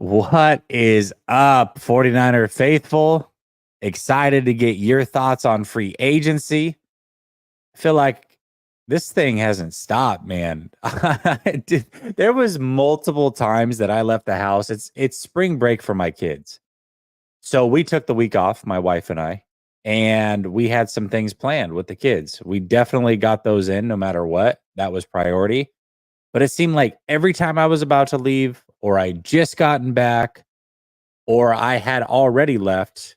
What is up, 49er faithful? Excited to get your thoughts on free agency. I feel like this thing hasn't stopped, man. There was multiple times that I left the house. It's spring break for my kids. So we took the week off, my wife and we had some things planned with the kids. We definitely got those in no matter what. That was priority. But it seemed like every time I was about to leave, or I just gotten back, or I had already left,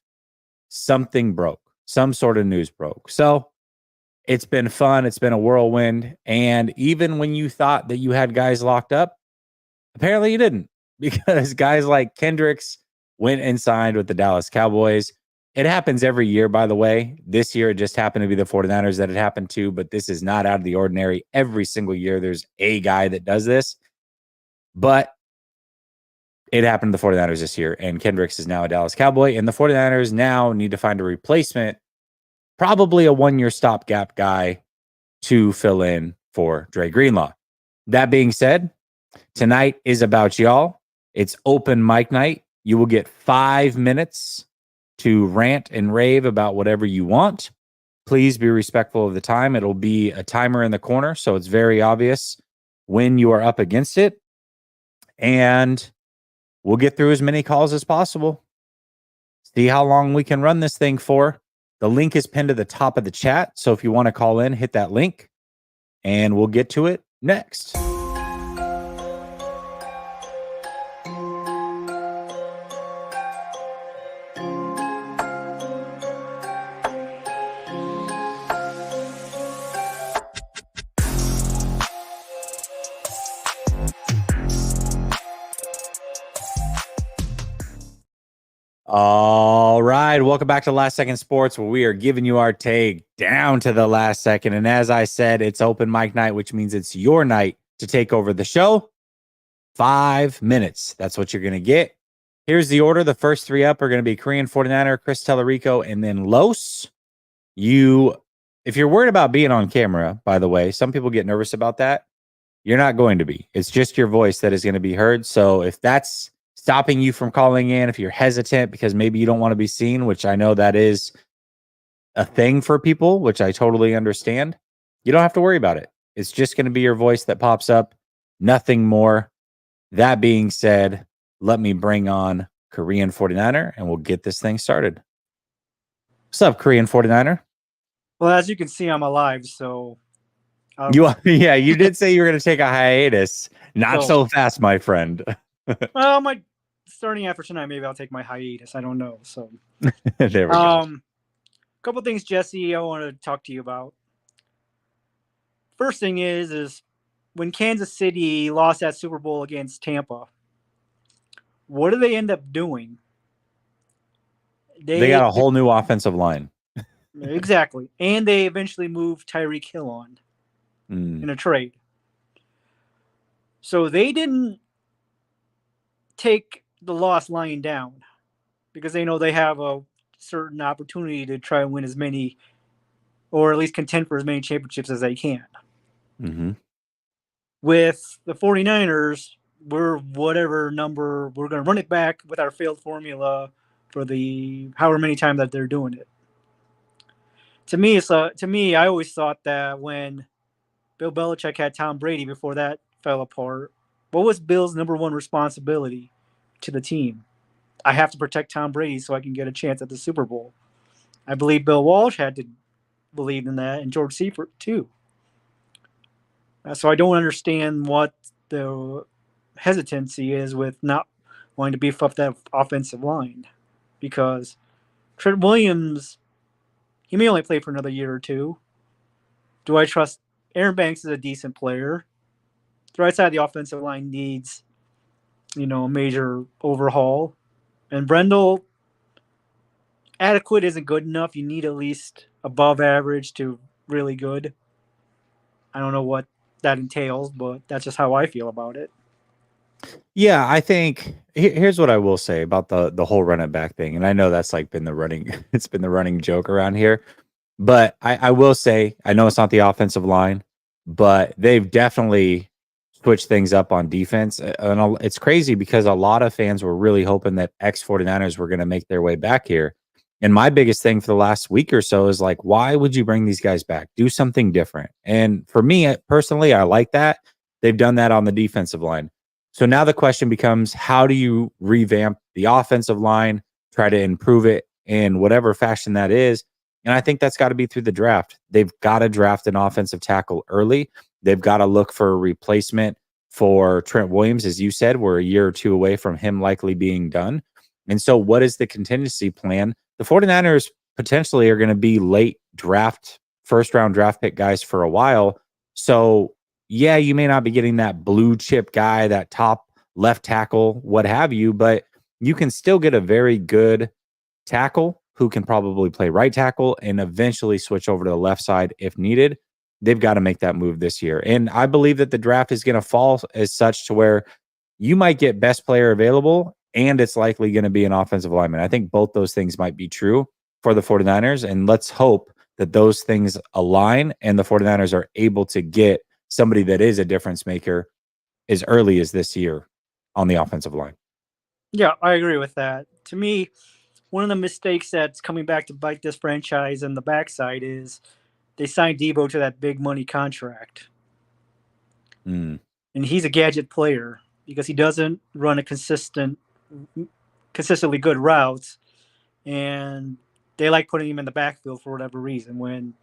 something broke. Some sort of news broke. So it's been fun. It's been a whirlwind. And even when you thought that you had guys locked up, apparently you didn't, because guys like Kendricks went and signed with the Dallas Cowboys. It happens every year, by the way. This year, it just happened to be the 49ers that it happened to, but this is not out of the ordinary. Every single year, there's a guy that does this. But it happened to the 49ers this year, and Kendricks is now a Dallas Cowboy, and the 49ers now need to find a replacement, probably a one-year stopgap guy to fill in for Dre Greenlaw. That being said, tonight is about y'all. It's open mic night. You will get 5 minutes to rant and rave about whatever you want. Please be respectful of the time. It'll be a timer in the corner, so it's very obvious when you are up against it. And we'll get through as many calls as possible. See how long we can run this thing for. The link is pinned to the top of the chat, so if you want to call in, hit that link, and we'll get to it next. All right, welcome back to Last Second Sports, where we are giving you our take down to the last second. And as I said, it's open mic night, which means it's your night to take over the show. 5 minutes. That's what you're going to get. Here's the order. The first three up are going to be Korean 49er, Chris Tellerico, and then Los. If you're worried about being on camera, by the way, some people get nervous about that. You're not going to be. It's just your voice that is going to be heard. So if that's stopping you from calling in, if you're hesitant because maybe you don't want to be seen, which I know that is a thing for people, which I totally understand, you don't have to worry about it. It's just going to be your voice that pops up, nothing more. That being said, let me bring on Korean 49er and we'll get this thing started. What's up, Korean 49er? Well, as you can see, I'm alive, so... you did say you were going to take a hiatus. Not so fast, my friend. Well, starting after tonight, maybe I'll take my hiatus. I don't know. So there we go. Couple things, Jesse, I want to talk to you about. First thing is when Kansas City lost that Super Bowl against Tampa, what do they end up doing? They got a whole new offensive line. Exactly. And they eventually moved Tyreek Hill on in a trade. So they didn't take the loss lying down because they know they have a certain opportunity to try and win as many, or at least contend for as many championships as they can. Mm-hmm. With the 49ers, we're whatever number, we're going to run it back with our failed formula for the however many times that they're doing it. To me, I always thought that when Bill Belichick had Tom Brady before that fell apart, what was Bill's number one responsibility to the team? I have to protect Tom Brady so I can get a chance at the Super Bowl. I believe Bill Walsh had to believe in that, and George Seifert too. So I don't understand what the hesitancy is with not wanting to beef up that offensive line, because Trent Williams, he may only play for another year or two. Do I trust Aaron Banks is a decent player? The right side of the offensive line needs, a major overhaul. And Brendel, adequate isn't good enough. You need at least above average to really good. I don't know what that entails, but that's just how I feel about it. Yeah, I think here's what I will say about the whole run it back thing. And I know that's been the running joke around here. But I will say, I know it's not the offensive line, but they've definitely switch things up on defense. And it's crazy because a lot of fans were really hoping that ex-49ers were going to make their way back here. And my biggest thing for the last week or so is like, why would you bring these guys back? Do something different. And for me personally, I like that. They've done that on the defensive line. So now the question becomes, how do you revamp the offensive line, try to improve it in whatever fashion that is? And I think that's got to be through the draft. They've got to draft an offensive tackle early. They've got to look for a replacement for Trent Williams. As you said, we're a year or two away from him likely being done. And so what is the contingency plan? The 49ers potentially are going to be late draft, first round draft pick guys for a while. So yeah, you may not be getting that blue chip guy, that top left tackle, what have you, but you can still get a very good tackle who can probably play right tackle and eventually switch over to the left side if needed. They've got to make that move this year. And I believe that the draft is going to fall as such to where you might get best player available and it's likely going to be an offensive lineman. I think both those things might be true for the 49ers. And let's hope that those things align and the 49ers are able to get somebody that is a difference maker as early as this year on the offensive line. Yeah, I agree with that. To me, one of the mistakes that's coming back to bite this franchise in the backside is they signed Debo to that big money contract. And he's a gadget player because he doesn't run a consistently good routes. And they like putting him in the backfield for whatever reason when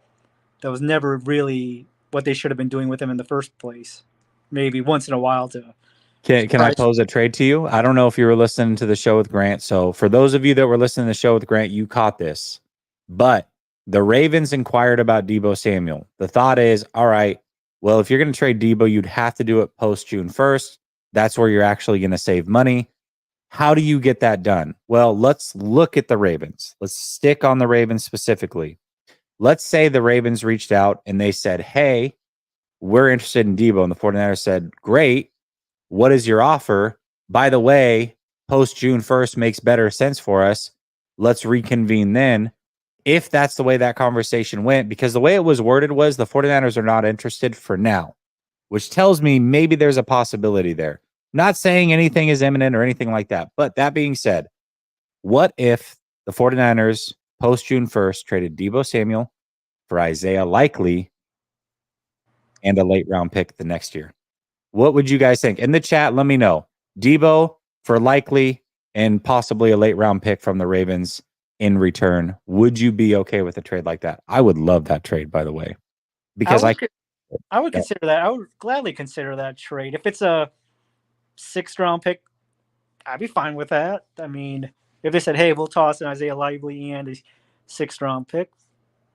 that was never really what they should have been doing with him in the first place. Maybe once in a while to. Can I pose a trade to you? I don't know if you were listening to the show with Grant. So for those of you that were listening to the show with Grant, you caught this. But the Ravens inquired about Deebo Samuel. The thought is, all right, well, if you're going to trade Deebo, you'd have to do it post June 1st. That's where you're actually going to save money. How do you get that done? Well, let's look at the Ravens. Let's stick on the Ravens specifically. Let's say the Ravens reached out and they said, hey, we're interested in Deebo. And the 49ers said, great. What is your offer? By the way, post June 1st makes better sense for us. Let's reconvene then. If that's the way that conversation went, because the way it was worded was the 49ers are not interested for now, which tells me maybe there's a possibility there. Not saying anything is imminent or anything like that. But that being said, what if the 49ers post June 1st traded Deebo Samuel for Isaiah Likely and a late round pick the next year? What would you guys think? In the chat, let me know. Deebo for Likely and possibly a late round pick from the Ravens in return. Would you be okay with a trade like that? I would love that trade, by the way. Because I would consider that. I would gladly consider that trade. If it's a 6th round pick, I'd be fine with that. I mean, if they said, hey, we'll toss an Isaiah Lively and a 6th round pick.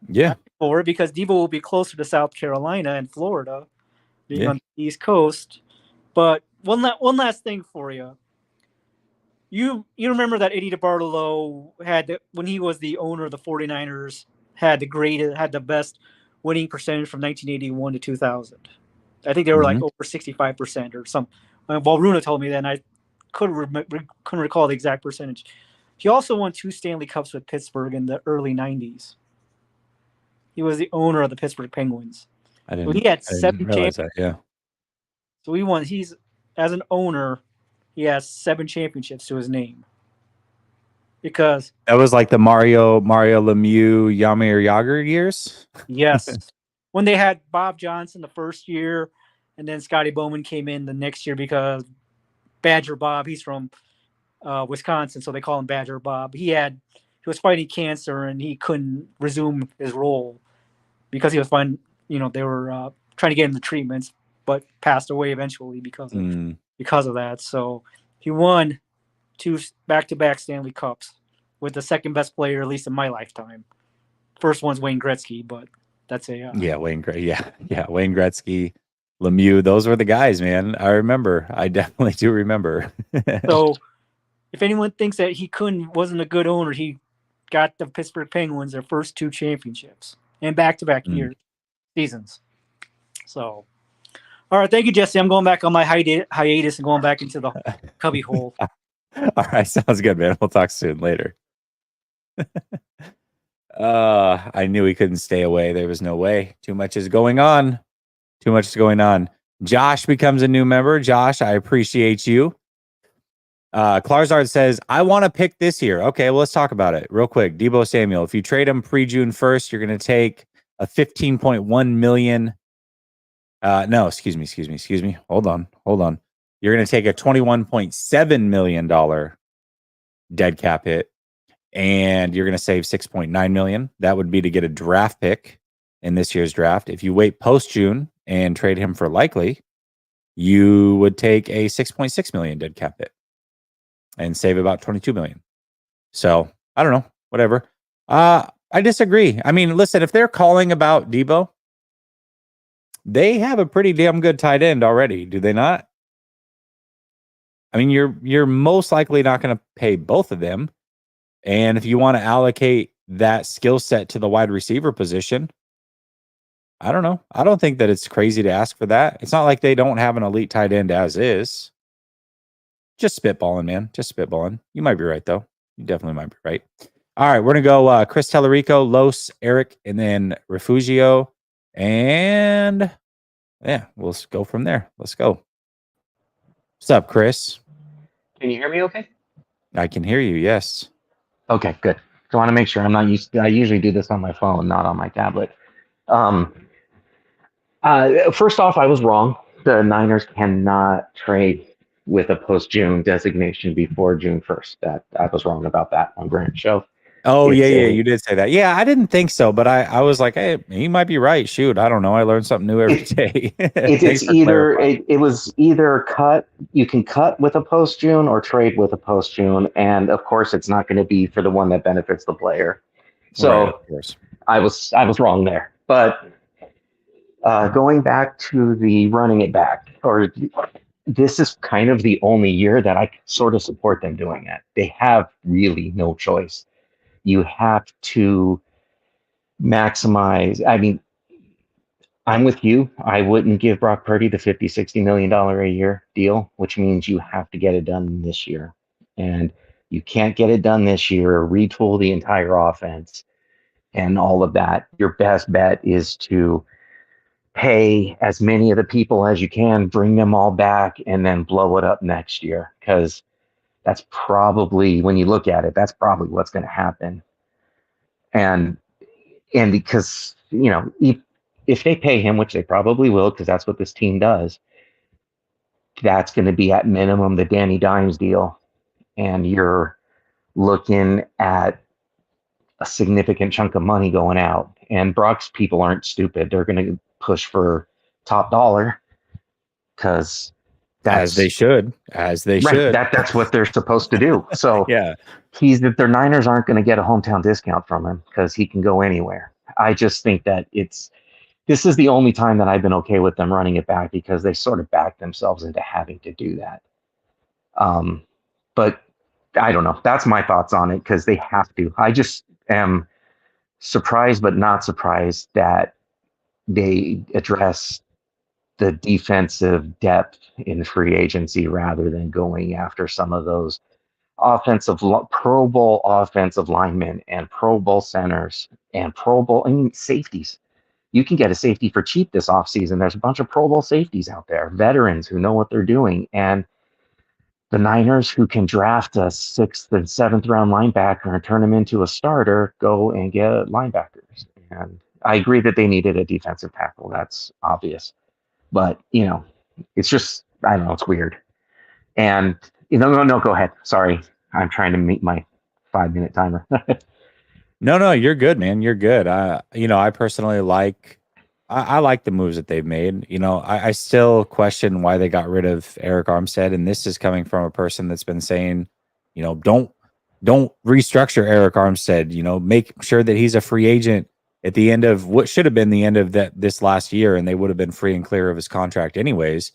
Yeah. For it because Deebo will be closer to South Carolina and Florida, being on the East Coast. But one last thing for you. You remember that Eddie DeBartolo had when he was the owner of the 49ers had the best winning percentage from 1981 to 2000. I think they were like over 65% or something. Well, Runa told me that, and I couldn't recall the exact percentage. He also won 2 Stanley Cups with Pittsburgh in the early 90s. He was the owner of the Pittsburgh Penguins. I didn't realize that, yeah. So he's as an owner, he has 7 championships to his name. Because that was like the Mario Lemieux, Jaromir Jagr years. Yes. When they had Bob Johnson the first year, and then Scotty Bowman came in the next year because Badger Bob, he's from Wisconsin, so they call him Badger Bob. He was fighting cancer and he couldn't resume his role because he was finding, they were trying to get him the treatments, but passed away eventually because of that. So he won 2 back-to-back Stanley Cups with the second best player, at least in my lifetime. First one's Wayne Gretzky, but that's Wayne Gretzky, Lemieux, those were the guys, man. I remember. I definitely do remember. So if anyone thinks that he wasn't a good owner, he got the Pittsburgh Penguins their first 2 championships and back-to-back seasons. So, all right, thank you, Jesse. I'm going back on my hiatus and going back into the cubby hole. All right, sounds good, man. We'll talk soon later. I knew he couldn't stay away. There was no way. Too much is going on. Josh becomes a new member. Josh, I appreciate you. Clarzard says, I want to pick this year. Okay, well, let's talk about it real quick. Debo Samuel, if you trade him pre-June 1st, you're going to take a 15.1 million. No, excuse me. Hold on. You're going to take a $21.7 million dead cap hit, and you're going to save 6.9 million. That would be to get a draft pick in this year's draft. If you wait post-June and trade him for likely, you would take a 6.6 million dead cap hit and save about 22 million. So I don't know, whatever. I disagree. I mean, listen, if they're calling about Debo, they have a pretty damn good tight end already, do they not? I mean, you're most likely not going to pay both of them. And if you want to allocate that skill set to the wide receiver position, I don't know. I don't think that it's crazy to ask for that. It's not like they don't have an elite tight end as is. Just spitballing, man. Just spitballing. You might be right, though. You definitely might be right. All right, we're going to go Chris Tellerico, Los, Eric, and then Refugio. And yeah, we'll go from there. Let's go. What's up, Chris? Can you hear me okay? I can hear you, yes. Okay, good. So I want to make sure I'm not used to, I usually do this on my phone, not on my tablet. First off, I was wrong. The Niners cannot trade with a post-June designation before June 1st. That I was wrong about that on Grant's show. Oh, yeah, you did say that. Yeah, I didn't think so, but I was like, hey, he might be right. Shoot, I don't know. I learned something new every day. It was either cut, you can cut with a post-June or trade with a post-June. And of course, it's not going to be for the one that benefits the player. So right, of course. I was wrong there. But going back to the running it back, or this is kind of the only year that I sort of support them doing that. They have really no choice. You have to maximize. I mean, I'm with you. I wouldn't give Brock Purdy the $50-60 million a year deal, which means you have to get it done this year. And you can't get it done this year, retool the entire offense and all of that. Your best bet is to pay as many of the people as you can, bring them all back, and then blow it up next year. Because that's probably, when you look at it, that's probably what's going to happen. And because, you know, if they pay him, which they probably will, because that's what this team does, that's going to be at minimum the Danny Dimes deal. And you're looking at a significant chunk of money going out. And Brock's people aren't stupid. They're going to push for top dollar because as they should. That's what they're supposed to do. So yeah, their Niners aren't going to get a hometown discount from him because he can go anywhere. I just think that this is the only time that I've been okay with them running it back because they sort of backed themselves into having to do that. But I don't know. That's my thoughts on it because they have to. I just am surprised, but not surprised that they address the defensive depth in free agency rather than going after some of those Pro Bowl offensive linemen and Pro Bowl centers and safeties. You can get a safety for cheap this offseason. There's a bunch of Pro Bowl safeties out there, veterans who know what they're doing. And the Niners, who can draft a 6th and 7th round linebacker and turn him into a starter, go and get linebackers. And I agree that they needed a defensive tackle. That's obvious. But, you know, it's just, I don't know, it's weird. And, no, go ahead. Sorry. I'm trying to meet my 5-minute timer. No, you're good, man. You're good. I personally like the moves that they've made. I still question why they got rid of Eric Armstead. And this is coming from a person that's been saying, don't restructure Eric Armstead, make sure that he's a free agent at the end of what should have been the end of this last year, and they would have been free and clear of his contract anyways.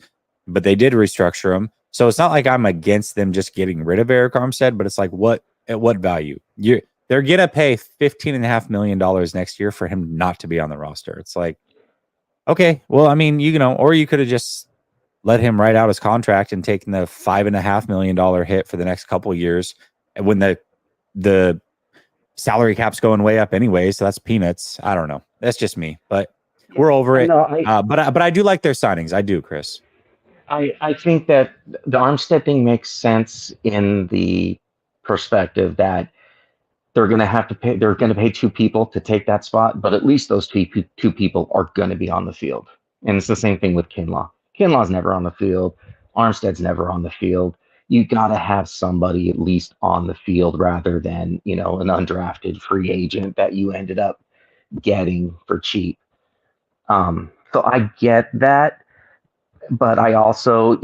But they did restructure him. So it's not like I'm against them just getting rid of Eric Armstead, but it's like, at what value? They're going to pay $15.5 million next year for him not to be on the roster. It's like, okay, well, I mean, or you could have just let him write out his contract and taken the $5.5 million hit for the next couple of years when the salary cap's going way up anyway. So that's peanuts. I don't know. That's just me. But We're over it. No, But I do like their signings. I do, Chris. I think that the Armstead thing makes sense in the perspective that they're going to have to pay. They're going to pay two people to take that spot, but at least those two people are going to be on the field. And it's the same thing with Kinlaw. Kinlaw's never on the field. Armstead's never on the field. You got to have somebody at least on the field rather than an undrafted free agent that you ended up getting for cheap. So I get that, but I also,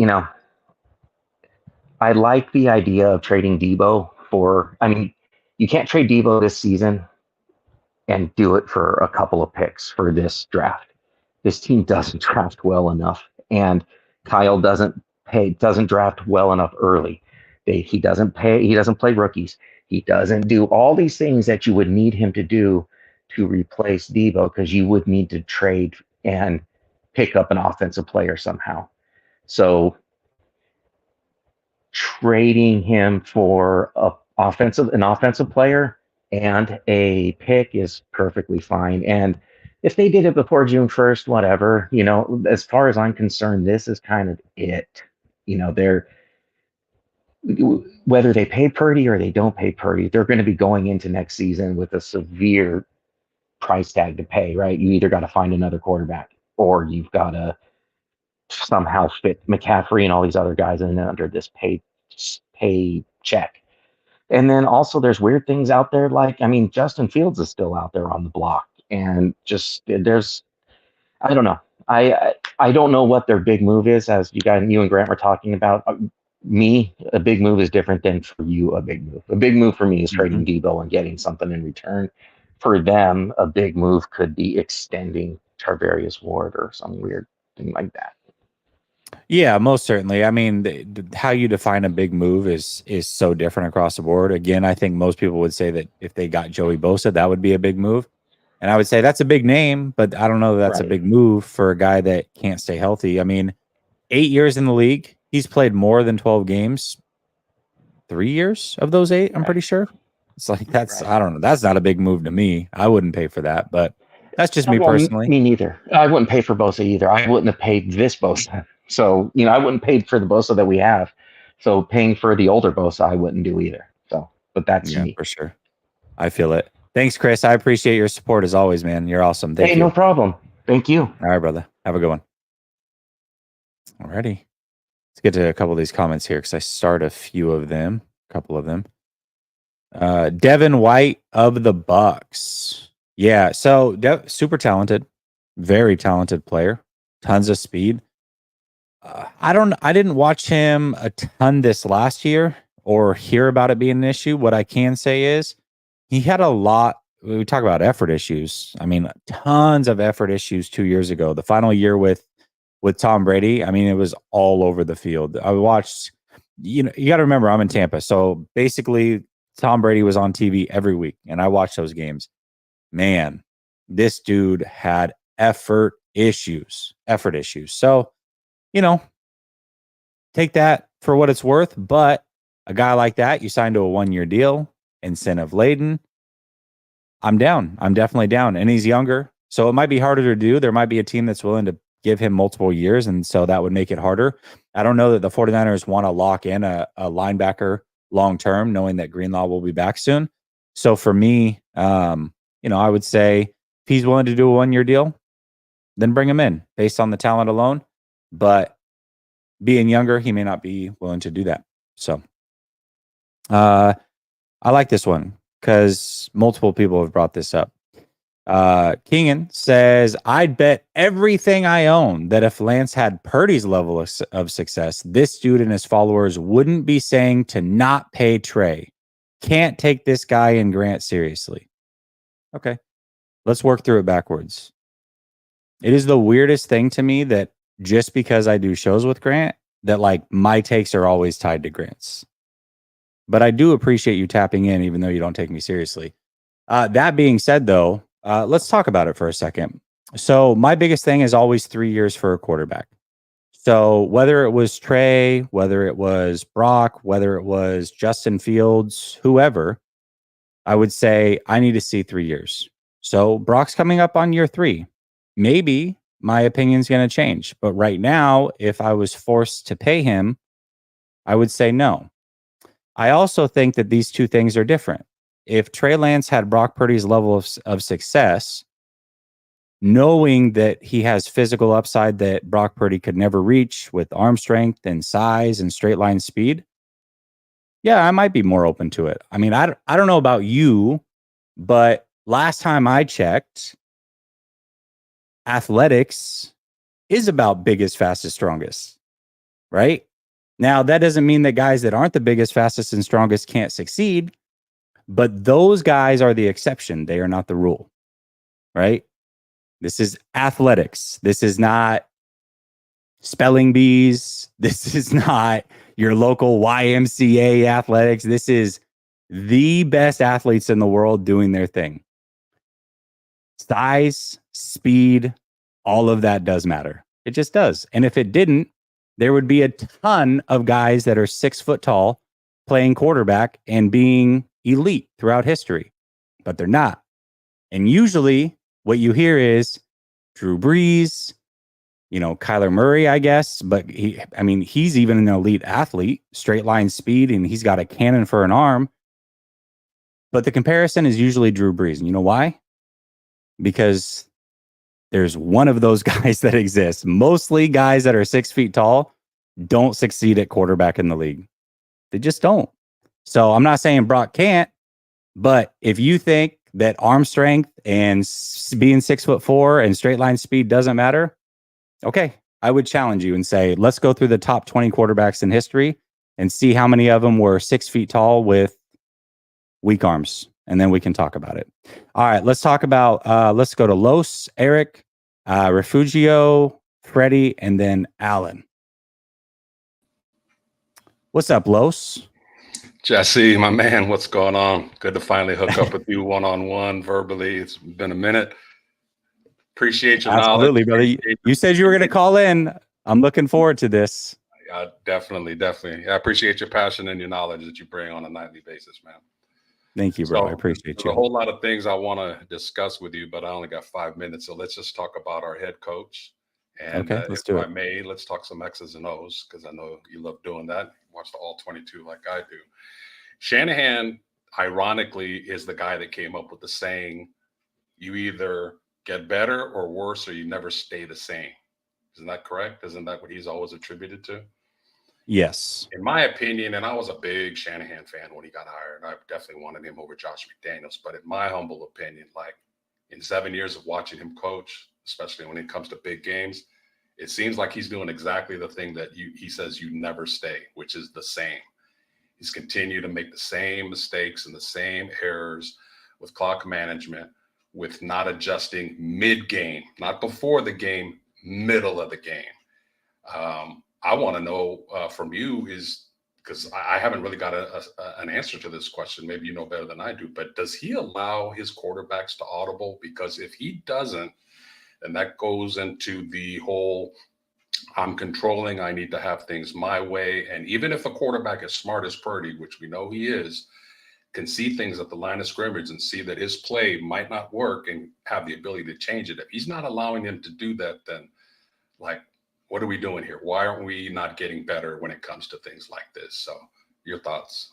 I like the idea of trading Debo for. I mean, you can't trade Debo this season and do it for a couple of picks for this draft. This team doesn't draft well enough, and Kyle doesn't draft well enough early. He doesn't play rookies. He doesn't do all these things that you would need him to do to replace Debo, because you would need to trade and pick up an offensive player somehow. So trading him for an offensive player and a pick is perfectly fine. And if they did it before June 1st, whatever, as far as I'm concerned, this is kind of it. They're whether they pay Purdy or they don't pay Purdy, they're going to be going into next season with a severe price tag to pay, right? You either got to find another quarterback or you've got to somehow fit McCaffrey and all these other guys in under this pay check. And then also there's weird things out there, like, I mean, Justin Fields is still out there on the block, and just I don't know. I don't know what their big move is, as you and Grant were talking about. A big move is different than for you a big move. A big move for me is trading Debo and getting something in return. For them, a big move could be extending Tarvarius Ward or some weird thing like that. Yeah, most certainly. I mean, how you define a big move is so different across the board. Again, I think most people would say that if they got Joey Bosa, that would be a big move. And I would say that's a big name, but I don't know that that's a big move for a guy that can't stay healthy. I mean, 8 years in the league, he's played more than 12 games. 3 years of those 8, I'm pretty sure. It's like, I don't know. That's not a big move to me. I wouldn't pay for that, but that's just me personally. Me neither. I wouldn't pay for Bosa either. I wouldn't have paid this Bosa. So, I wouldn't pay for the Bosa that we have. So paying for the older Bosa, I wouldn't do either. So, but that's me. For sure. I feel it. Thanks, Chris. I appreciate your support as always, man. You're awesome. Thank you. No problem. Thank you. All right, brother. Have a good one. Alrighty. Let's get to a couple of these comments here because I start a couple of them. Devin White of the Bucks. Yeah, so super talented, very talented player, tons of speed. I didn't watch him a ton this last year or hear about it being an issue. What I can say is he had a lot. We talk about effort issues. I mean, tons of effort issues 2 years ago. The final year with Tom Brady, I mean, it was all over the field. I watched, you got to remember, I'm in Tampa. So basically, Tom Brady was on TV every week, and I watched those games. Man, this dude had effort issues. So, take that for what it's worth. But a guy like that, you signed to a 1-year deal, incentive laden. I'm down. I'm definitely down. And he's younger, so it might be harder to do. There might be a team that's willing to give him multiple years, and so that would make it harder. I don't know that the 49ers want to lock in a linebacker long-term, knowing that Greenlaw will be back soon. So for me, I would say if he's willing to do a 1-year deal, then bring him in based on the talent alone. But being younger, he may not be willing to do that. So I like this one because multiple people have brought this up. Kingan says, I'd bet everything I own that if Lance had Purdy's level of success, this dude and his followers wouldn't be saying to not pay Trey. Can't take this guy and Grant seriously. Okay, let's work through it backwards. It is the weirdest thing to me that just because I do shows with Grant, that like my takes are always tied to Grant's. But I do appreciate you tapping in, even though you don't take me seriously. That being said, though, let's talk about it for a second. So my biggest thing is always 3 years for a quarterback. So whether it was Trey, whether it was Brock, whether it was Justin Fields, whoever, I would say I need to see 3 years. So Brock's coming up on year 3. maybe my opinion's going to change. But right now, if I was forced to pay him, I would say no. I also think that these two things are different. If Trey Lance had Brock Purdy's level of success, knowing that he has physical upside that Brock Purdy could never reach with arm strength and size and straight line speed, yeah, I might be more open to it. I mean, I don't know about you, but last time I checked, athletics is about biggest, fastest, strongest, right? Now, that doesn't mean that guys that aren't the biggest, fastest, and strongest can't succeed, but those guys are the exception. They are not the rule, right? This is athletics. This is not spelling bees. This is not your local YMCA athletics. This is the best athletes in the world doing their thing. Size, speed, all of that does matter. It just does. And if it didn't, there would be a ton of guys that are 6 foot tall playing quarterback and being elite throughout history, but they're not. And usually what you hear is Drew Brees, Kyler Murray, I guess, but he's even an elite athlete, straight line speed, and he's got a cannon for an arm. But the comparison is usually Drew Brees. And you know why? Because there's one of those guys that exists. Mostly guys that are 6 feet tall don't succeed at quarterback in the league. They just don't. So I'm not saying Brock can't, but if you think that arm strength and being 6'4" and straight line speed doesn't matter, okay, I would challenge you and say, let's go through the top 20 quarterbacks in history and see how many of them were 6 feet tall with weak arms. And then we can talk about it. All right, let's talk about, let's go to Los, Eric, Refugio, Freddie, and then Alan. What's up, Los? Jesse, my man, what's going on? Good to finally hook up with you one-on-one verbally. It's been a minute. Appreciate your Absolutely, knowledge. brother. You said you were going to call in. I'm looking forward to this. Definitely. I appreciate your passion and your knowledge that you bring on a nightly basis, man. Thank you, bro. I appreciate you. There's a whole lot of things I want to discuss with you, but I only got 5 minutes. So let's just talk about our head coach. And okay, let's do it. If I may, let's talk some X's and O's because I know you love doing that. Watch the all 22 like I do. Shanahan, ironically, is the guy that came up with the saying, you either get better or worse, or you never stay the same. Isn't that correct? Isn't that what he's always attributed to? Yes. In my opinion, and I was a big Shanahan fan when he got hired. I definitely wanted him over Josh McDaniels. But in my humble opinion, like in 7 years of watching him coach, especially when it comes to big games, it seems like he's doing exactly the thing that he says you never stay, which is the same. He's continued to make the same mistakes and the same errors with clock management, with not adjusting mid-game, not before the game, middle of the game. I want to know from you is, because I haven't really got an answer to this question. Maybe you know better than I do, but does he allow his quarterbacks to audible? Because if he doesn't, then that goes into the whole, I'm controlling, I need to have things my way. And even if a quarterback as smart as Purdy, which we know he is, can see things at the line of scrimmage and see that his play might not work and have the ability to change it. If he's not allowing him to do that, then like, what are we doing here? Why aren't we not getting better when it comes to things like this? So your thoughts.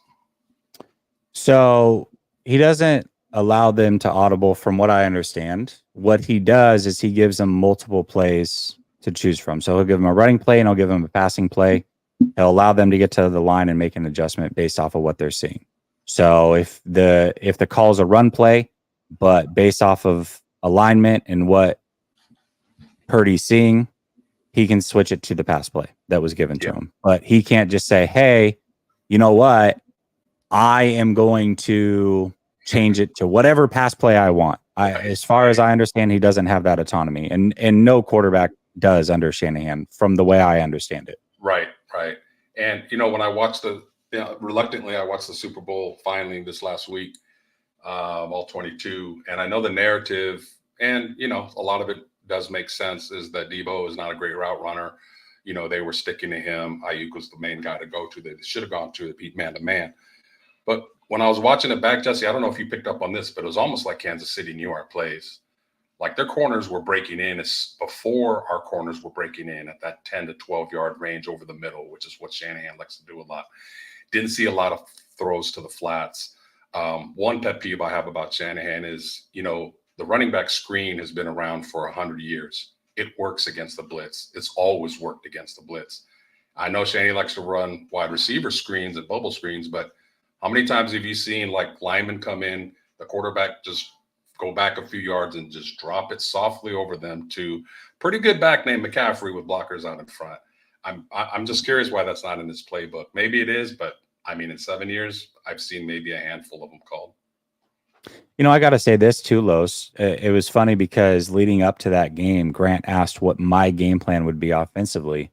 So he doesn't allow them to audible from what I understand. What he does is he gives them multiple plays to choose from. So he'll give them a running play and he'll give them a passing play. He'll allow them to get to the line and make an adjustment based off of what they're seeing. So if the call's a run play, but based off of alignment and what Purdy's seeing, he can switch it to the pass play that was given to him. But he can't just say, hey, you know what? I am going to change it to whatever pass play I want. As far as I understand, he doesn't have that autonomy. And no quarterback does under Shanahan from the way I understand it. Right. And, when I watched reluctantly, I watched the Super Bowl finally this last week, all 22. And I know the narrative, and, a lot of it does make sense, is that Debo is not a great route runner. They were sticking to him. Ayuk was the main guy to go to. They should have gone to the Pete man-to-man. But when I was watching it back, Jesse, I don't know if you picked up on this, but it was almost like Kansas City knew our plays. Like their corners were breaking in before our corners were breaking in at that 10 to 12 yard range over the middle, which is what Shanahan likes to do a lot. Didn't see a lot of throws to the flats. One pet peeve I have about Shanahan is, the running back screen has been around for 100 years. It works against the blitz. It's always worked against the blitz. I know Shanahan likes to run wide receiver screens and bubble screens, but how many times have you seen like linemen come in, the quarterback just go back a few yards and just drop it softly over them to pretty good back named McCaffrey with blockers out in front? I'm just curious why that's not in his playbook. Maybe it is, but I mean, in 7 years, I've seen maybe a handful of them called. I got to say this too, Los. It was funny because leading up to that game, Grant asked what my game plan would be offensively.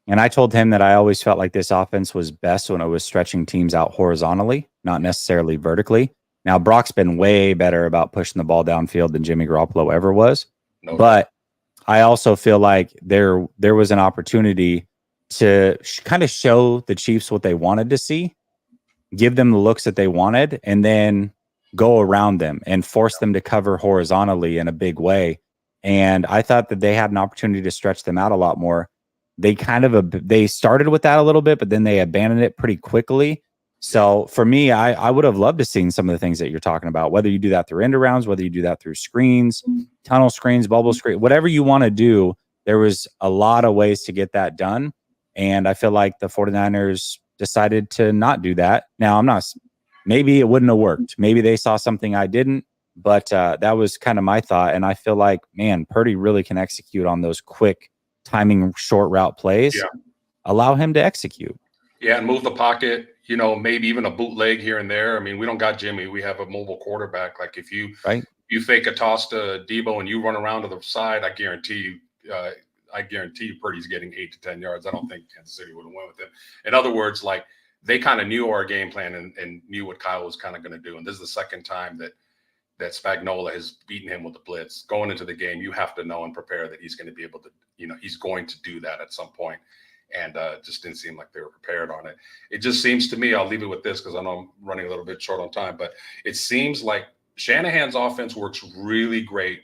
And I told him that I always felt like this offense was best when it was stretching teams out horizontally, not necessarily vertically. Now, Brock's been way better about pushing the ball downfield than Jimmy Garoppolo ever was. No but I also feel like there was an opportunity to kind of show the Chiefs what they wanted to see, give them the looks that they wanted, and then go around them and force them to cover horizontally in a big way. And I thought that they had an opportunity to stretch them out a lot more. They started with that a little bit, but then they abandoned it pretty quickly. So for me, I would have loved to seen some of the things that you're talking about, whether you do that through end arounds, whether you do that through screens, tunnel screens, bubble screen, whatever you want to do. There was a lot of ways to get that done. And I feel like the 49ers decided to not do that. Now, maybe it wouldn't have worked. Maybe they saw something I didn't, but that was kind of my thought. And I feel like, man, Purdy really can execute on those quick timing, short route plays. Yeah. Allow him to execute. Yeah, and move the pocket, maybe even a bootleg here and there. I mean, we don't got Jimmy. We have a mobile quarterback. Like if you fake a toss to Debo and you run around to the side, I guarantee you Purdy's getting 8 to 10 yards. I don't think Kansas City would have went with him. In other words, like they kind of knew our game plan and knew what Kyle was kind of going to do. And this is the second time that Spagnuolo has beaten him with the blitz. Going into the game, you have to know and prepare that he's going to be able to, he's going to do that at some point. And just didn't seem like they were prepared on it. It just seems to me, I'll leave it with this because I know I'm running a little bit short on time, but it seems like Shanahan's offense works really great,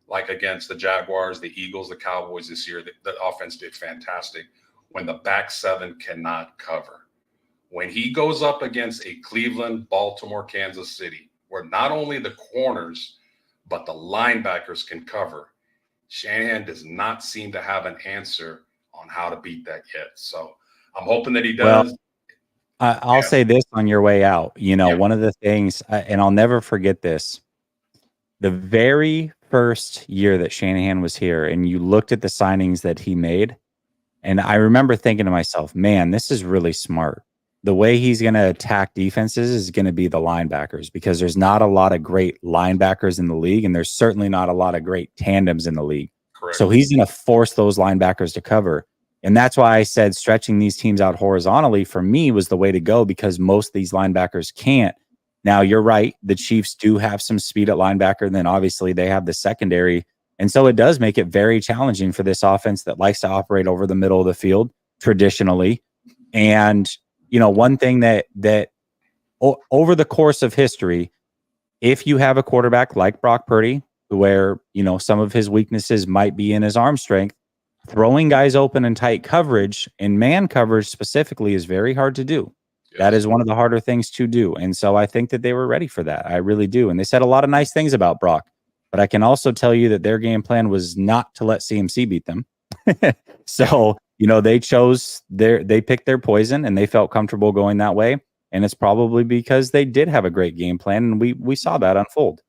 like against the Jaguars, the Eagles, the Cowboys this year. The offense did fantastic when the back seven cannot cover. When he goes up against a Cleveland, Baltimore, Kansas City, where not only the corners, but the linebackers can cover, Shanahan does not seem to have an answer on how to beat that yet. So I'm hoping that he does. Well, I'll say this on your way out. One of the things, and I'll never forget this, the very first year that Shanahan was here and you looked at the signings that he made, and I remember thinking to myself, man, this is really smart. The way he's going to attack defenses is going to be the linebackers, because there's not a lot of great linebackers in the league, and there's certainly not a lot of great tandems in the league. Correct. So he's going to force those linebackers to cover. And that's why I said stretching these teams out horizontally for me was the way to go, because most of these linebackers can't. Now, you're right. The Chiefs do have some speed at linebacker, and then obviously they have the secondary. And so it does make it very challenging for this offense that likes to operate over the middle of the field traditionally. And, one thing that over the course of history, if you have a quarterback like Brock Purdy, where, some of his weaknesses might be in his arm strength, throwing guys open in tight coverage and man coverage specifically is very hard to do. Yes. That is one of the harder things to do. And so I think that they were ready for that. I really do. And they said a lot of nice things about Brock, but I can also tell you that their game plan was not to let CMC beat them. So, they picked their poison and they felt comfortable going that way. And it's probably because they did have a great game plan, and we saw that unfold.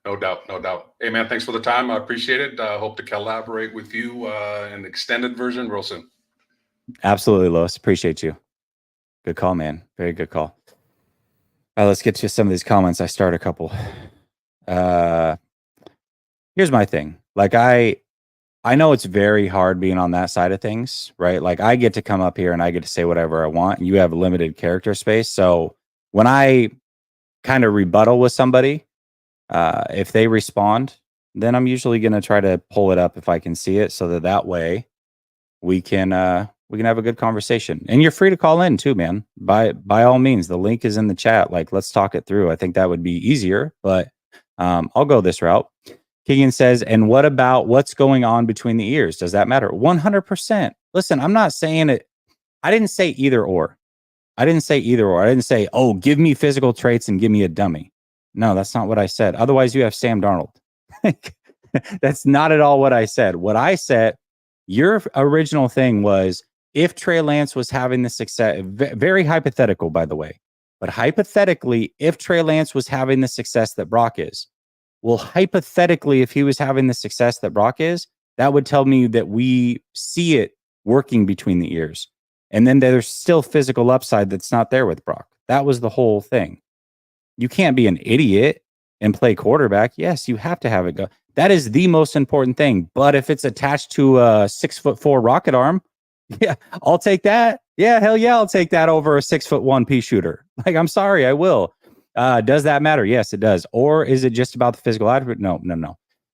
No doubt. Hey, man, thanks for the time. I appreciate it. Hope to collaborate with you in the extended version real soon. Absolutely, Lois. Appreciate you. Good call, man. Very good call. All right, let's get to some of these comments. I start a couple. Here's my thing. Like, I know it's very hard being on that side of things, right? Like, I get to come up here and I get to say whatever I want. You have limited character space. So when I kind of rebuttal with somebody, if they respond, then I'm usually going to try to pull it up if I can see it, so that way we can have a good conversation. And you're free to call in too, man. By all means, the link is in the chat. Like, let's talk it through. I think that would be easier, but I'll go this route. Keegan says, and what about what's going on between the ears? Does that matter? 100%. Listen, I'm not saying it. I didn't say either or. I didn't say, oh, give me physical traits and give me a dummy. No, that's not what I said. Otherwise, you have Sam Darnold. That's not at all what I said. What I said, your original thing was if Trey Lance was having the success, very hypothetical, by the way, but hypothetically, if Trey Lance was having the success that Brock is, well, hypothetically, if he was having the success that Brock is, that would tell me that we see it working between the ears. And then there's still physical upside that's not there with Brock. That was the whole thing. You can't be an idiot and play quarterback. Yes, you have to have it go. That is the most important thing. But if it's attached to a 6'4" rocket arm, yeah, I'll take that. Yeah, hell yeah, I'll take that over a 6'1" pea shooter. Like, I'm sorry, I will. Does that matter? Yes, it does. Or is it just about the physical attribute? No.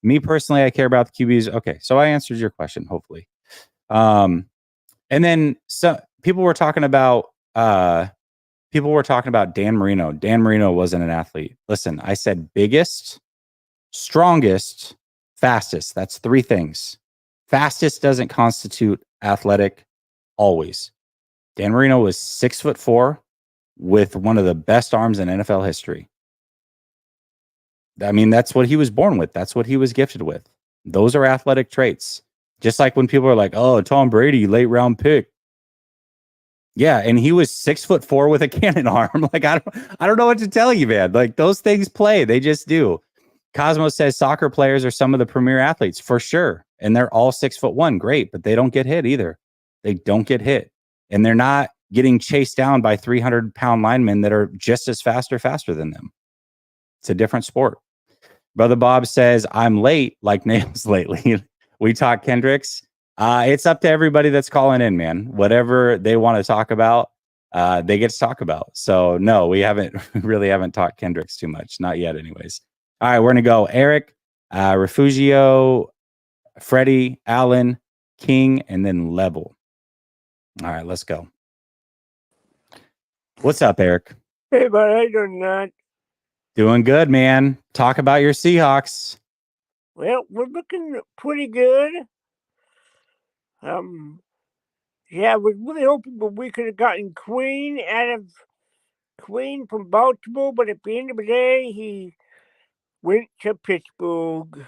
Me personally, I care about the QBs. Okay, so I answered your question, hopefully. And then people were talking about Dan Marino. Dan Marino wasn't an athlete. Listen, I said biggest, strongest, fastest. That's three things. Fastest doesn't constitute athletic always. Dan Marino was 6'4" with one of the best arms in NFL history. I mean, that's what he was born with. That's what he was gifted with. Those are athletic traits. Just like when people are like, oh, Tom Brady, late round pick. Yeah, and he was 6'4" with a cannon arm. Like, I don't know what to tell you, man. Like, those things play. They just do. Cosmo says soccer players are some of the premier athletes for sure. And they're all 6'1". Great, but they don't get hit either. They don't get hit. And they're not getting chased down by 300-pound linemen that are just as fast or faster than them. It's a different sport. Brother Bob says, I'm late like nails lately. We talk Kendricks. It's up to everybody that's calling in, man. Whatever they want to talk about, they get to talk about. So no, we really haven't talked Kendricks too much. Not yet anyways. All right, we're going to go Eric, Refugio, Freddie, Allen, King, and then Level. All right, let's go. What's up, Eric? Hey, but I do not. Doing good, man. Talk about your Seahawks. Well, we're looking pretty good. Yeah, I was really hoping that we could have gotten Queen from Baltimore, but at the end of the day, he went to Pittsburgh.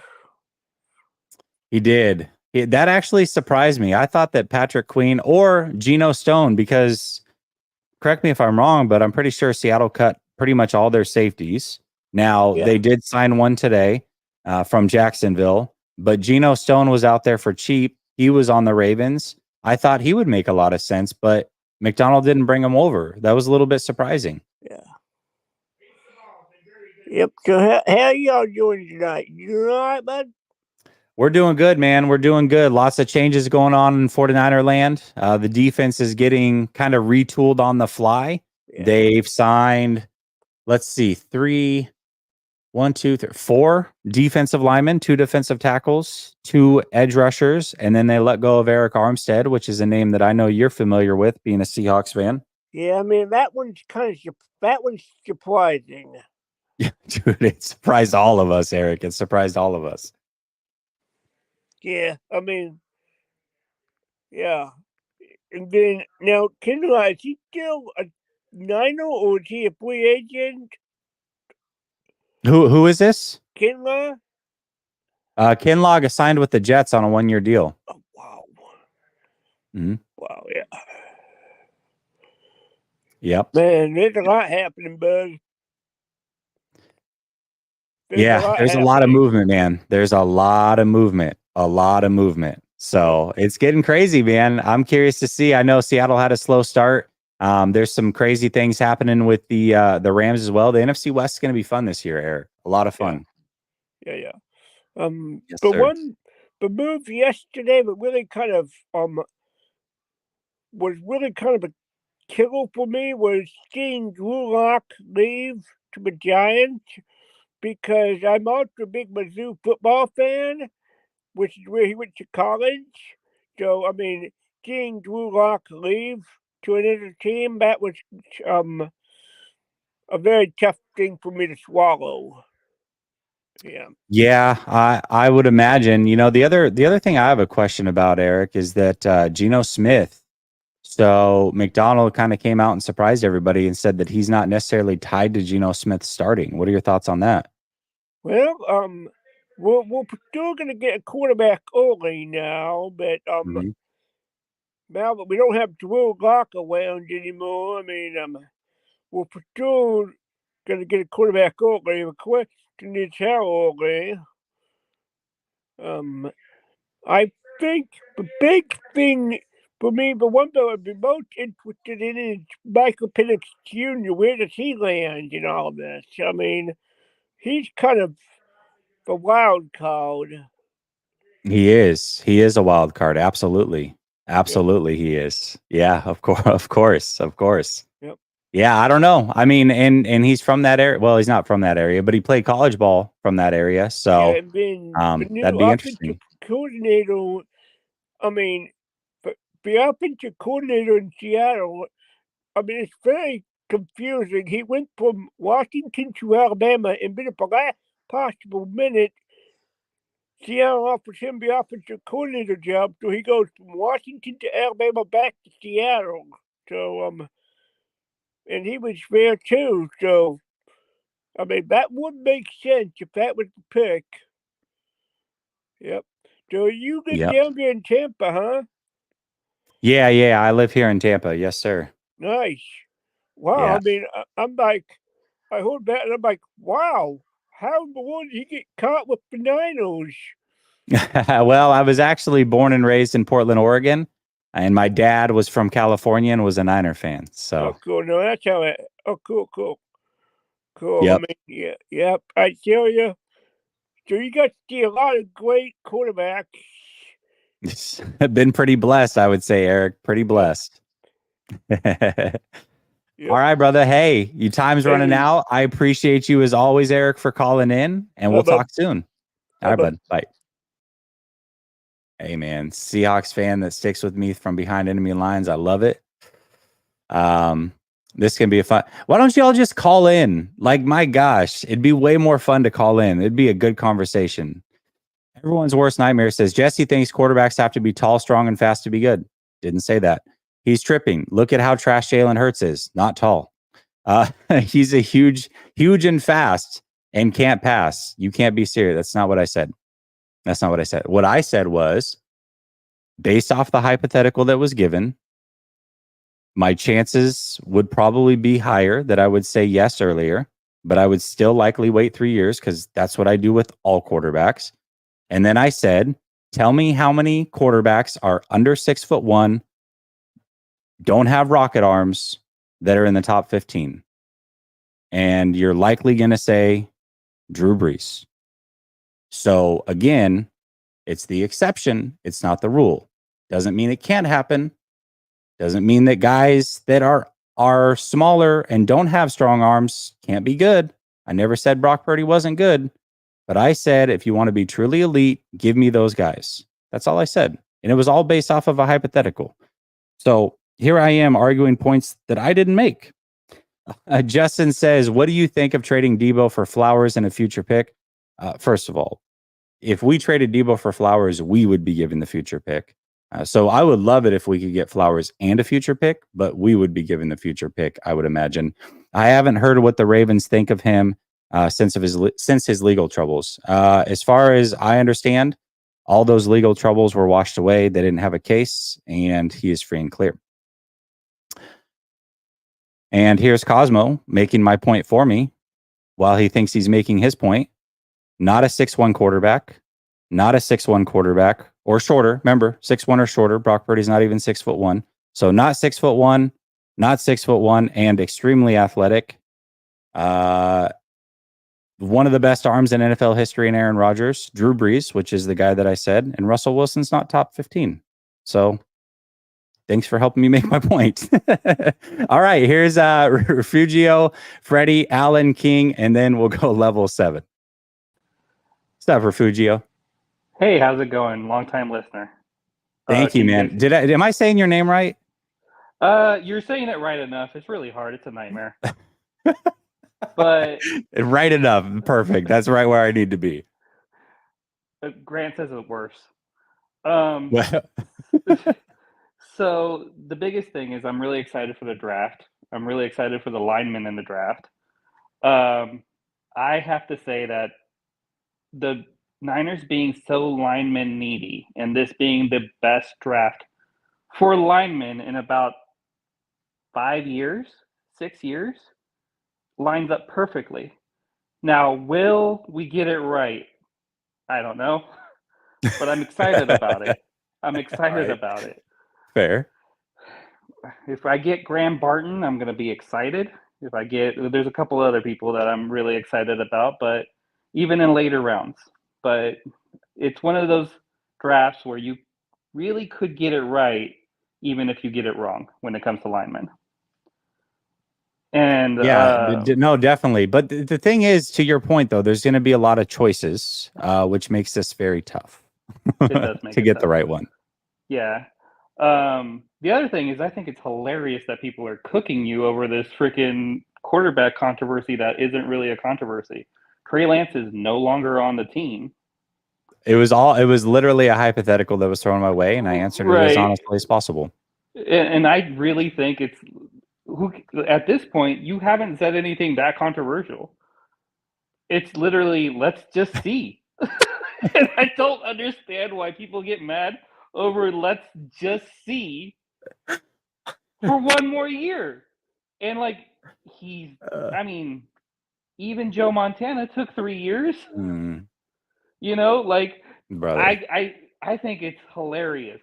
He did. That actually surprised me. I thought that Patrick Queen or Geno Stone, because correct me if I'm wrong, but I'm pretty sure Seattle cut pretty much all their safeties. Now, They did sign one today from Jacksonville, but Geno Stone was out there for cheap. He was on the Ravens. I thought he would make a lot of sense, but McDonald didn't bring him over. That was a little bit surprising. Yeah. Yep. So how y'all doing tonight? You all right, bud? We're doing good, man. We're doing good. Lots of changes going on in 49er land. The defense is getting kind of retooled on the fly. Yeah. They've signed, let's see, 4 defensive linemen, 2 defensive tackles, 2 edge rushers, and then they let go of Eric Armstead, which is a name that I know you're familiar with, being a Seahawks fan. Yeah, I mean, that one's surprising. Yeah, dude, it surprised all of us, Eric. It surprised all of us. Yeah, I mean, yeah. And then, now, Kinlaw, is he still a Niner or is he a free agent? Who is this? Kinlaw? Kinlaw signed with the Jets on a 1-year deal. Oh, wow. Mm-hmm. Wow, yeah. Yep. Man, there's a lot happening, bud. There's a lot of movement, man. There's a lot of movement. So it's getting crazy, man. I'm curious to see. I know Seattle had a slow start. There's some crazy things happening with the Rams as well. The NFC West is going to be fun this year, Eric. A lot of fun. Yeah. Yes, the move yesterday that really kind of was really kind of a killer for me was seeing Drew Lock leave to the Giants, because I'm also a big Mizzou football fan, which is where he went to college. So, I mean, seeing Drew Lock leave to another team, that was a very tough thing for me to swallow. Yeah. Yeah, I would imagine. The other thing I have a question about, Eric, is that Geno Smith. So McDonald kind of came out and surprised everybody and said that he's not necessarily tied to Geno Smith starting. What are your thoughts on that? Well, we're still gonna get a quarterback early now, but Mhm. now that we don't have Drew Lock around anymore, I mean, we're still gonna get a quarterback early. The question is how early. I think the big thing for me, the one that I'd be most interested in is Michael Penix Jr. Where does he land in all this? I mean, he's kind of the wild card. He is. He is a wild card. Absolutely. Yep. Absolutely, he is. Yeah, of course, of course, of course. Yep. Yeah, I don't know. I mean, and he's from that area. Well, he's not from that area, but he played college ball from that area. Yeah, So and then the new that'd be offensive interesting. coordinator, I mean, the offensive coordinator in Seattle, I mean, it's very confusing. He went from Washington to Alabama, and then at the last possible minute, Seattle offers him the offensive coordinator job, so he goes from Washington to Alabama back to Seattle. So, and he was there too. So, I mean, that would make sense if that was the pick. Yep. So you live Yep. down there in Tampa, huh? Yeah. I live here in Tampa. Yes, sir. Nice. Wow. Yeah. I mean, I'm like, I heard that and I'm like, wow, how in the world did he get caught with the Niners? Well, I was actually born and raised in Portland, Oregon, and my dad was from California and was a Niner fan. Oh, So, cool. No, that's how it. Oh, cool. I yep. mean, yep. I tell you. So you got to see a lot of great quarterbacks. Been pretty blessed, I would say, Eric. Pretty blessed. Yep. All right, brother. Hey, your time's running Hey. out. I appreciate you as always, Eric, for calling in, and we'll Bye-bye. talk soon. All right, bud. Bye. Hey, man, Seahawks fan that sticks with me from behind enemy lines. I love it. This can be a fun. Why don't y'all just call in? Like, my gosh, it'd be way more fun to call in. It'd be a good conversation. Everyone's worst nightmare says Jesse thinks quarterbacks have to be tall, strong, and fast to be good. Didn't say that. He's tripping. Look at how trash Jalen Hurts is. Not tall. He's a huge and fast and can't pass. You can't be serious. That's not what I said. That's not what I said. What I said was, based off the hypothetical that was given, my chances would probably be higher that I would say yes earlier, but I would still likely wait 3 years because that's what I do with all quarterbacks. And then I said, tell me how many quarterbacks are under 6'1", don't have rocket arms, that are in the top 15. And you're likely going to say Drew Brees. So again, it's the exception. It's not the rule. Doesn't mean it can't happen. Doesn't mean that guys that are smaller and don't have strong arms can't be good. I never said Brock Purdy wasn't good, but I said if you want to be truly elite, give me those guys. That's all I said. And it was all based off of a hypothetical. So here I am arguing points that I didn't make. Justin says, what do you think of trading Debo for Flowers and a future pick? First of all, if we traded Debo for Flowers, we would be given the future pick. So I would love it if we could get Flowers and a future pick, but we would be given the future pick, I would imagine. I haven't heard what the Ravens think of him since his legal troubles. As far as I understand, all those legal troubles were washed away. They didn't have a case, and he is free and clear. And here's Cosmo making my point for me while he thinks he's making his point. Not a 6'1" quarterback, not a 6'1" quarterback or shorter. Remember, 6'1" or shorter. Brock Purdy's not even 6'1". So not 6'1", not 6'1", and extremely athletic. One of the best arms in NFL history in Aaron Rodgers, Drew Brees, which is the guy that I said, and Russell Wilson's not top 15. So thanks for helping me make my point. All right, here's Refugio, Freddie, Allen, King, and then we'll go level 7. What's up, Refugio? Hey, how's it going? Long time listener. Thank you, man. Am I saying your name right? You're saying it right enough. It's really hard. It's a nightmare. But right enough. Perfect. That's right where I need to be. Grant says it worse. Um, Well, so the biggest thing is I'm really excited for the draft. I'm really excited for the linemen in the draft. I have to say that the Niners being so lineman needy and this being the best draft for linemen in about 5 years, 6 years, lines up perfectly. Now, will we get it right? I don't know, but I'm excited about it. I'm excited right. about it. Fair. If I get Graham Barton, I'm going to be excited. If I get, there's a couple other people that I'm really excited about, but even in later rounds. But it's one of those drafts where you really could get it right, even if you get it wrong when it comes to linemen. And Yeah, no, definitely. But the thing is, to your point, though, there's going to be a lot of choices, which makes this very tough it does make to it get tough. the right one. Yeah. The other thing is, I think it's hilarious that people are cooking you over this freaking quarterback controversy that isn't really a controversy. Trey Lance is no longer on the team. It was literally a hypothetical that was thrown my way, and I answered it as honestly as possible. And I really think it's at this point, you haven't said anything that controversial. It's literally, let's just see. And I don't understand why people get mad over let's just see for one more year. And like I mean, even Joe Montana took 3 years. You know, like brother. I think it's hilarious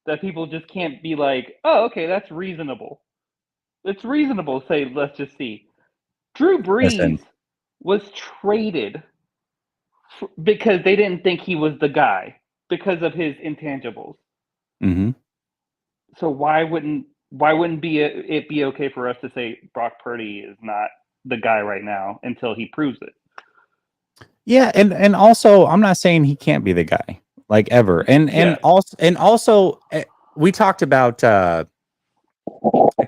that people just can't be like, oh, okay, that's reasonable. It's reasonable to say, let's just see. Drew Brees was traded because they didn't think he was the guy because of his intangibles. Mm-hmm. So why wouldn't it be okay for us to say Brock Purdy is not the guy right now until he proves it? Yeah, and also I'm not saying he can't be the guy like ever. And also we talked about I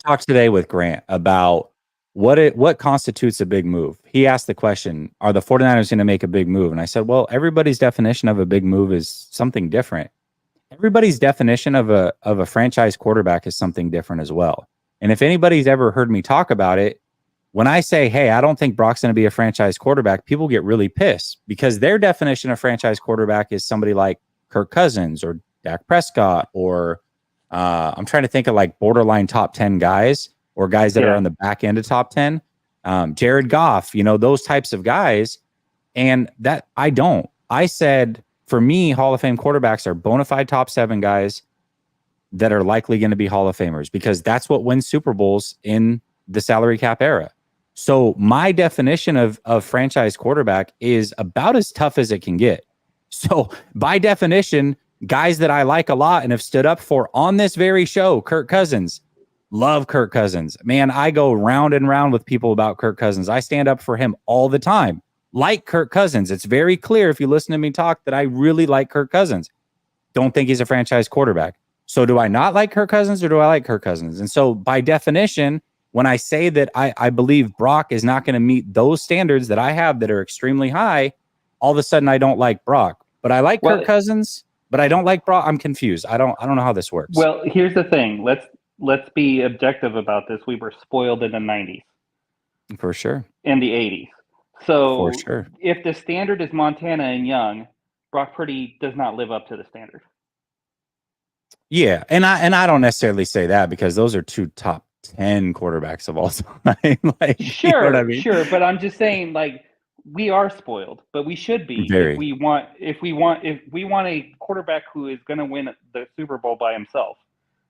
talked today with Grant about what constitutes a big move. He asked the question, are the 49ers going to make a big move? And I said, well, everybody's definition of a big move is something different. Everybody's definition of a franchise quarterback is something different as well. And if anybody's ever heard me talk about it, when I say, hey, I don't think Brock's going to be a franchise quarterback, people get really pissed because their definition of franchise quarterback is somebody like Kirk Cousins or Dak Prescott, or I'm trying to think of like borderline top 10 guys or guys that are on the back end of top 10. Jared Goff, those types of guys. And that I said, for me, Hall of Fame quarterbacks are bona fide top 7 guys that are likely going to be Hall of Famers because that's what wins Super Bowls in the salary cap era. So my definition of franchise quarterback is about as tough as it can get. So by definition, guys that I like a lot and have stood up for on this very show, Kirk Cousins, love Kirk Cousins. Man, I go round and round with people about Kirk Cousins. I stand up for him all the time. Like Kirk Cousins. It's very clear if you listen to me talk that I really like Kirk Cousins. Don't think he's a franchise quarterback. So do I not like Kirk Cousins or do I like Kirk Cousins? And so by definition, when I say that I believe Brock is not going to meet those standards that I have that are extremely high, all of a sudden I don't like Brock. But I like Kirk Cousins, but I don't like Brock. I'm confused. I don't know how this works. Well, here's the thing. Let's be objective about this. We were spoiled in the 90s. For sure. In the 80s. So for sure. If the standard is Montana and Young, Brock Purdy does not live up to the standard. Yeah, and I don't necessarily say that because those are 2 top 10 quarterbacks of all time. Like, sure, you know what I mean? Sure, but I'm just saying, like, we are spoiled, but we should be if we want a quarterback who is going to win the Super Bowl by himself.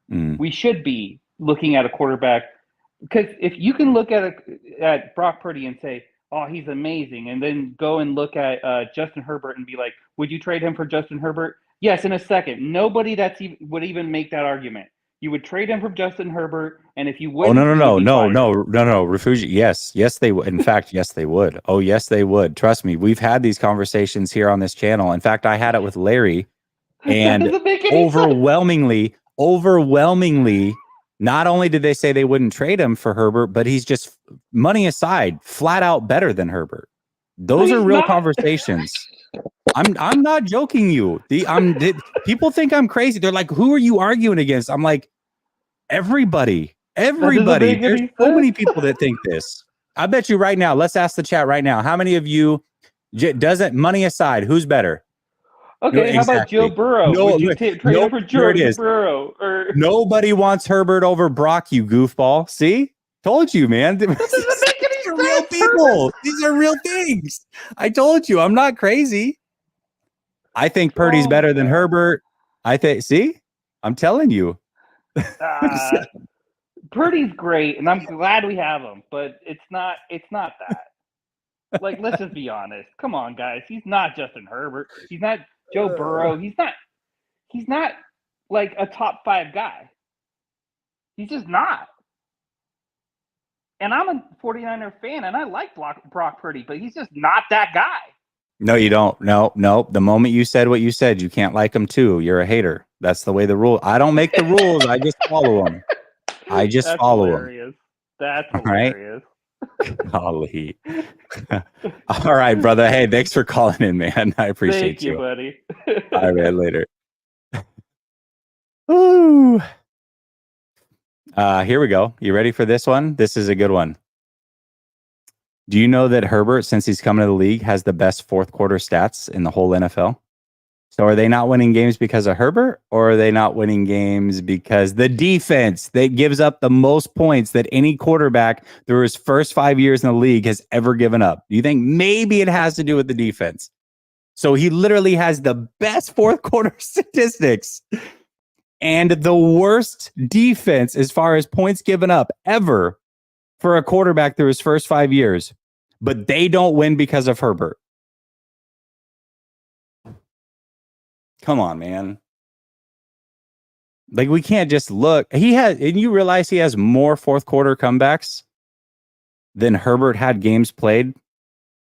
We should be looking at a quarterback because if you can look at Brock Purdy and say, "Oh, he's amazing," and then go and look at Justin Herbert and be like, "Would you trade him for Justin Herbert?" Yes, in a second. Nobody would even make that argument. You would trade him for Justin Herbert, and if you wouldn't, no, Refugi. Yes, they would. In fact, yes, they would. Oh, yes, they would. Trust me, we've had these conversations here on this channel. In fact, I had it with Larry, and overwhelmingly, Not only did they say they wouldn't trade him for Herbert, but he's just, money aside, flat out better than Herbert. Those are real conversations. I'm not joking you. People think I'm crazy. They're like, who are you arguing against? I'm like, everybody. There's so many people that think this. I bet you right now, let's ask the chat right now. How many of you, doesn't money aside, who's better? Okay, how about Joe Burrow? Would you trade him for Joe Burrow? Or... Nobody wants Herbert over Brock, you goofball. See? Told you, man. That doesn't make any sense. Real people. These are real things. I told you. I'm not crazy. I think Purdy's better than Herbert. See? I'm telling you. Purdy's great, and I'm glad we have him, but it's not that. Like, let's just be honest. Come on, guys. He's not Justin Herbert. He's not Joe Burrow. He's not like a top 5 guy. He's just not. And I'm a 49er fan, and I like Brock Purdy, but he's just not that guy. No, you don't. No. The moment you said what you said, you can't like him too. You're a hater. That's the way the rule. I don't make the rules. I just follow them. That's follow hilarious. Them. That's hilarious. Golly. All right, brother. Hey, thanks for calling in, man. I appreciate you. Thank you, buddy. All right, later. Woo. Here we go. You ready for this one? This is a good one. Do you know that Herbert, since he's coming to the league, has the best fourth quarter stats in the whole NFL? So are they not winning games because of Herbert, or are they not winning games because the defense that gives up the most points that any quarterback through his first 5 years in the league has ever given up? Do you think maybe it has to do with the defense? So he literally has the best fourth quarter statistics and the worst defense as far as points given up ever for a quarterback through his first 5 years, but they don't win because of Herbert. Come on, man. Like, we can't just look. And you realize he has more fourth quarter comebacks than Herbert had games played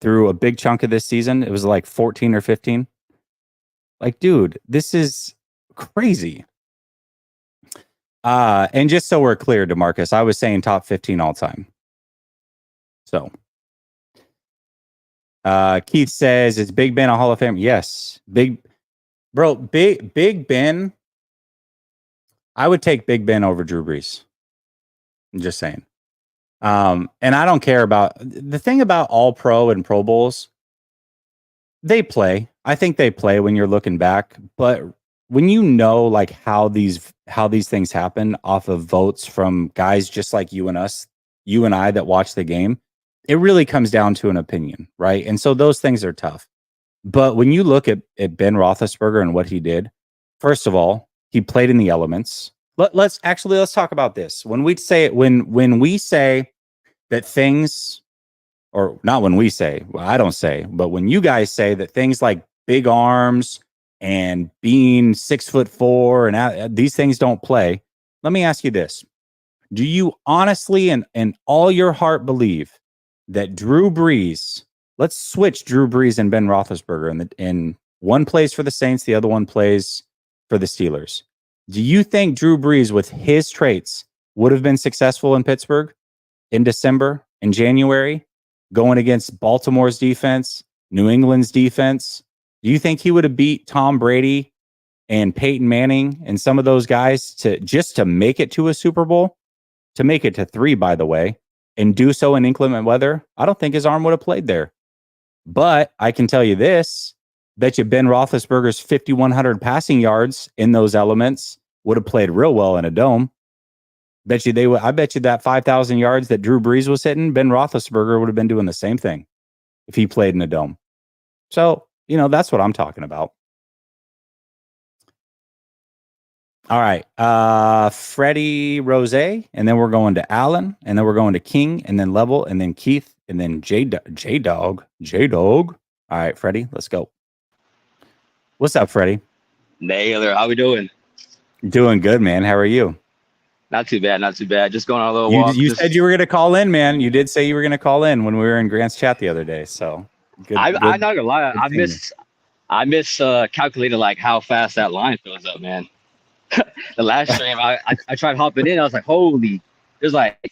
through a big chunk of this season. It was like 14 or 15. Like, dude, this is crazy. And just so we're clear, DeMarcus, I was saying top 15 all time. So, Keith says, is Big Ben a Hall of Fame? Yes. Big Ben. I would take Big Ben over Drew Brees. I'm just saying. And I don't care about the thing about all pro and Pro Bowls. They play. I think they play when you're looking back, but when you know like how these things happen off of votes from guys just like you and us, you and I that watch the game, it really comes down to an opinion, right? And so those things are tough. But when you look at Ben Roethlisberger and what he did, first of all, he played in the elements. Let's talk about this. When we say that things, or not when we say, well, I don't say, but when you guys say that things like big arms and being 6'4" and these things don't play, let me ask you this: do you honestly and all your heart believe that Drew Brees? Let's switch Drew Brees and Ben Roethlisberger, and one plays for the Saints, the other one plays for the Steelers. Do you think Drew Brees, with his traits, would have been successful in Pittsburgh in December, in January, going against Baltimore's defense, New England's defense? Do you think he would have beat Tom Brady and Peyton Manning and some of those guys to make it to a Super Bowl, to make it to 3, by the way, and do so in inclement weather? I don't think his arm would have played there. But I can tell you this: bet you Ben Roethlisberger's 5,100 passing yards in those elements would have played real well in a dome. I bet you that 5,000 yards that Drew Brees was hitting, Ben Roethlisberger would have been doing the same thing if he played in a dome. So, that's what I'm talking about. All right. Freddie Rose, and then we're going to Allen, and then we're going to King, and then Level, and then Keith, and then J-Dog. All right, Freddie, let's go. What's up, Freddie? Naylor, how we doing? Doing good, man. How are you? Not too bad. Just going on a little walk. You said you were going to call in, man. You did say you were going to call in when we were in Grant's chat the other day. So I'm not gonna lie. I miss calculating like how fast that line fills up, man. The last stream, I tried hopping in. I was like, holy, there's like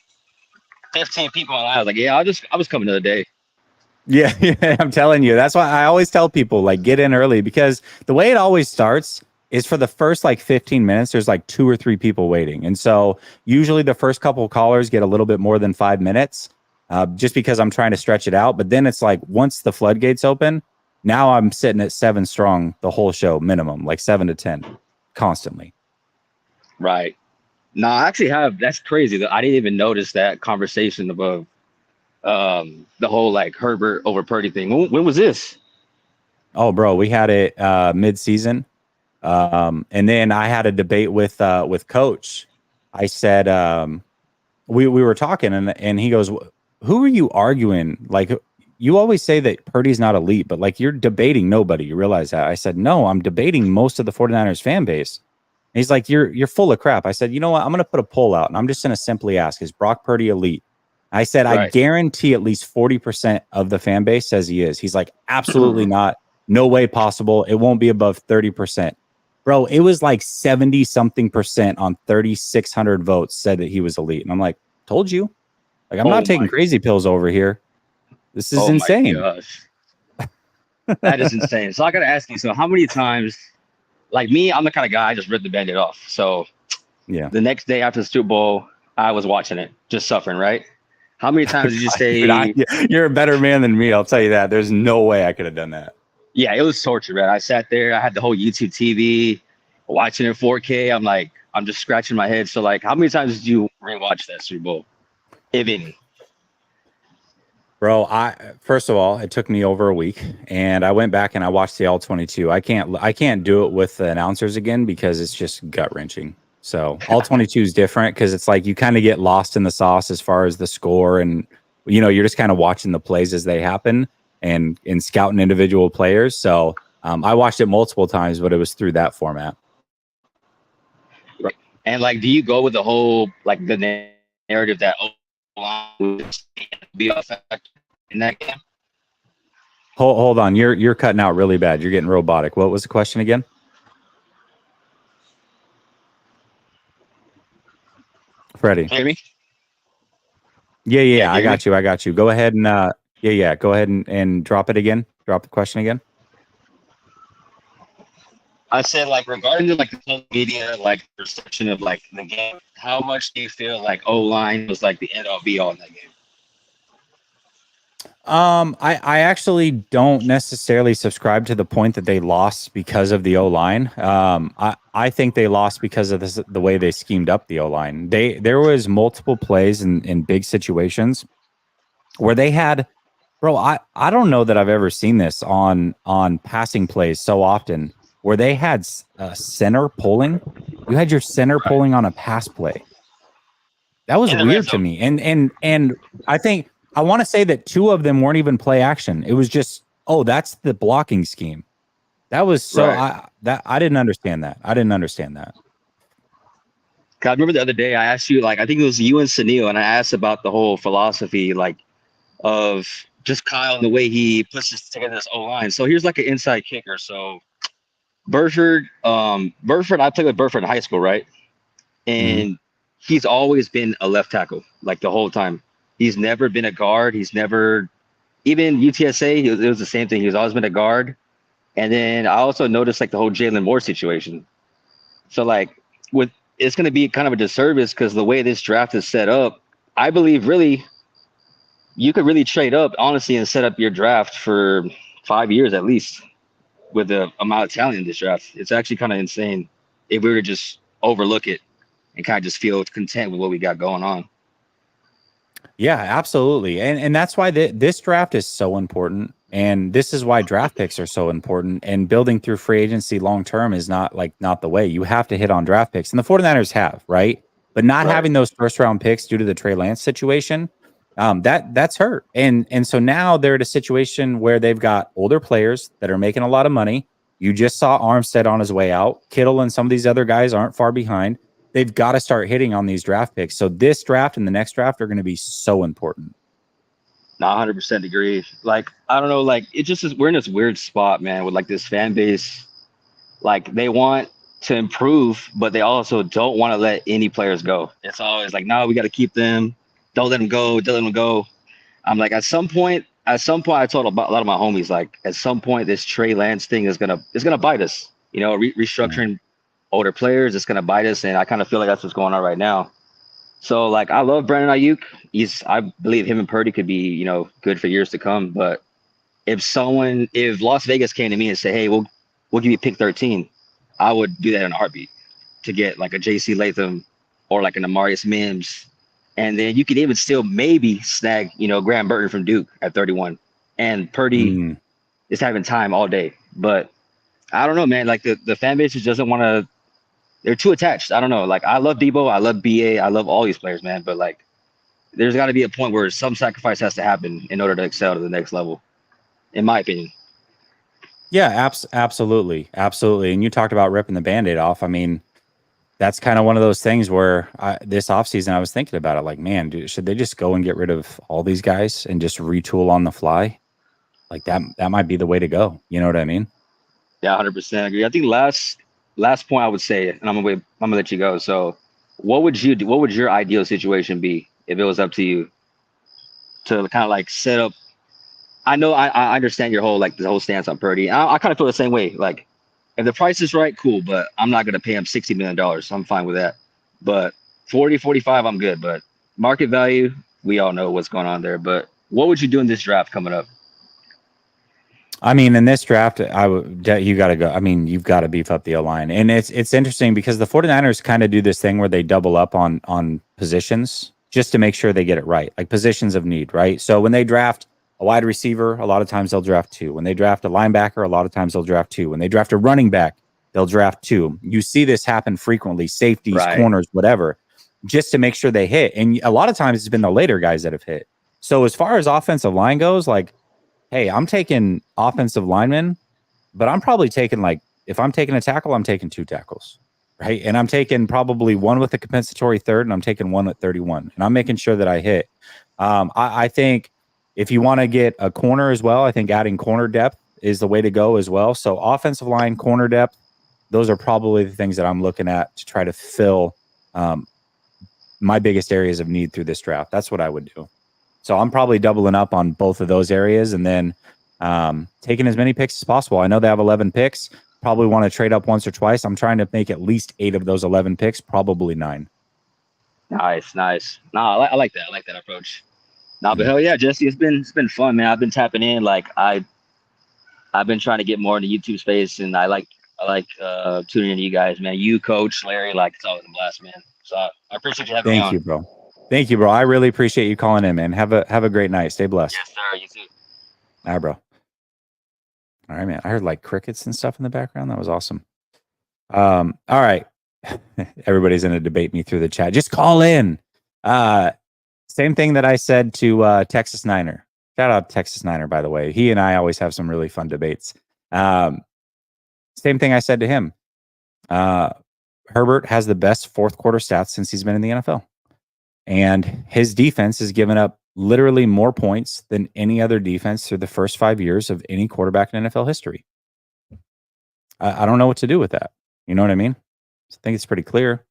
15 people online. I was like, yeah, I was coming the other day. Yeah, yeah, I'm telling you. That's why I always tell people, like, get in early, because the way it always starts is for the first like 15 minutes, there's like 2 or 3 people waiting. And so usually the first couple of callers get a little bit more than 5 minutes, just because I'm trying to stretch it out. But then it's like once the floodgates open, now I'm sitting at 7 strong the whole show minimum, like 7 to 10 constantly. Right. No, I actually have. That's crazy. I didn't even notice that conversation above the whole like Herbert over Purdy thing. When was this? Oh, bro, we had it mid-season. And then I had a debate with Coach. I said, we were talking, and he goes, "Who are you arguing? Like, you always say that Purdy's not elite, but like you're debating nobody. You realize that?" I said, "No, I'm debating most of the 49ers fan base." And he's like, "You're full of crap." I said, "You know what? I'm going to put a poll out, and I'm just going to simply ask: Is Brock Purdy elite?" I said, "I Right. guarantee at least 40% of the fan base says he is." He's like, "Absolutely not. No way possible. It won't be above 30%." Bro, it was like 70 something percent on 3,600 votes said that he was elite. And I'm like, told you. Like, I'm Oh not taking my- crazy pills over here. This is Oh insane. my gosh. That is insane. So I gotta ask you, so how many times, like me, I'm the kind of guy, I just rip the Band-Aid off. So Yeah. the next day after the Super Bowl, I was watching it, just suffering, right? How many times did you say? Dude, you're a better man than me. I'll tell you that. There's no way I could have done that. Yeah, it was torture, man. I sat there, I had the whole YouTube TV, watching it 4K. I'm like, I'm just scratching my head. So like, how many times did you rewatch that Super Bowl? If any? Bro, first of all, it took me over a week, and I went back and I watched the All-22. I can't do it with the announcers again because it's just gut-wrenching. So All-22 is different because it's like you kind of get lost in the sauce as far as the score, and you're just kind of watching the plays as they happen and scouting individual players. So I watched it multiple times, but it was through that format. Right. And like, do you go with the whole like the narrative that would be a factor in that game? Hold on, you're cutting out really bad. You're getting robotic. What was the question again? Freddie. Hear me? Yeah, I got you. Go ahead and go ahead and drop it again. Drop the question again. I said, like, regarding the, like, the social media, like, perception of, like, the game, how much do you feel like O-line was, like, the end-all be-all in that game? I actually don't necessarily subscribe to the point that they lost because of the O-line. I think they lost because of the way they schemed up the O-line. There was multiple plays in big situations where they had, bro, I don't know that I've ever seen this on passing plays so often, where they had center pulling. You had your center pulling on a pass play. That was weird to me. And I want to say that 2 of them weren't even play action. It was just, that's the blocking scheme. That was so right. I didn't understand that. I remember the other day I asked you, like, I think it was you and Sunil, and I asked about the whole philosophy, like, of just Kyle and the way he puts together this O-line. So here's like an inside kicker. So Burford, I played with Burford in high school, right? And he's always been a left tackle, like the whole time. He's never been a guard. He's never, even UTSA, it was the same thing. He's always been a guard. And then I also noticed like the whole Jalen Moore situation. So like it's going to be kind of a disservice because the way this draft is set up, I believe really you could really trade up, honestly, and set up your draft for 5 years at least with the amount of talent in this draft. It's actually kind of insane if we were to just overlook it and kind of just feel content with what we got going on. Yeah, absolutely. And that's why this draft is so important. And this is why draft picks are so important. And building through free agency long-term is not the way. You have to hit on draft picks. And the 49ers have, right? But not having those first-round picks due to the Trey Lance situation, that's hurt. And so now they're at a situation where they've got older players that are making a lot of money. You just saw Armstead on his way out. Kittle and some of these other guys aren't far behind. They've got to start hitting on these draft picks. So this draft and the next draft are going to be so important. No, 100% agree. Like, I don't know, like, it just is, we're in this weird spot, man, with like this fan base. Like, they want to improve, but they also don't want to let any players go. It's always like, no, we got to keep them. Don't let them go. Don't let them go. I'm like, at some point, I told a lot of my homies, like, at some point, this Trey Lance thing is gonna bite us. You know, restructuring older players, it's gonna bite us, and I kind of feel like that's what's going on right now. So, like, I love Brandon Ayuk. I believe him and Purdy could be, you know, good for years to come. But if Las Vegas came to me and said, hey, we'll give you pick 13, I would do that in a heartbeat to get like a J.C. Latham or like an Amarius Mims. And then you could even still maybe snag, you know, Graham Burton from Duke at 31. And Purdy is having time all day. But I don't know, man. Like the fan base just doesn't want to. They're too attached. I don't know. Like, I love Debo. I love BA. I love all these players, man. But like, there's got to be a point where some sacrifice has to happen in order to excel to the next level, in my opinion. Yeah, absolutely. Absolutely. And you talked about ripping the Band-Aid off. I mean, that's kind of one of those things where this offseason I was thinking about it, like, man, dude, should they just go and get rid of all these guys and just retool on the fly? Like that might be the way to go. You know what I mean? Yeah, 100% agree. I think last point I would say, and I'm gonna let you go. So, what would you do? What would your ideal situation be if it was up to you to kind of like set up? I know I understand your whole the whole stance on Purdy. I kind of feel the same way. Like, if the price is right, cool, but I'm not gonna pay him $60 million. So I'm fine with that. But 40, 45, I'm good. But market value, we all know what's going on there. But what would you do in this draft coming up? I mean, in this draft, you got to go. I mean, you've got to beef up the O-line. And it's interesting because the 49ers kind of do this thing where they double up on positions just to make sure they get it right, like positions of need, right? So when they draft a wide receiver, a lot of times they'll draft 2. When they draft a linebacker, a lot of times they'll draft 2. When they draft a running back, they'll draft 2. You see this happen frequently, safeties, corners, whatever, just to make sure they hit. And a lot of times it's been the later guys that have hit. So as far as offensive line goes, like, hey, I'm taking offensive linemen, but I'm probably taking, like, if I'm taking a tackle, I'm taking 2 tackles, right? And I'm taking probably one with a compensatory third, and I'm taking one at 31, and I'm making sure that I hit. I think if you want to get a corner as well, I think adding corner depth is the way to go as well. So offensive line, corner depth, those are probably the things that I'm looking at to try to fill my biggest areas of need through this draft. That's what I would do. So I'm probably doubling up on both of those areas and then taking as many picks as possible. I know they have 11 picks. Probably want to trade up once or twice. I'm trying to make at least 8 of those 11 picks, probably 9. Nice. Nah, I like that. I like that approach. Nah, but hell yeah, Jesse, it's been fun, man. I've been tapping in. Like, I've been trying to get more into YouTube space, and I like tuning into you guys, man. You, Coach, Larry, like, it's always a blast, man. So I appreciate you having me on. Thank you, bro. I really appreciate you calling in, man. Have a great night. Stay blessed. Yes, sir. You too. All right, bro. All right, man. I heard like crickets and stuff in the background. That was awesome. All right. Everybody's going to debate me through the chat. Just call in. Same thing that I said to Texas Niner. Shout out Texas Niner, by the way. He and I always have some really fun debates. Same thing I said to him. Herbert has the best fourth quarter stats since he's been in the NFL. And his defense has given up literally more points than any other defense through the first 5 years of any quarterback in NFL history. I don't know what to do with that. You know what I mean? I think it's pretty clear.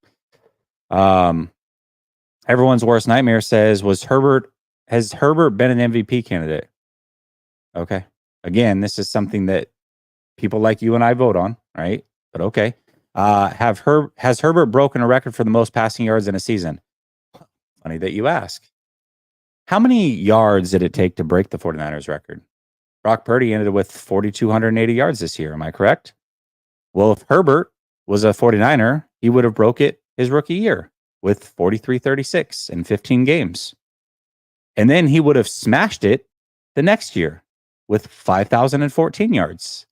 Everyone's worst nightmare says, has Herbert been an MVP candidate? Okay. Again, this is something that people like you and I vote on, right? But okay. Has Herbert broken a record for the most passing yards in a season? Funny that you ask. How many yards did it take to break the 49ers record? Brock Purdy ended with 4,280 yards this year. Am I correct? Well, if Herbert was a 49er, he would have broke it his rookie year with 43-36 in 15 games. And then he would have smashed it the next year with 5,014 yards.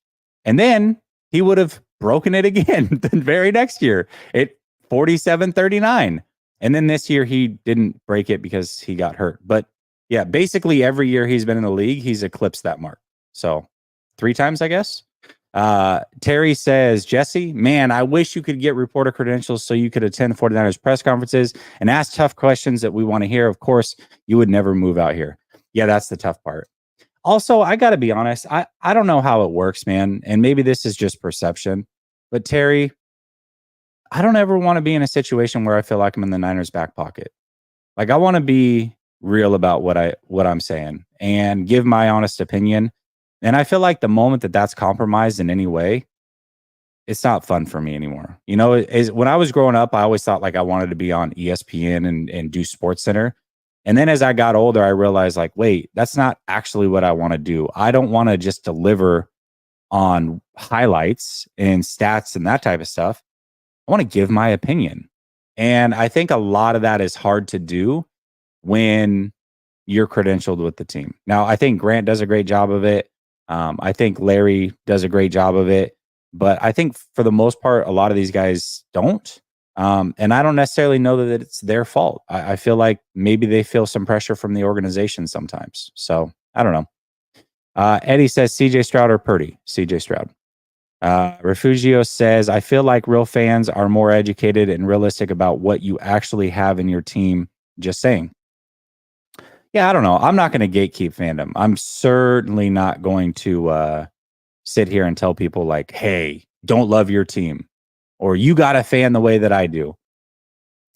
And then he would have broken it again the very next year at 47-39. And then this year he didn't break it because he got hurt. But yeah, basically every year he's been in the league, he's eclipsed that mark. So 3 times, I guess. Terry says, Jesse, man, I wish you could get reporter credentials so you could attend 49ers press conferences and ask tough questions that we want to hear. Of course, you would never move out here. Yeah, that's the tough part. Also, I got to be honest. I don't know how it works, man. And maybe this is just perception. But Terry, I don't ever want to be in a situation where I feel like I'm in the Niners' back pocket. Like, I want to be real about what I'm saying and give my honest opinion. And I feel like the moment that that's compromised in any way, it's not fun for me anymore. You know, when I was growing up, I always thought like I wanted to be on ESPN and do Sports Center. And then as I got older, I realized like, wait, that's not actually what I want to do. I don't want to just deliver on highlights and stats and that type of stuff. I want to give my opinion. And I think a lot of that is hard to do when you're credentialed with the team. Now, I think Grant does a great job of it. I think Larry does a great job of it. But I think for the most part, a lot of these guys don't. And I don't necessarily know that it's their fault. I feel like maybe they feel some pressure from the organization sometimes. So I don't know. Eddie says CJ Stroud or Purdy? CJ Stroud. Refugio says, I feel like real fans are more educated and realistic about what you actually have in your team. Just saying. Yeah, I don't know. I'm not going to gatekeep fandom. I'm certainly not going to sit here and tell people like, hey, don't love your team or you got to fan the way that I do.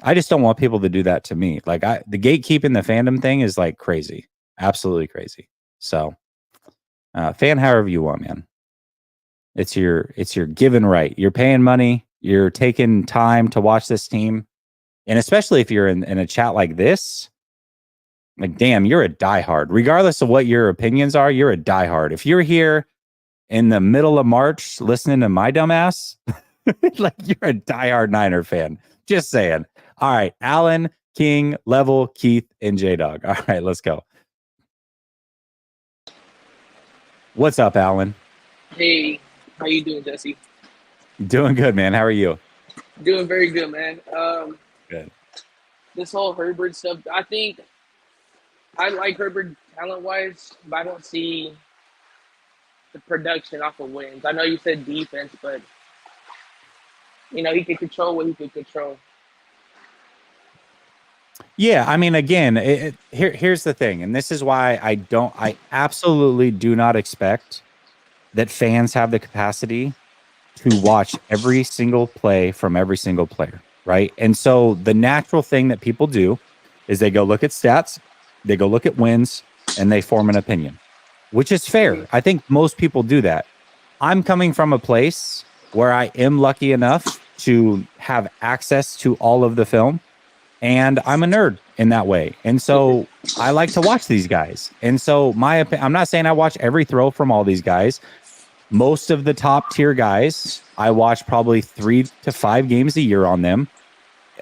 I just don't want people to do that to me. Like the gatekeeping the fandom thing is like crazy. Absolutely crazy. So fan however you want, man. It's your given right. You're paying money. You're taking time to watch this team. And especially if you're in a chat like this, like, damn, you're a diehard. Regardless of what your opinions are, you're a diehard. If you're here in the middle of March listening to my dumbass, like you're a diehard Niner fan. Just saying. All right, Alan, King, Level, Keith, and J-Dog. All right, let's go. What's up, Alan? Hey, how you doing, Jesse? Doing good, man. How are you? Doing very good, man. Good. This whole Herbert stuff, I think I like Herbert talent-wise, but I don't see the production off of wins. I know you said defense, but you know he can control what he can control. Yeah, I mean, again, here's the thing, and this is why I absolutely do not expect that fans have the capacity to watch every single play from every single player, right? And so the natural thing that people do is they go look at stats, they go look at wins, and they form an opinion, which is fair. I think most people do that. I'm coming from a place where I am lucky enough to have access to all of the film. And I'm a nerd in that way. And so I like to watch these guys. And so I'm not saying I watch every throw from all these guys. Most of the top tier guys, I watch probably 3 to 5 games a year on them,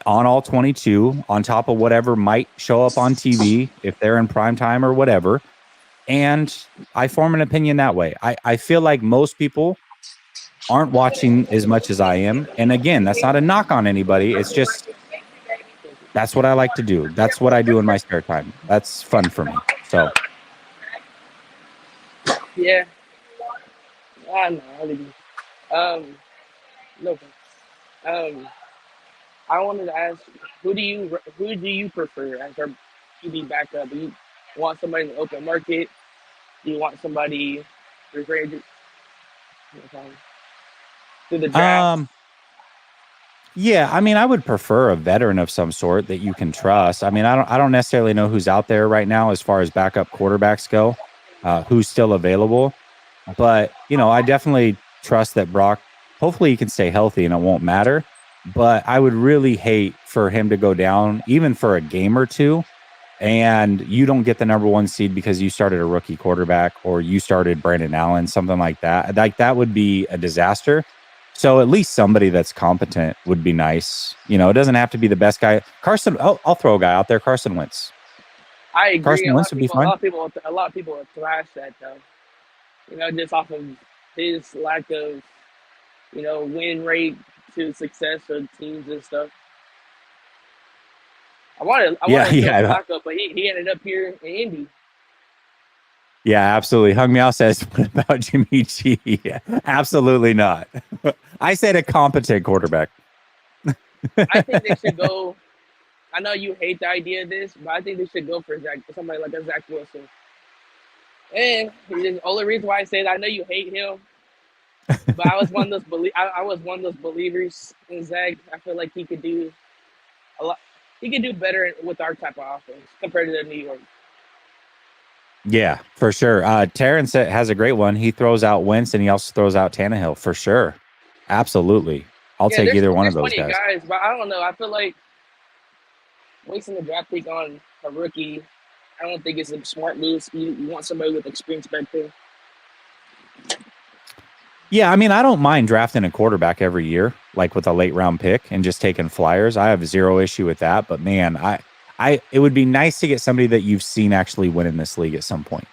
on all 22, on top of whatever might show up on TV if they're in prime time or whatever. And I form an opinion that way. I feel like most people aren't watching as much as I am. And again, that's not a knock on anybody. It's just that's what I like to do. That's what I do in my spare time. That's fun for me. So, Yeah, I know. No. I wanted to ask, who do you prefer as our QB backup? Do you want somebody in the open market? Do you want somebody refrigerated through the draft? Yeah, I mean, I would prefer a veteran of some sort that you can trust. I mean, I don't necessarily know who's out there right now as far as backup quarterbacks go, who's still available. But, you know, I definitely trust that Brock, hopefully he can stay healthy and it won't matter. But I would really hate for him to go down even for a game or two and you don't get the number 1 seed because you started a rookie quarterback or you started Brandon Allen, something like that. Like that would be a disaster. So at least somebody that's competent would be nice. You know, it doesn't have to be the best guy. Carson, I'll throw a guy out there. Carson Wentz. I agree. Carson Wentz would be fine. A lot of people thrash that though. You know, just off of his lack of, you know, win rate to success of teams and stuff. I wanted to backup, but he ended up here in Indy. Yeah, absolutely. Hung Meow says, what about Jimmy G? Absolutely not. I said a competent quarterback. I think they should go. I know you hate the idea of this, but I think they should go for somebody like a Zach Wilson. And the only reason why I say that, I know you hate him, But I was one of those I was one of those believers in Zach. I feel like he could do a lot. He could do better with our type of offense compared to New York. Yeah, for sure. Terrence has a great one. He throws out Wentz and he also throws out Tannehill for sure. Absolutely. I'll take either one of those plenty guys. But I don't know. I feel like wasting the draft pick on a rookie, I don't think it's a smart move. You want somebody with experience back there. Yeah, I mean, I don't mind drafting a quarterback every year, like with a late round pick and just taking flyers. I have zero issue with that. But man, it would be nice to get somebody that you've seen actually win in this league at some point.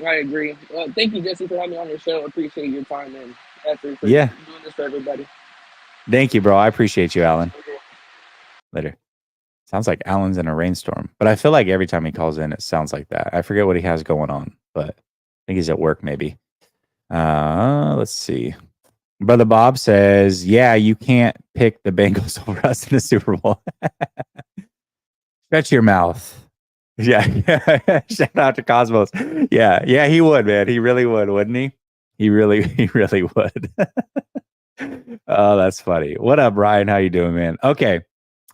I agree. Thank you, Jesse, for having me on the show. I appreciate your time and effort for doing this for everybody. Thank you, bro. I appreciate you, Alan. Later. Sounds like Alan's in a rainstorm, but I feel like every time he calls in, it sounds like that. I forget what he has going on, but I think he's at work maybe. Let's see. Brother Bob says, yeah, you can't pick the Bengals over us in the Super Bowl. Stretch your mouth. Yeah. Shout out to Cosmos. Yeah, he would, man. He really would, wouldn't he? He really would. Oh, that's funny. What up, Brian? How you doing, man? Okay.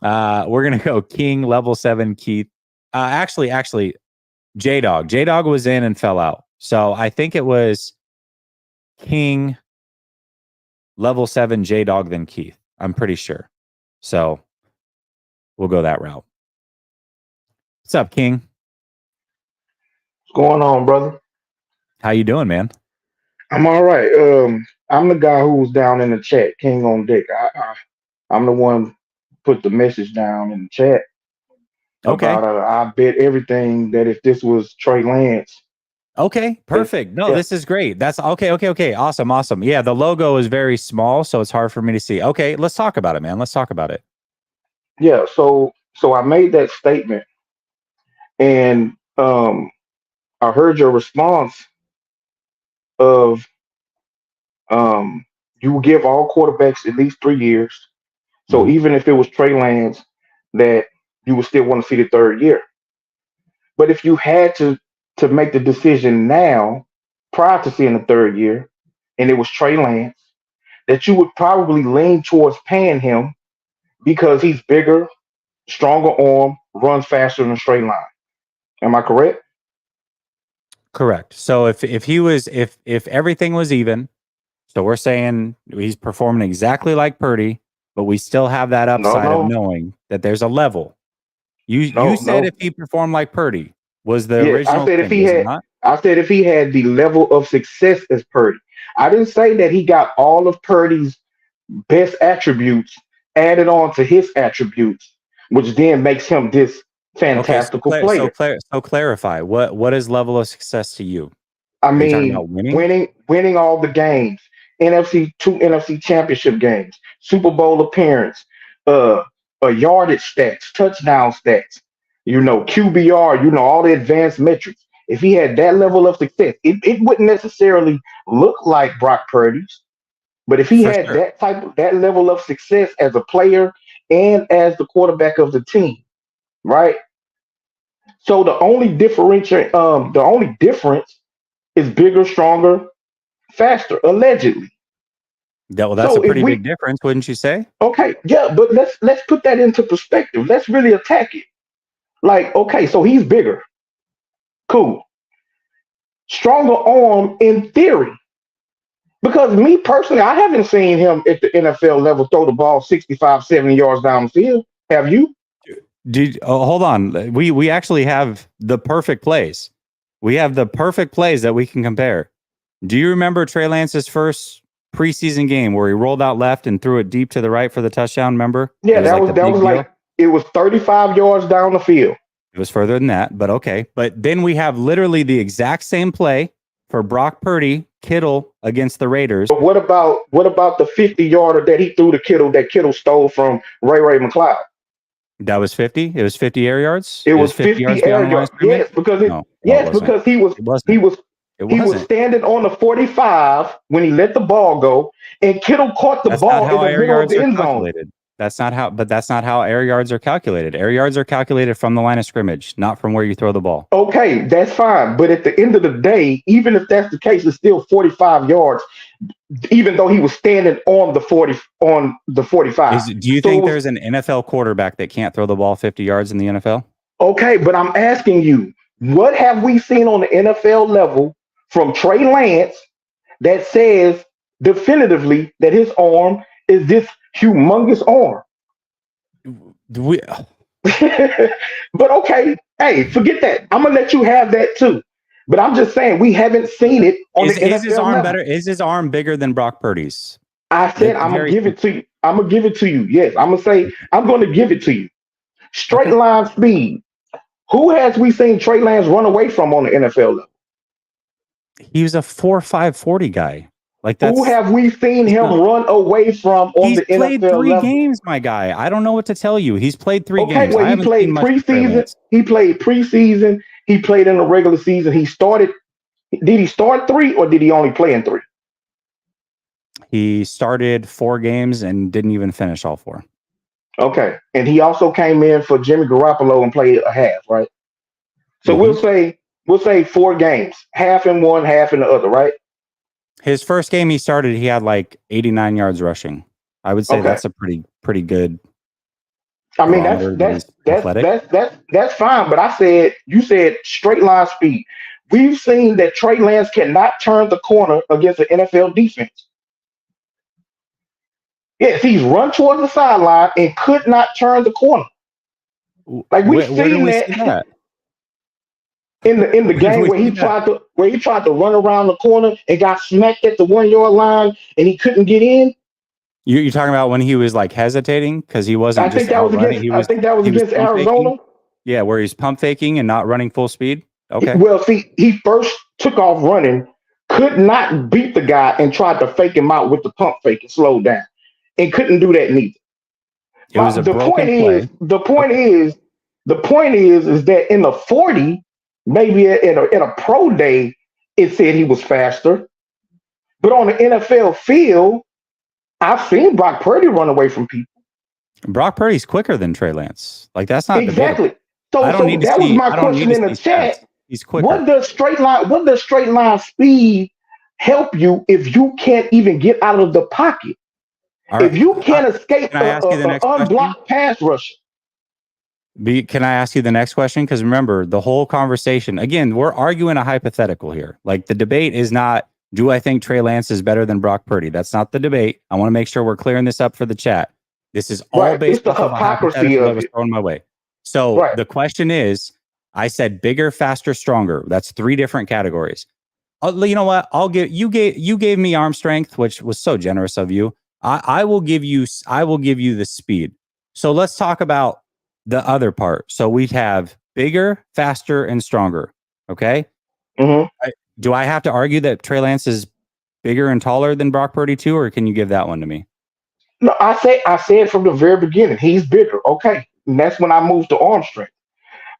We're gonna go King level 7 Keith. Actually, J-Dog. J-Dog was in and fell out. So I think it was King level 7 J-Dog then Keith. I'm pretty sure. So we'll go that route. What's up, King? What's going on, brother? How you doing, man? I'm all right. I'm the guy who was down in the chat, King on Dick. I'm the one put the message down in the chat. Okay. About I bet everything that if this was Trey Lance. Okay, perfect. No, This is great. That's okay. Awesome. Yeah, the logo is very small, so it's hard for me to see. Okay, let's talk about it, man. Let's talk about it. Yeah, so I made that statement, and I heard your response of you will give all quarterbacks at least 3 years. So even if it was Trey Lance, that you would still want to see the 3rd year. But if you had to make the decision now, prior to seeing the 3rd year, and it was Trey Lance, that you would probably lean towards paying him because he's bigger, stronger arm, runs faster than a straight line. Am I correct? Correct. So if everything was even, so we're saying he's performing exactly like Purdy, but we still have that upside of knowing that there's a level. You said if he performed like Purdy was the original. I said if he had the level of success as Purdy. I didn't say that he got all of Purdy's best attributes added on to his attributes, which then makes him this fantastical player. So clarify, what is level of success to you? I mean, winning all the games, two NFC championship games, Super Bowl appearance, yardage stats, touchdown stats, QBR, all the advanced metrics. If he had that level of success, it wouldn't necessarily look like Brock Purdy's, but if he had that level of success as a player and as the quarterback of the team, right? So the only difference is bigger, stronger, faster, allegedly. That's a pretty big difference, wouldn't you say? Okay, yeah, but let's put that into perspective. Let's really attack it. Like, okay, so he's bigger. Cool. Stronger arm in theory. Because me personally, I haven't seen him at the NFL level throw the ball 65, 70 yards down the field. Have you? Hold on. We actually have the perfect plays. We have the perfect plays that we can compare. Do you remember Trey Lance's first preseason game where he rolled out left and threw it deep to the right for the touchdown? Remember? Yeah, it was 35 yards down the field. It was further than that, but okay. But then we have literally the exact same play for Brock Purdy, Kittle against the Raiders. But what about the 50-yarder that he threw to Kittle that Kittle stole from Ray McLeod? That was 50. It was 50 air yards. It was 50 air yards. Yes, because he was standing on the 45 when he let the ball go, and Kittle caught the ball in the middle of the end zone. That's not how air yards are calculated. Air yards are calculated from the line of scrimmage, not from where you throw the ball. Okay, that's fine. But at the end of the day, even if that's the case, it's still 45 yards even though he was standing on the 45. Do you think there's an NFL quarterback that can't throw the ball 50 yards in the NFL? Okay, but I'm asking you, what have we seen on the NFL level from Trey Lance that says definitively that his arm is this humongous arm? But okay, hey, forget that. I'm gonna let you have that too. But I'm just saying we haven't seen it on the NFL his arm level. better? Is his arm bigger than Brock Purdy's? I said I'm gonna give it to you. I'm gonna give it to you. Yes, I'm gonna say I'm gonna give it to you. Straight line speed. Who has we seen Trey Lance run away from on the NFL level? He was a 4.5 40 guy. Like who have we seen him run away from on the NFL level? He's played 3 games, my guy. I don't know what to tell you. He's played 3 games. Well, he played preseason. He played preseason. He played in the regular season. He started. Did he start 3 or did he only play in 3? He started 4 games and didn't even finish all 4. Okay, and he also came in for Jimmy Garoppolo and played a half, right? So we'll say 4 games, half in one, half in the other, right? His first game he started, he had like 89 yards rushing. I would say that's a pretty good. I mean, that's fine. But you said straight line speed. We've seen that Trey Lance cannot turn the corner against an NFL defense. Yes, he's run towards the sideline and could not turn the corner. Like we've seen that in the game where he tried to run around the corner and got smacked at the 1 yard line and he couldn't get in. You're talking about when he was like hesitating because he wasn't. I think that was against Arizona. Yeah, where he's pump faking and not running full speed. Okay. Well, see, he first took off running, could not beat the guy, and tried to fake him out with the pump fake and slow down, and couldn't do that neither. It was the point is that in the 40, maybe at a pro day, it said he was faster, but on the NFL field, I've seen Brock Purdy run away from people. Brock Purdy's quicker than Trey Lance. Like that's not exactly. So that was my question in the chat. He's quicker. What does straight line speed help you if you can't even get out of the pocket? Right. If you can't escape an unblocked pass rusher. Can I ask you the next question? Because remember, the whole conversation, again, we're arguing a hypothetical here. Like the debate is not, do I think Trey Lance is better than Brock Purdy? That's not the debate. I want to make sure we're clearing this up for the chat. This is all based off of a hypothetical that was thrown my way. So the question is, I said bigger, faster, stronger. That's 3 different categories. You know what? You gave me arm strength, which was so generous of you. I will give you the speed. So let's talk about the other part. So we have bigger, faster, and stronger. Okay. Mm-hmm. Do I have to argue that Trey Lance is bigger and taller than Brock Purdy too, or can you give that one to me? No, I said from the very beginning, he's bigger. Okay. And that's when I moved to arm strength.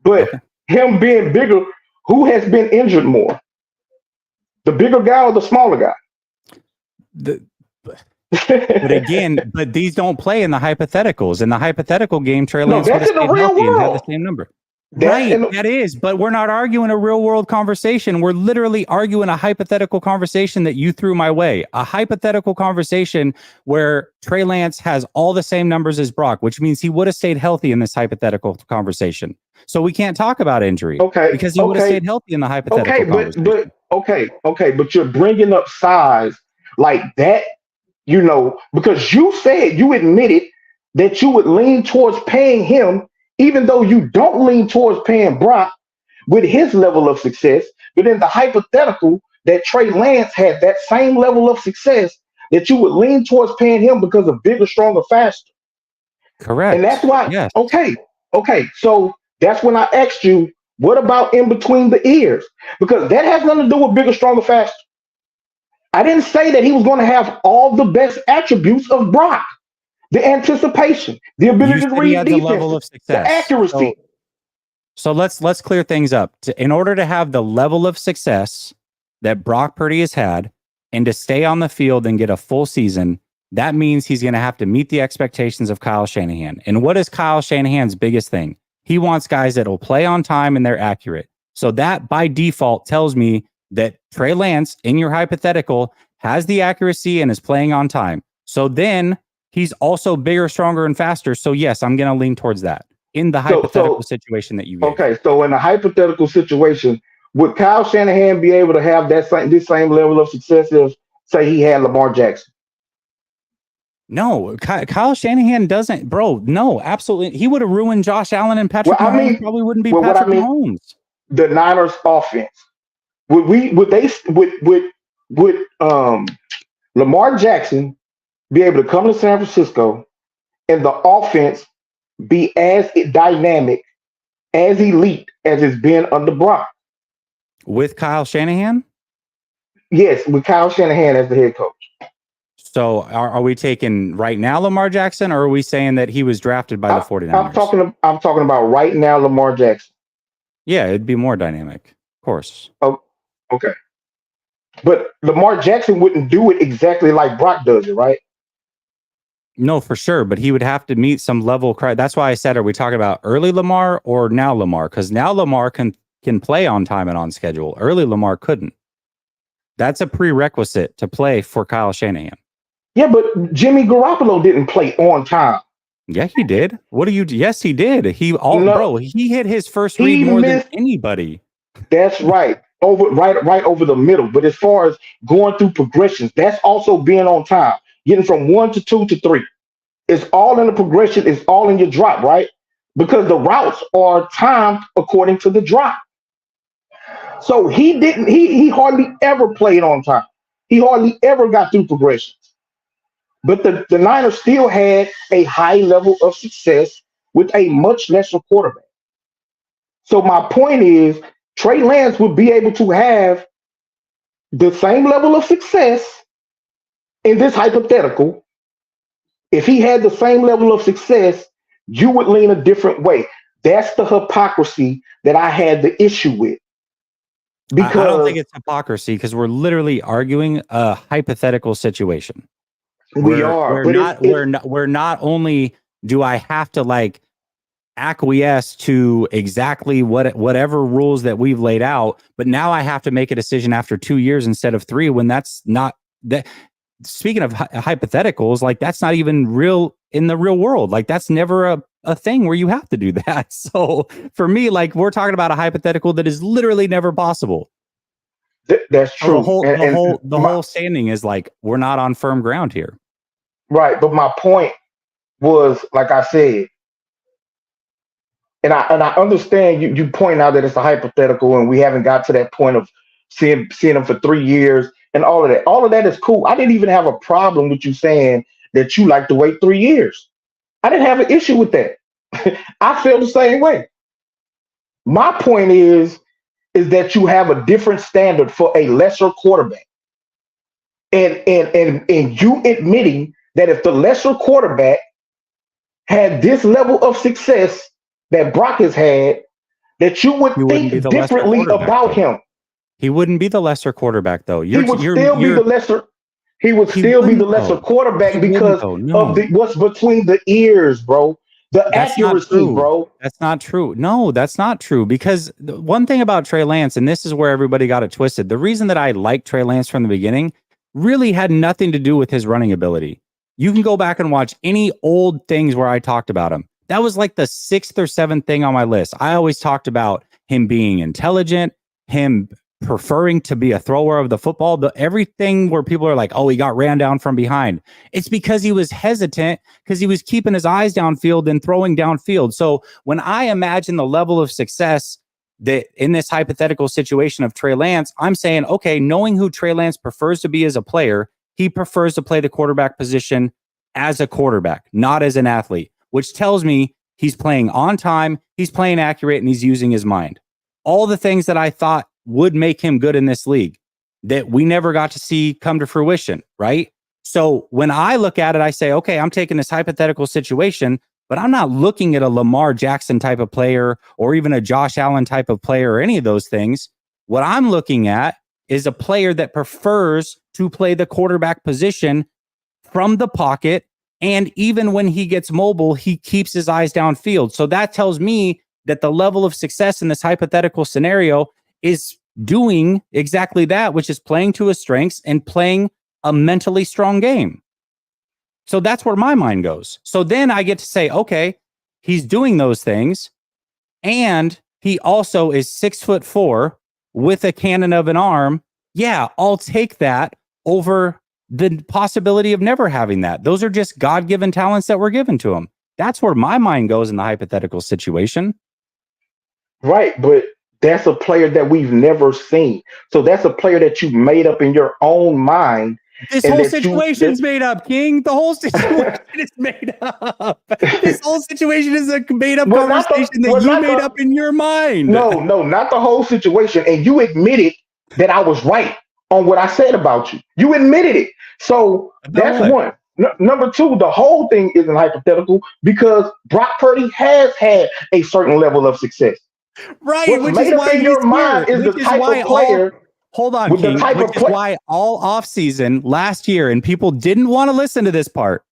But him being bigger, who has been injured more? The bigger guy or the smaller guy? But again, these don't play in the hypotheticals. In the hypothetical game, Trey Lance would have stayed healthy and had the same number. That is, but we're not arguing a real world conversation. We're literally arguing a hypothetical conversation that you threw my way. A hypothetical conversation where Trey Lance has all the same numbers as Brock, which means he would have stayed healthy in this hypothetical conversation. So we can't talk about injury, because he would have stayed healthy in the hypothetical conversation. But you're bringing up size like that, because you admitted that you would lean towards paying him, even though you don't lean towards paying Brock with his level of success. But in the hypothetical that Trey Lance had that same level of success, that you would lean towards paying him because of bigger, stronger, faster. Correct. And that's why, okay. So that's when I asked you, what about in between the ears? Because that has nothing to do with bigger, stronger, faster. I didn't say that he was going to have all the best attributes of Brock. The anticipation, the ability to read defense, the level of success, the accuracy. So let's clear things up. In order to have the level of success that Brock Purdy has had and to stay on the field and get a full season, that means he's going to have to meet the expectations of Kyle Shanahan. And what is Kyle Shanahan's biggest thing? He wants guys that will play on time and they're accurate. So that by default tells me that Trey Lance, in your hypothetical, has the accuracy, and is playing on time. So then he's also bigger, stronger, and faster. So yes, I'm going to lean towards that in the hypothetical situation that you gave. Okay, so in a hypothetical situation, would Kyle Shanahan be able to have this same level of success if, say, he had Lamar Jackson? No, Kyle Shanahan doesn't, bro. No, absolutely. He would have ruined Josh Allen and Patrick Mahomes. Probably wouldn't be Patrick Mahomes. The Niners offense. Would Lamar Jackson be able to come to San Francisco and the offense be as dynamic, as elite as it's been under Brock? With Kyle Shanahan? Yes, with Kyle Shanahan as the head coach. So are we taking right now Lamar Jackson, or are we saying that he was drafted by the 49ers? I'm talking about right now Lamar Jackson. Yeah, it'd be more dynamic, of course. Oh, okay. But Lamar Jackson wouldn't do it exactly like Brock does it, right? No, for sure. But he would have to meet some level. That's why I said, are we talking about early Lamar or now Lamar? Because now Lamar can play on time and on schedule. Early Lamar couldn't. That's a prerequisite to play for Kyle Shanahan. Yeah, but Jimmy Garoppolo didn't play on time. Yeah, he did. Yes, he did. Bro, he hit his first read more than anybody. That's right. Right over the middle. But as far as going through progressions, that's also being on time. Getting from 1 to 2 to 3. It's all in the progression. It's all in your drop, right? Because the routes are timed according to the drop. So he hardly ever played on time. He hardly ever got through progressions. But the Niners still had a high level of success with a much lesser quarterback. So my point is, Trey Lance would be able to have the same level of success in this hypothetical. If he had the same level of success, you would lean a different way. That's the hypocrisy that I had the issue with. Because I don't think it's hypocrisy, because we're literally arguing a hypothetical situation. We're not only do I have to acquiesce to exactly whatever rules that we've laid out, but now I have to make a decision after 2 years instead of 3, when that's not that. Speaking of hypotheticals, that's not even real in the real world. That's never a thing where you have to do that. So for me, we're talking about a hypothetical that is literally never possible. That's true. The whole standing is we're not on firm ground here. Right. But my point was, like I said, and I understand you point out that it's a hypothetical and we haven't got to that point of seeing them for 3 years and all of that. All of that is cool. I didn't even have a problem with you saying that you like to wait 3 years. I didn't have an issue with that. I feel the same way. My point is that you have a different standard for a lesser quarterback. And you admitting that if the lesser quarterback had this level of success that Brock has had, that you would think differently about him. He wouldn't be the lesser quarterback, though. He would still be the lesser quarterback because of what's between the ears, bro. The accuracy, bro. That's not true. No, that's not true. Because the one thing about Trey Lance, and this is where everybody got it twisted, the reason that I liked Trey Lance from the beginning really had nothing to do with his running ability. You can go back and watch any old things where I talked about him. That was the 6th or 7th thing on my list. I always talked about him being intelligent, him preferring to be a thrower of the football, but everything where people are oh, he got ran down from behind. It's because he was hesitant, because he was keeping his eyes downfield and throwing downfield. So when I imagine the level of success that in this hypothetical situation of Trey Lance, I'm saying, okay, knowing who Trey Lance prefers to be as a player, he prefers to play the quarterback position as a quarterback, not as an athlete, which tells me he's playing on time, he's playing accurate, and he's using his mind. All the things that I thought would make him good in this league that we never got to see come to fruition, right? So when I look at it, I say, okay, I'm taking this hypothetical situation, but I'm not looking at a Lamar Jackson type of player or even a Josh Allen type of player or any of those things. What I'm looking at is a player that prefers to play the quarterback position from the pocket. And even when he gets mobile, he keeps his eyes downfield. So that tells me that the level of success in this hypothetical scenario is doing exactly that, which is playing to his strengths and playing a mentally strong game. So that's where my mind goes. So then I get to say, okay, he's doing those things. And he also is 6'4" with a cannon of an arm. Yeah, I'll take that over the possibility of never having that. Those are just God-given talents that were given to him. That's where my mind goes in the hypothetical situation. Right, but that's a player that we've never seen. So that's a player that you made up in your own mind. This whole situation's made up, King. The whole situation is made up. This whole situation is a made-up conversation that you made up in your mind. No, not the whole situation. And you admitted that I was right on what I said about you. You admitted it. So that's one. Number two, the whole thing isn't hypothetical because Brock Purdy has had a certain level of success. Right, which is why your mind is the type of player. Hold on, King. Which is why all offseason last year, and people didn't want to listen to this part.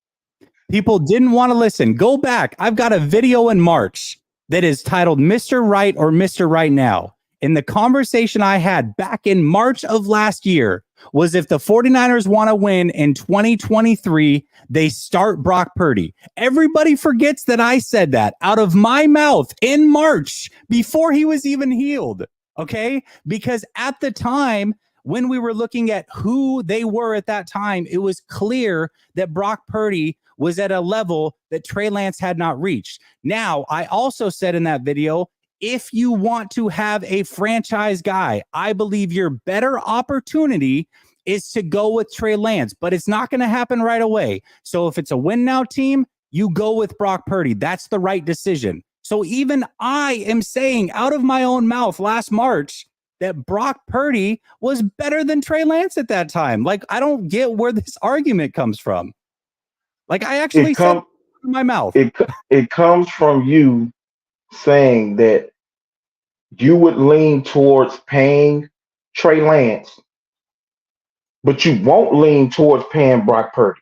People didn't want to listen. Go back. I've got a video in March that is titled Mr. Right or Mr. Right Now. And the conversation I had back in March of last year was if the 49ers want to win in 2023, they start Brock Purdy. Everybody forgets that I said that out of my mouth in March before he was even healed. Okay, because at the time when we were looking at who they were at that time, it was clear that Brock Purdy was at a level that Trey Lance had not reached. Now, I also said in that video, if you want to have a franchise guy, I believe your better opportunity is to go with Trey Lance, but it's not going to happen right away. So if it's a win now team, you go with Brock Purdy. That's the right decision. So even I am saying out of my own mouth last March that Brock Purdy was better than Trey Lance at that time. Like, I don't get where this argument comes from. Like, I actually said it in my mouth. It comes from you saying that you would lean towards paying Trey Lance, but you won't lean towards paying Brock Purdy.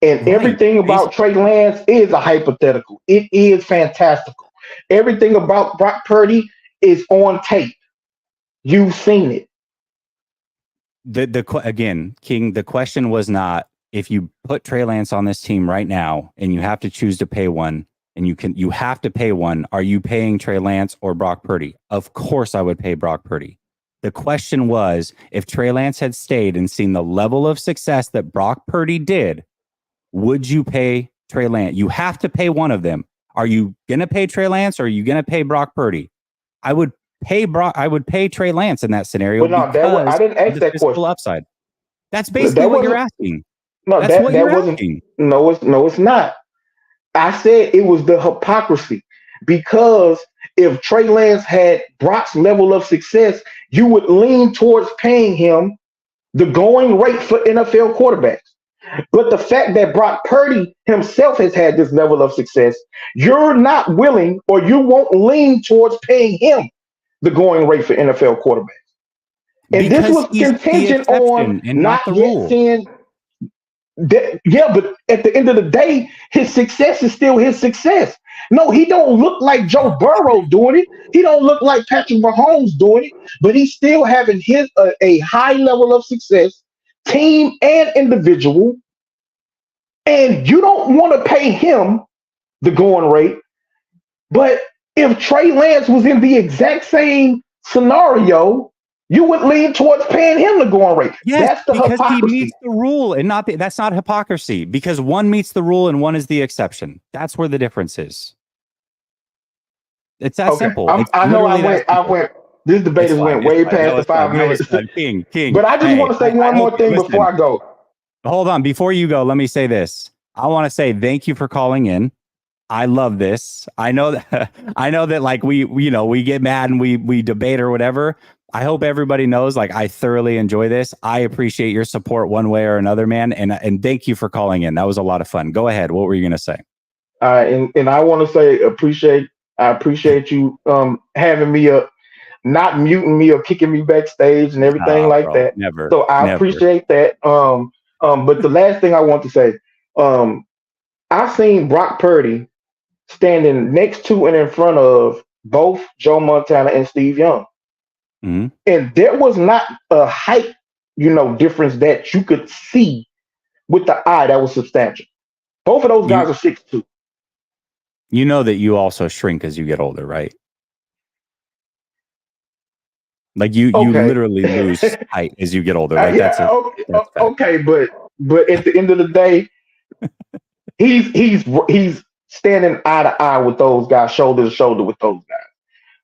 And everything about Trey Lance is a hypothetical. It is fantastical. Everything about Brock Purdy is on tape. You've seen it. Again, King, the question was not if you put Trey Lance on this team right now and you have to choose to pay one and you have to pay one, are you paying Trey Lance or Brock Purdy? Of course I would pay Brock Purdy. The question was if Trey Lance had stayed and seen the level of success that Brock Purdy did, would you pay Trey Lance? You have to pay one of them. Are you going to pay Trey Lance or are you going to pay Brock Purdy? I would pay Trey Lance in that scenario. Well, no, I didn't ask that question. Upside. That's basically what you're asking. No, that's what you're asking. No, it's not. I said it was the hypocrisy because if Trey Lance had Brock's level of success, you would lean towards paying him the going rate for NFL quarterbacks. But the fact that Brock Purdy himself has had this level of success, you're not willing or you won't lean towards paying him the going rate for NFL quarterbacks. And because this was contingent on not yet seeing that. Yeah, but at the end of the day, his success is still his success. No, he don't look like Joe Burrow doing it. He don't look like Patrick Mahomes doing it, but he's still having a high level of success, team and individual, and you don't want to pay him the going rate. But if Trey Lance was in the exact same scenario, you would lean towards paying him the going rate. Yes, that's the because hypocrisy. He meets the rule, and that's not hypocrisy because one meets the rule and one is the exception. That's where the difference is. It's that simple. I know I went. This debate went way past the 5 minutes. King. But I just want to say one more thing before I go. Hold on. Before you go, let me say this. I want to say thank you for calling in. I love this. I know that like we get mad and we debate or whatever. I hope everybody knows like I thoroughly enjoy this. I appreciate your support one way or another, man. And thank you for calling in. That was a lot of fun. Go ahead. What were you going to say? And I want to say I appreciate you having me up, not muting me or kicking me backstage and everything that. Never. So I appreciate that. But the last thing I want to say, I've seen Brock Purdy standing next to and in front of both Joe Montana and Steve Young. Mm-hmm. And there was not a hype difference that you could see with the eye that was substantial. Both of those guys are 6'2". You know that you also shrink as you get older, right? Like you Okay. literally lose height as you get older. Like Yeah, that's fact. okay, but at the end of the day, he's standing eye to eye with those guys, shoulder to shoulder with those guys.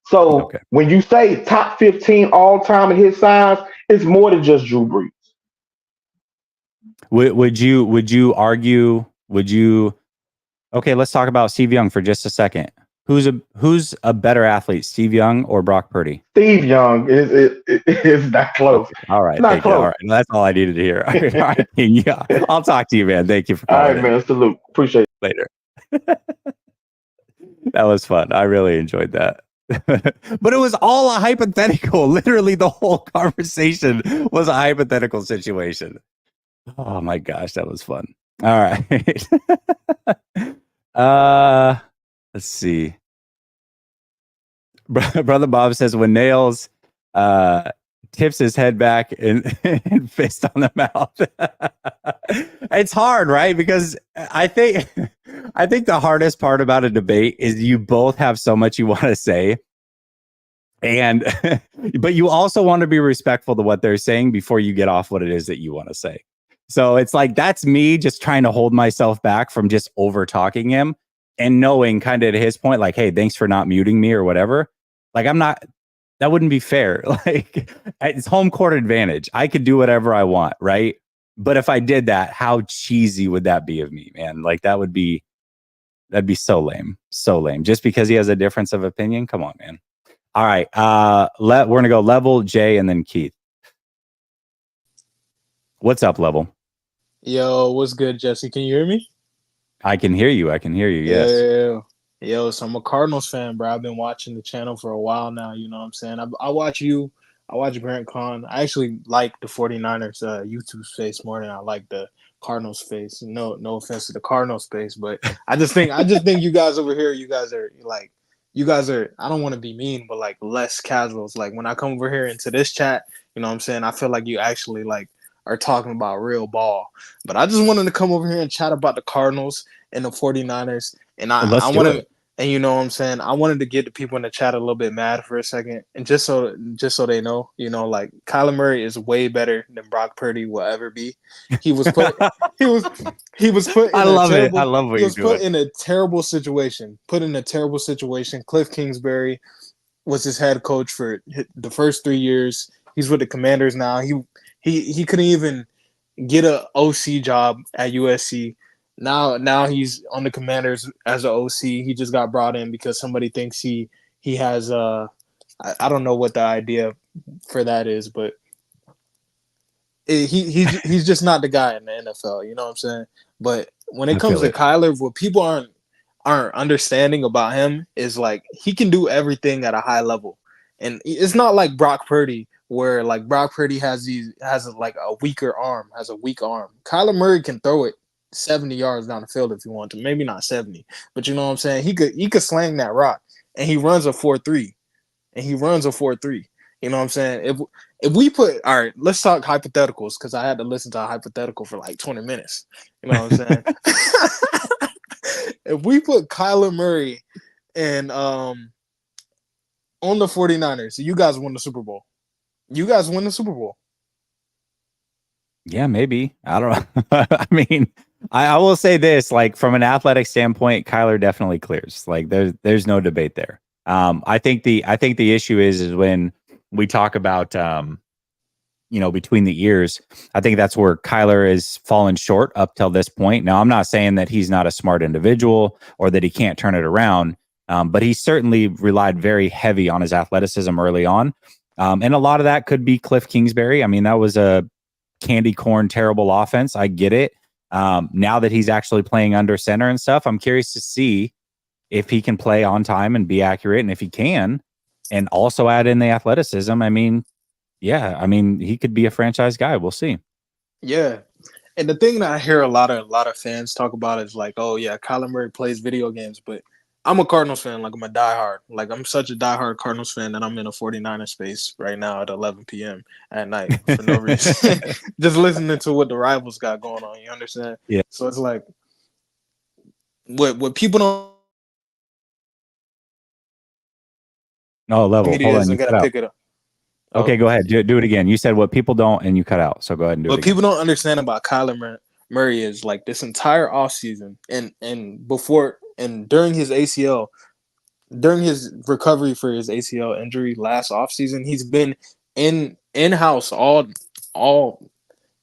So Okay. when you say top 15 all time at his size, it's more than just Drew Brees. Would you argue? Okay, let's talk about Steve Young for just a second. Who's a better athlete, Steve Young or Brock Purdy? Steve Young is not close. Okay. All right, not close. All right, that's all I needed to hear. All right, yeah, I'll talk to you, man. Thank you for calling. All right, man. Salute. Appreciate it. Later. That was fun. I really enjoyed that. But it was all a hypothetical. Literally, the whole conversation was a hypothetical situation. Oh my gosh, that was fun. All right. Let's see. Brother Bob says when Nails tips his head back and fist on the mouth. It's hard, right? Because I think the hardest part about a debate is you both have so much you want to say. And but you also want to be respectful to what they're saying before you get off what it is that you want to say. So it's like that's me just trying to hold myself back from just over talking him and knowing kind of at his point, like, hey, thanks for not muting me or whatever. Like that wouldn't be fair. Like it's home court advantage. I could do whatever I want, right? But if I did that, how cheesy would that be of me, man? Like that'd be so lame. So lame. Just because he has a difference of opinion. Come on, man. All right. We're going to go Level, Jay, and then Keith. What's up, Level? Yo, what's good, Jesse? Can you hear me? I can hear you. Yes. Yeah. Yo, so I'm a Cardinals fan, bro. I've been watching the channel for a while now. You know what I'm saying? I watch you. I watch Grant Con. I actually like the 49ers YouTube space more than I like the Cardinals space. No offense to the Cardinals space, but I just think you guys over here, you guys are, I don't want to be mean, but like less casuals. Like when I come over here into this chat, you know what I'm saying? I feel like you actually like are talking about real ball. But I just wanted to come over here and chat about the Cardinals and the 49ers. And I want to, and you know what I'm saying? I wanted to get the people in the chat a little bit mad for a second. And just so they know, like Kyler Murray is way better than Brock Purdy will ever be. He was put he was put in I love what he was put in a terrible situation. Cliff Kingsbury was his head coach for the first 3 years. He's with the Commanders now. He couldn't even get a OC job at USC. Now he's on the Commanders as an OC. He just got brought in because somebody thinks he has I don't know what the idea for that is, but he's just not the guy in the NFL. You know what I'm saying? But when it comes to Kyler, what people aren't understanding about him is like he can do everything at a high level, and it's not like Brock Purdy where like Brock Purdy has a weak arm. Kyler Murray can throw it 70 yards down the field if you want to. Maybe not 70, but you know what I'm saying? He could slang that rock, and he runs a 4.3. You know what I'm saying? If we put, all right, let's talk hypotheticals because I had to listen to a hypothetical for like 20 minutes. You know what I'm saying? If we put Kyler Murray and on the 49ers, you guys win the Super Bowl. Yeah, maybe. I don't know. I mean, I will say this, like from an athletic standpoint, Kyler definitely clears. Like there's no debate there. I think the issue is when we talk about between the ears, I think that's where Kyler has fallen short up till this point. Now, I'm not saying that he's not a smart individual or that he can't turn it around, but he certainly relied very heavy on his athleticism early on. And a lot of that could be Cliff Kingsbury. I mean, that was a candy corn, terrible offense. I get it. Now that he's actually playing under center and stuff, I'm curious to see if he can play on time and be accurate. And if he can, and also add in the athleticism, I mean, he could be a franchise guy. We'll see. Yeah. And the thing that I hear a lot of fans talk about is like, oh yeah, Kyler Murray plays video games, but I'm a Cardinals fan. Like, I'm a diehard. Like, I'm such a diehard Cardinals fan that I'm in a 49er space right now at 11 p.m. at night for no reason. Just listening to what the rivals got going on. You understand? Yeah. So it's like what people don't. No, level. Media Hold on. isn't You gonna cut out. pick it up. Okay, go ahead. Do it again. You said what people don't, and you cut out. So go ahead and do it What again. people don't understand about Kyler Murray is like this entire offseason and before and during his ACL, during his recovery for his ACL injury last offseason, he's been in-house all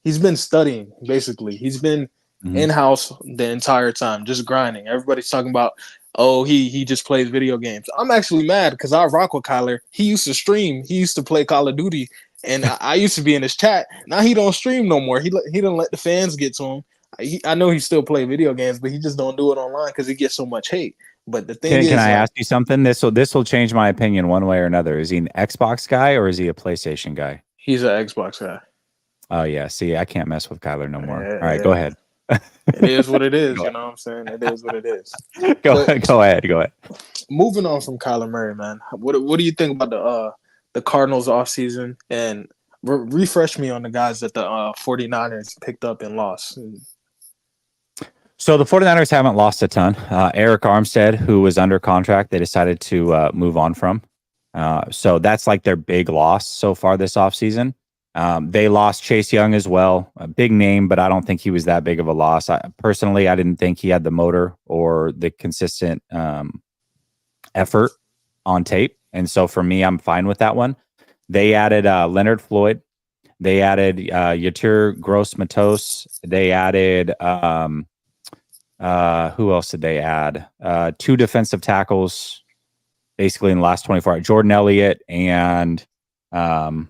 he's been studying basically. He's been in-house the entire time, just grinding. Everybody's talking about, oh, he just plays video games. I'm actually mad because I rock with Kyler. He used to stream. He used to play Call of Duty, and I used to be in his chat. Now he don't stream no more. He didn't let the fans get to him. I know he still play video games, but he just don't do it online because he gets so much hate. But the thing Can is, I like, ask you something? This will change my opinion one way or another. Is he an Xbox guy or is he a PlayStation guy? he's an Xbox guy. Oh yeah. See, I can't mess with Kyler no more. Yeah, All right, go ahead. It is what it is. You know what I'm saying? It is what it is. Go ahead. Moving on from Kyler Murray, man. What do you think about the Cardinals offseason? And refresh me on the guys that the 49ers picked up and lost. So the 49ers haven't lost a ton. Eric Armstead, who was under contract, they decided to move on from. So that's like their big loss so far this offseason. They lost Chase Young as well, a big name, but I don't think he was that big of a loss. Personally, I didn't think he had the motor or the consistent effort on tape. And so for me, I'm fine with that one. They added Leonard Floyd. They added Yatir Gross-Matos. They added who else did they add? 2 defensive tackles basically in the last 24 hours. Jordan Elliott and I'm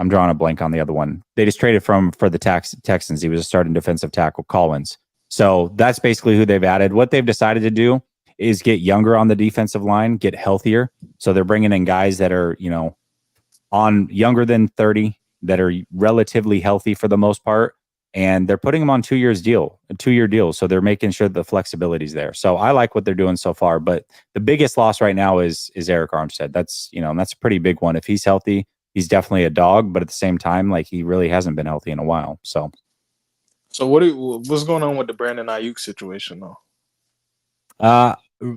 drawing a blank on the other one. They just traded for the Texans. He was a starting defensive tackle, Collins. So that's basically who they've added. What they've decided to do is get younger on the defensive line, get healthier. So they're bringing in guys that are, on younger than 30, that are relatively healthy for the most part. And they're putting them on 2 year deals. So they're making sure the flexibility is there. So I like what they're doing so far. But the biggest loss right now is Eric Armstead. That's, that's a pretty big one. If he's healthy, he's definitely a dog. But at the same time, like, he really hasn't been healthy in a while. So what's going on with the Brandon Ayuk situation, though?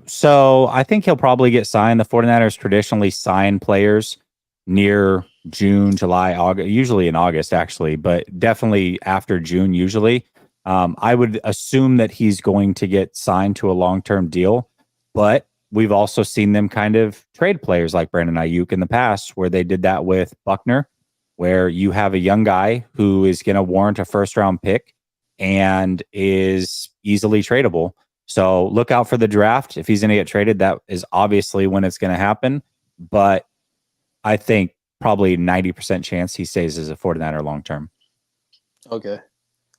So I think he'll probably get signed. The 49ers traditionally sign players near June, July, August, usually in August, actually, but definitely after June, usually. I would assume that he's going to get signed to a long-term deal, but we've also seen them kind of trade players like Brandon Ayuk in the past, where they did that with Buckner, where you have a young guy who is going to warrant a first-round pick and is easily tradable. So look out for the draft. If he's going to get traded, that is obviously when it's going to happen. But I think probably 90% chance he stays as a 49er long term. Okay.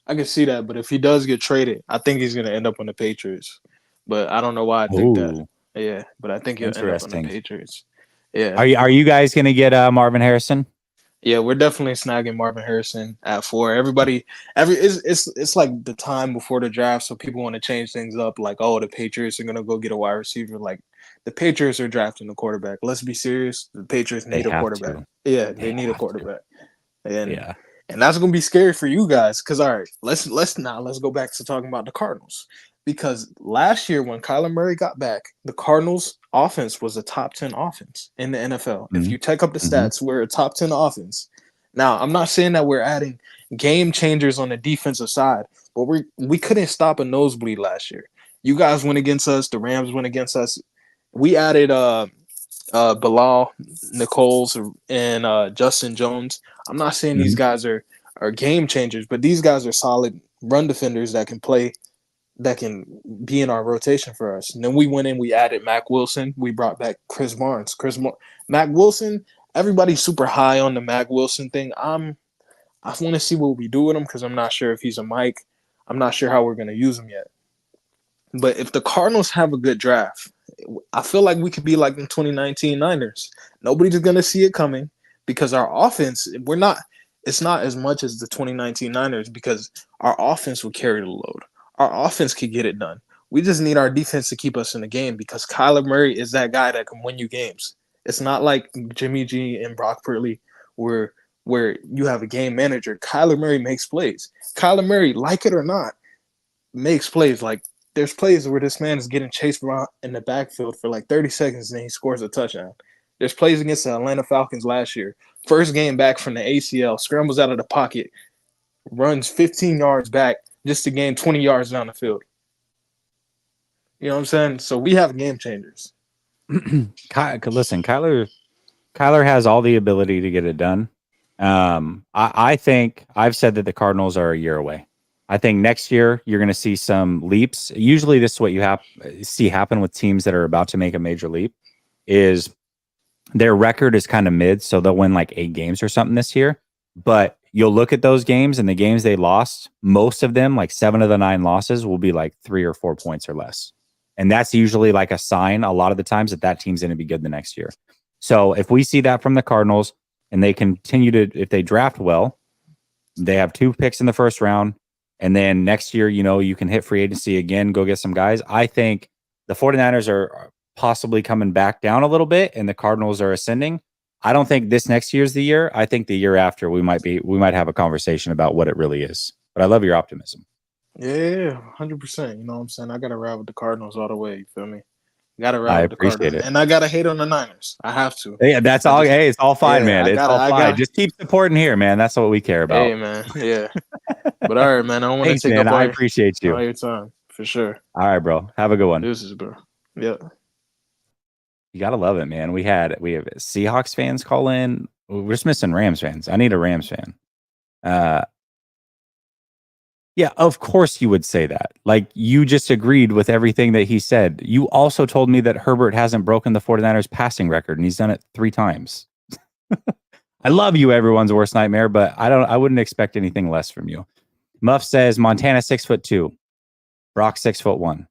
I can see that, but if he does get traded, I think he's going to end up on the Patriots. But I don't know why I think that. Yeah, but I think he'll end up on the Patriots. Yeah. Are you guys going to get Marvin Harrison? Yeah, we're definitely snagging Marvin Harrison at 4. It's like the time before the draft, so people want to change things up. Like, oh, the Patriots are gonna go get a wide receiver. Like, the Patriots are drafting a quarterback. Let's be serious. The Patriots need a quarterback. Yeah, they need a quarterback. And that's gonna be scary for you guys. Cause all right, let's go back to talking about the Cardinals. Because last year when Kyler Murray got back, the Cardinals offense was a top 10 offense in the NFL. Mm-hmm. If you take up the stats, we're a top 10 offense. Now, I'm not saying that we're adding game changers on the defensive side, but we couldn't stop a nosebleed last year. You guys went against us. The Rams went against us. We added Bilal Nichols and Justin Jones. I'm not saying these guys are game changers, but these guys are solid run defenders that can play, that can be in our rotation for us. And then we went in, we added Mac Wilson. We brought back Chris Barnes. Mac Wilson, everybody's super high on the Mac Wilson thing. I want to see what we do with him because I'm not sure if he's a Mike. I'm not sure how we're going to use him yet. But if the Cardinals have a good draft, I feel like we could be like the 2019 Niners. Nobody's going to see it coming because our offense, it's not as much as the 2019 Niners because our offense will carry the load. Our offense could get it done. We just need our defense to keep us in the game because Kyler Murray is that guy that can win you games. It's not like Jimmy G and Brock Purdy where you have a game manager. Kyler Murray makes plays. Kyler Murray, like it or not, makes plays. Like, there's plays where this man is getting chased around in the backfield for like 30 seconds and then he scores a touchdown. There's plays against the Atlanta Falcons last year. First game back from the ACL, scrambles out of the pocket, runs 15 yards back just to gain 20 yards down the field. You know what I'm saying? So we have game changers. Listen, Kyler has all the ability to get it done. I think I've said that the Cardinals are a year away. I think next year you're going to see some leaps. Usually this is what you see happen with teams that are about to make a major leap is their record is kind of mid. So they'll win like 8 games or something this year, but you'll look at those games and the games they lost, most of them, like 7 of the 9 losses will be like 3 or 4 points or less. And that's usually like a sign a lot of the times that team's going to be good the next year. So if we see that from the Cardinals and they continue to, if they draft well, they have 2 picks in the first round. And then next year, you can hit free agency again, go get some guys. I think the 49ers are possibly coming back down a little bit and the Cardinals are ascending. I don't think this next year's the year. I think the year after we might have a conversation about what it really is. But I love your optimism. Yeah, 100%. You know what I'm saying? I got to ride with the Cardinals all the way. You feel me? Got to ride with the Cardinals. And I got to hate on the Niners. I have to. Yeah, that's all. Hey, it's all fine, man. It's all fine. Just keep supporting here, man. That's what we care about. Hey, man. Yeah. But all right, man. I don't want to take up I appreciate you. All your time. For sure. All right, bro. Have a good one. Deuces, bro. Yeah. You got to love it, man. We have Seahawks fans call in. We're just missing Rams fans. I need a Rams fan. Yeah, of course you would say that. Like, you just agreed with everything that he said. You also told me that Herbert hasn't broken the 49ers passing record, and he's done it 3 times. I love you, everyone's worst nightmare, but I wouldn't expect anything less from you. Muff says Montana 6'2", Brock 6'1".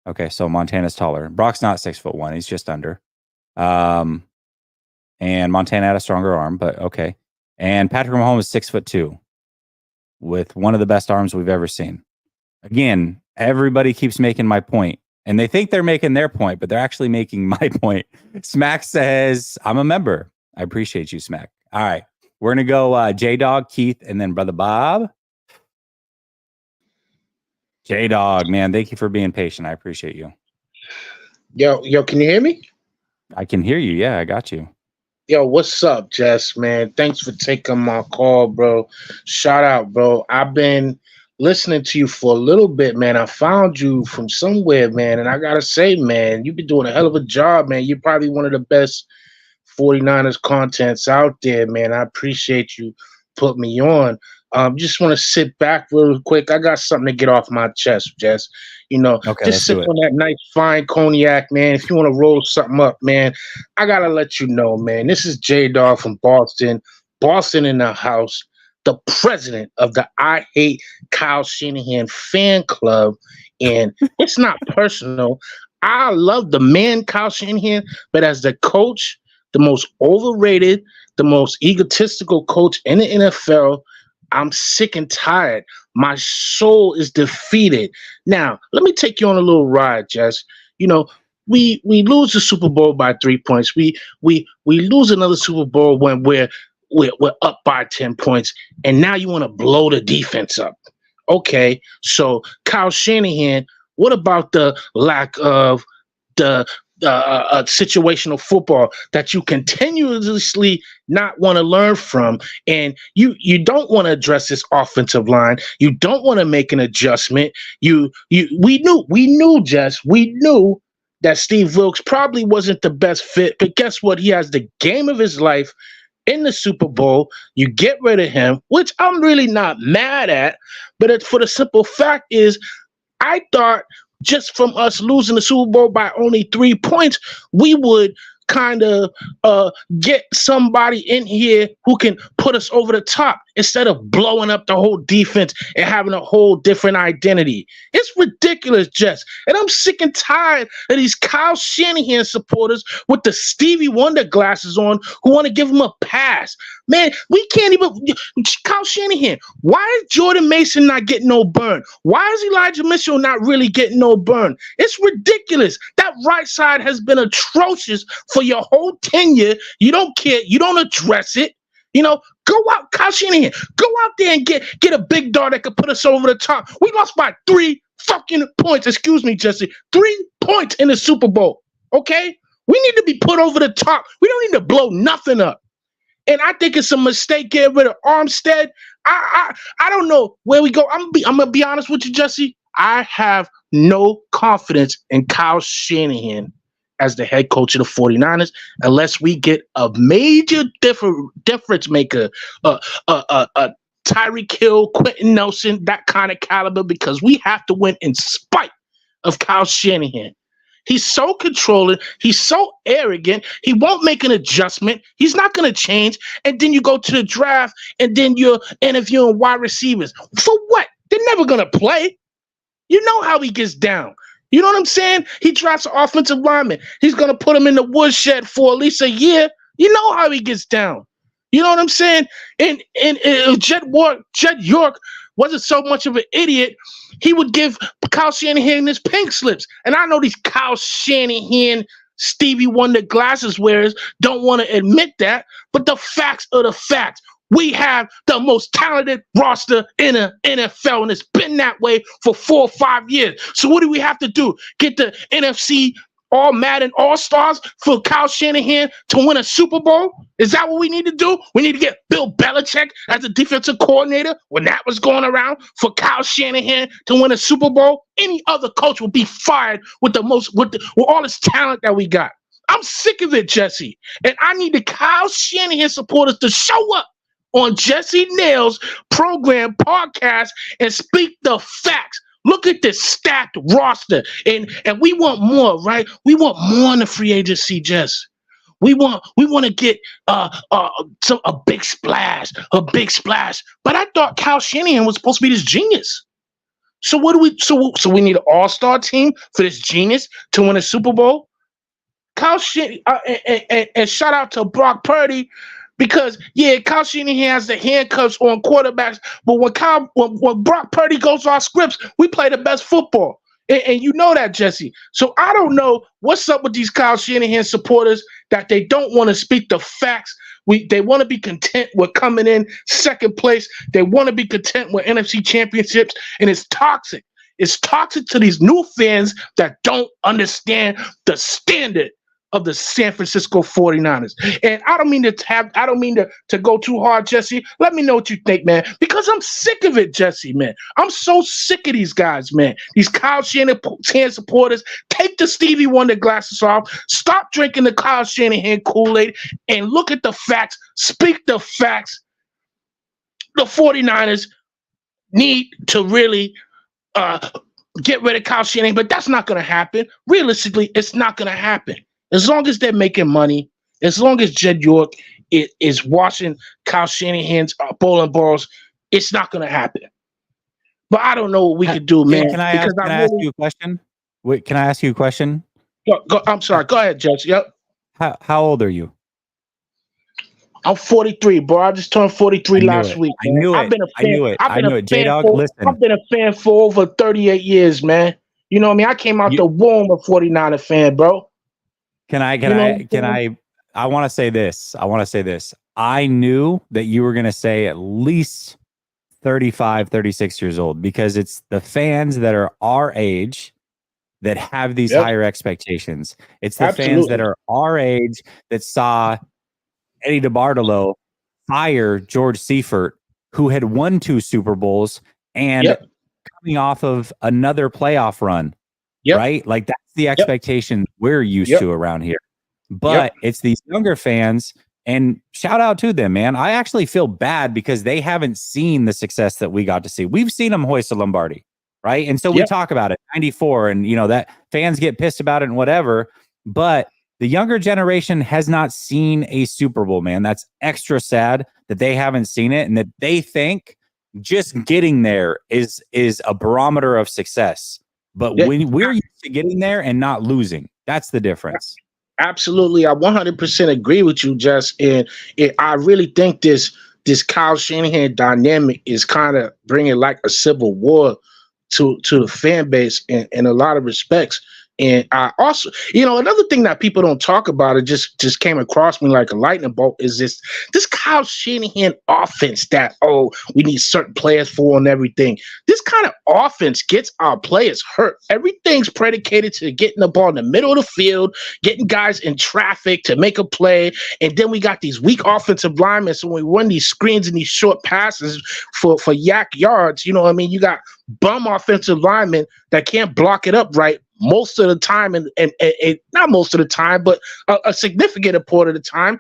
Okay, so Montana's taller. Brock's not 6'1", he's just under. And Montana had a stronger arm, but okay. And Patrick Mahomes is 6'2". With one of the best arms we've ever seen. Again, everybody keeps making my point, and they think they're making their point, but they're actually making my point. Smack says, I'm a member. I appreciate you, Smack. All right. We're going to go J-Dog, Keith, and then Brother Bob. J-Dog, man, thank you for being patient. I appreciate you. Yo, can you hear me? I can hear you. Yeah, I got you. Yo, what's up, Jess, man? Thanks for taking my call, bro. Shout out, bro. I've been listening to you for a little bit, man. I found you from somewhere, man, and I got to say, man, you've been doing a hell of a job, man. You're probably one of the best 49ers contents out there, man. I appreciate you putting me on. Just want to sit back real quick. I got something to get off my chest, Jess. Just sip on that nice fine cognac, man. If you want to roll something up, man, I got to let you know, man. This is J-Dog from Boston. Boston in the house. The president of the I Hate Kyle Shanahan fan club. And it's not personal. I love the man, Kyle Shanahan, but as the coach, the most overrated, the most egotistical coach in the NFL, I'm sick and tired. My soul is defeated. Now, let me take you on a little ride, Jess. We lose the Super Bowl by 3 points. We lose another Super Bowl when we're up by 10 points, and now you want to blow the defense up. Okay, so Kyle Shanahan, what about the lack of the situational football that you continuously not want to learn from, and you don't want to address this offensive line. You don't want to make an adjustment. We knew, Jess. We knew that Steve Wilkes probably wasn't the best fit, but guess what? He has the game of his life in the Super Bowl. You get rid of him, which I'm really not mad at, but for the simple fact is, I thought just from us losing the Super Bowl by only 3 points, we would kind of get somebody in here who can put us over the top. instead of blowing up the whole defense and having a whole different identity. It's ridiculous, Jess. And I'm sick and tired of these Kyle Shanahan supporters with the Stevie Wonder glasses on who want to give him a pass. Man, we can't even. Kyle Shanahan, why is Jordan Mason not getting no burn? Why is Elijah Mitchell not really getting no burn? It's ridiculous. That right side has been atrocious for your whole tenure. You don't care. You don't address it. You know, go out, Kyle Shanahan. Go out there and get a big dog that could put us over the top. We lost by 3 fucking points. Excuse me, Jesse. 3 points in the Super Bowl. Okay? We need to be put over the top. We don't need to blow nothing up. And I think it's a mistake getting rid of Armstead. I don't know where we go. I'm gonna be honest with you, Jesse. I have no confidence in Kyle Shanahan as the head coach of the 49ers unless we get a major difference maker, Tyreek Hill, Quentin Nelson, that kind of caliber, because we have to win in spite of Kyle Shanahan. He's so controlling. He's so arrogant. He won't make an adjustment. He's not going to change. And then you go to the draft, and then you're interviewing wide receivers. For what? They're never going to play. You know how he gets down. You know what I'm saying? He drafts an offensive lineman. He's going to put him in the woodshed for at least a year. You know how he gets down. You know what I'm saying? And Jed York wasn't so much of an idiot. He would give Kyle Shanahan his pink slips. And I know these Kyle Shanahan, Stevie Wonder glasses wearers don't want to admit that, but the facts are the facts. We have the most talented roster in the NFL, and it's been that way for 4 or 5 years. So what do we have to do? Get the NFC All Madden All-Stars for Kyle Shanahan to win a Super Bowl? Is that what we need to do? We need to get Bill Belichick as a defensive coordinator when that was going around for Kyle Shanahan to win a Super Bowl? Any other coach will be fired with all this talent that we got. I'm sick of it, Jesse. And I need the Kyle Shanahan supporters to show up on Jesse Nail's program podcast and speak the facts. Look at this stacked roster, and we want more, right? We want more in the free agency, Jess. We want to get a big splash. But I thought Kyle Shanahan was supposed to be this genius. So what do we? So we need an all-star team for this genius to win a Super Bowl. Kyle Shanahan, and shout out to Brock Purdy. Because, Kyle Shanahan has the handcuffs on quarterbacks, but when Brock Purdy goes off scripts, we play the best football. And you know that, Jesse. So I don't know what's up with these Kyle Shanahan supporters that they don't want to speak the facts. They want to be content with coming in second place. They want to be content with NFC championships, and it's toxic. It's toxic to these new fans that don't understand the standard of the San Francisco 49ers. And I don't mean to go too hard, Jesse. Let me know what you think, man. Because I'm sick of it, Jesse, man. I'm so sick of these guys, man. These Kyle Shanahan supporters. Take the Stevie Wonder glasses off. Stop drinking the Kyle Shanahan Kool-Aid and look at the facts. Speak the facts. The 49ers need to really get rid of Kyle Shanahan, but that's not going to happen. Realistically, it's not going to happen. As long as they're making money, as long as Jed York is washing Kyle Shanahan's bowling balls, it's not going to happen. But I don't know what we could do, man. Can I ask you a question? Wait, can I ask you a question? I'm sorry. Go ahead, Judge. Yep. How old are you? I'm 43, bro. I just turned 43 last week. Man. I knew it. I knew it. J-Dog, listen. I've been a fan for over 38 years, man. You know what I mean? I came out the womb a 49er fan, bro. I want to say this. I knew that you were going to say at least 35, 36 years old, because it's the fans that are our age that have these higher expectations. It's the fans that are our age that saw Eddie DeBartolo fire George Seifert, who had won 2 Super Bowls and coming off of another playoff run. Right? Like that's the expectation we're used to around here. But it's these younger fans, and shout out to them, man. I actually feel bad because they haven't seen the success that we got to see. We've seen them hoist a Lombardi, right? And so we talk about it, 94, and that fans get pissed about it and whatever. But The younger generation has not seen a Super Bowl, man. That's extra sad that they haven't seen it and that they think just getting there is a barometer of success. But when we're used to getting there and not losing, that's the difference. Absolutely. I 100% agree with you, Jess. And I really think this Kyle Shanahan dynamic is kind of bringing like a civil war to the fan base in a lot of respects. And I also, another thing that people don't talk about, it just came across me like a lightning bolt, is this Kyle Shanahan offense that, we need certain players for and everything. This kind of offense gets our players hurt. Everything's predicated to getting the ball in the middle of the field, getting guys in traffic to make a play. And then we got these weak offensive linemen. So when we run these screens and these short passes for yak yards, you got bum offensive linemen that can't block it up right most of the time, and not most of the time, but a significant part of the time.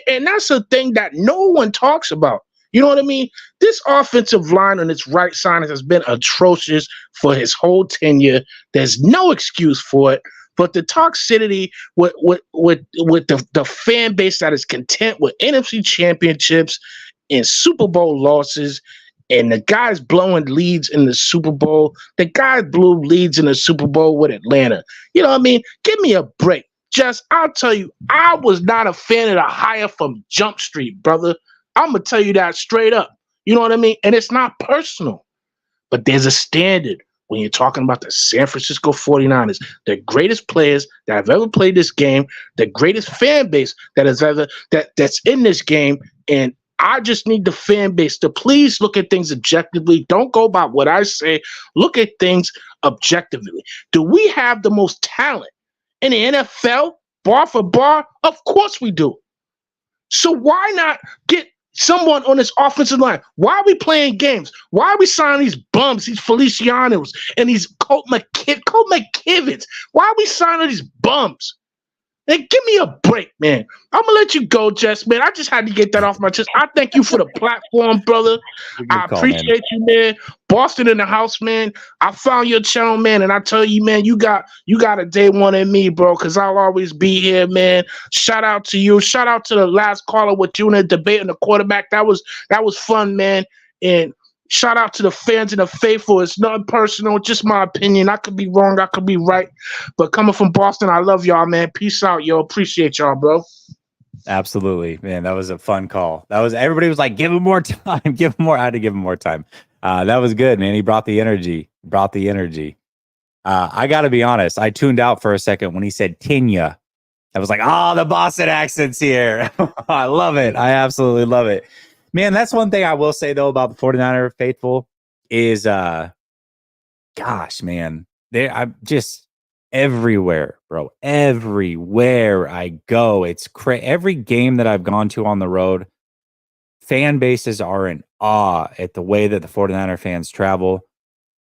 And that's a thing that no one talks about. You know what I mean? This offensive line on its right side has been atrocious for his whole tenure. There's no excuse for it. But the toxicity with the fan base that is content with NFC championships and Super Bowl losses, and the guys blowing leads in the Super Bowl. The guys blew leads in the Super Bowl with Atlanta. You know what I mean? Give me a break. I'll tell you, I was not a fan of the hire from Jump Street, brother. I'm going to tell you that straight up. You know what I mean? And it's not personal. But there's a standard when you're talking about the San Francisco 49ers, the greatest players that have ever played this game, the greatest fan base that's in this game. And I just need the fan base to please look at things objectively. Don't go by what I say. Look at things objectively. Do we have the most talent in the NFL, bar for bar? Of course we do. So why not get someone on this offensive line? Why are we playing games? Why are we signing these bums, these Felicianos, and these Colt McKivens? Why are we signing these bums? Hey, give me a break, man. I'm going to let you go, Jess, man. I just had to get that off my chest. I thank you for the platform, brother. I appreciate you, man. Boston in the house, man. I found your channel, man, and I tell you, man, you got a day one in me, bro, because I'll always be here, man. Shout out to you. Shout out to the last caller with you in the debate on the quarterback. That was fun, man. And shout out to the fans and the faithful. It's nothing personal, just my opinion. I could be wrong, I could be right. But coming from Boston, I love y'all, man. Peace out, yo. Appreciate y'all, bro. Absolutely, man. That was a fun call. Everybody was like, give him more time, give him more. I had to give him more time. That was good, man. He brought the energy. I got to be honest. I tuned out for a second when he said Tinya. I was like, the Boston accent's here. I love it. I absolutely love it. Man, that's one thing I will say, though, about the 49er faithful is, gosh, man, I'm just everywhere, bro. Everywhere I go, it's every game that I've gone to on the road, fan bases are in awe at the way that the 49er fans travel.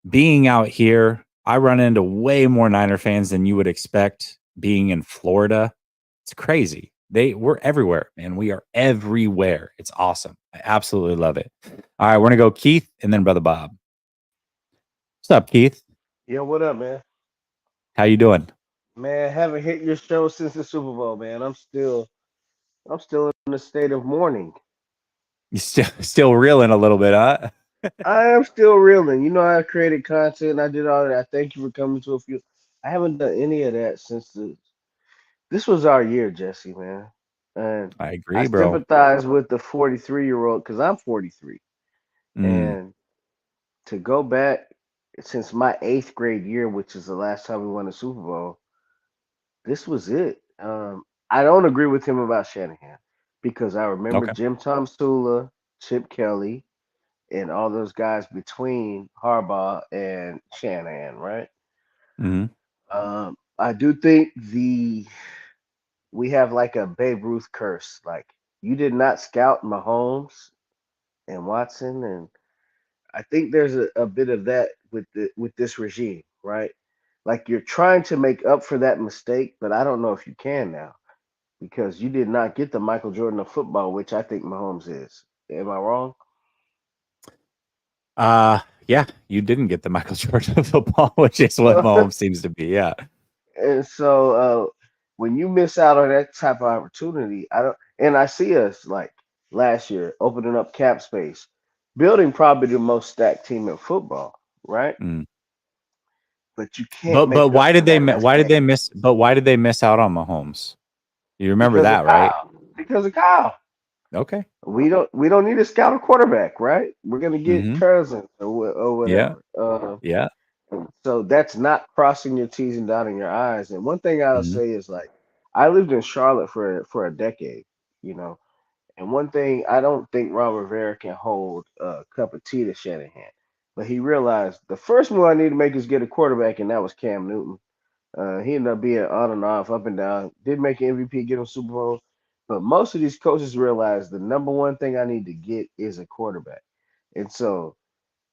Being out here, I run into way more Niner fans than you would expect being in Florida. It's crazy. We're everywhere, man. We are everywhere. It's awesome. I absolutely love it. All right, we're gonna go Keith and then Brother Bob. What's up, Keith? Yo, what up, man? How you doing? Man, haven't hit your show since the Super Bowl, man. I'm still in a state of mourning. You still reeling a little bit, huh? I am still reeling. You know, I created content. I did all that. I thank you for coming to a few. I haven't done any of that since this was our year, Jesse, man. And I agree, I bro. sympathize with the 43-year-old because I'm 43. And to go back since my 8th grade year, which is the last time we won a Super Bowl, this was it. I don't agree with him about Shanahan because I remember Jim Tom Sula, Chip Kelly, and all those guys between Harbaugh and Shanahan, right? I do think we have like a Babe Ruth curse. Like you did not scout Mahomes and Watson, and I think there's a bit of that with this regime, right? Like you're trying to make up for that mistake, but I don't know if you can now because you did not get the Michael Jordan of football, which I think Mahomes is. Am I wrong? Yeah, you didn't get the Michael Jordan of football, which is what Mahomes seems to be. Yeah. And so when you miss out on that type of opportunity, I see us like last year opening up cap space, building probably the most stacked team in football, right? Mm. But you can't But make up why for did they that why did mistake they miss? But why did they miss out on Mahomes? You remember because of that, right? Kyle. Because of Kyle. Okay. We don't need to scout a quarterback, right? We're gonna get Mm-hmm. Cousins or Yeah. whatever. Yeah. So that's not crossing your T's and dotting your I's. And one thing I'll Mm-hmm. say is like I lived in Charlotte for a decade, you know. And one thing I don't think Ron Rivera can hold a cup of tea to Shanahan. But he realized the first move I need to make is get a quarterback, and that was Cam Newton. He ended up being on and off, up and down. Did make an MVP, get him Super Bowl. But most of these coaches realize the number one thing I need to get is a quarterback. And so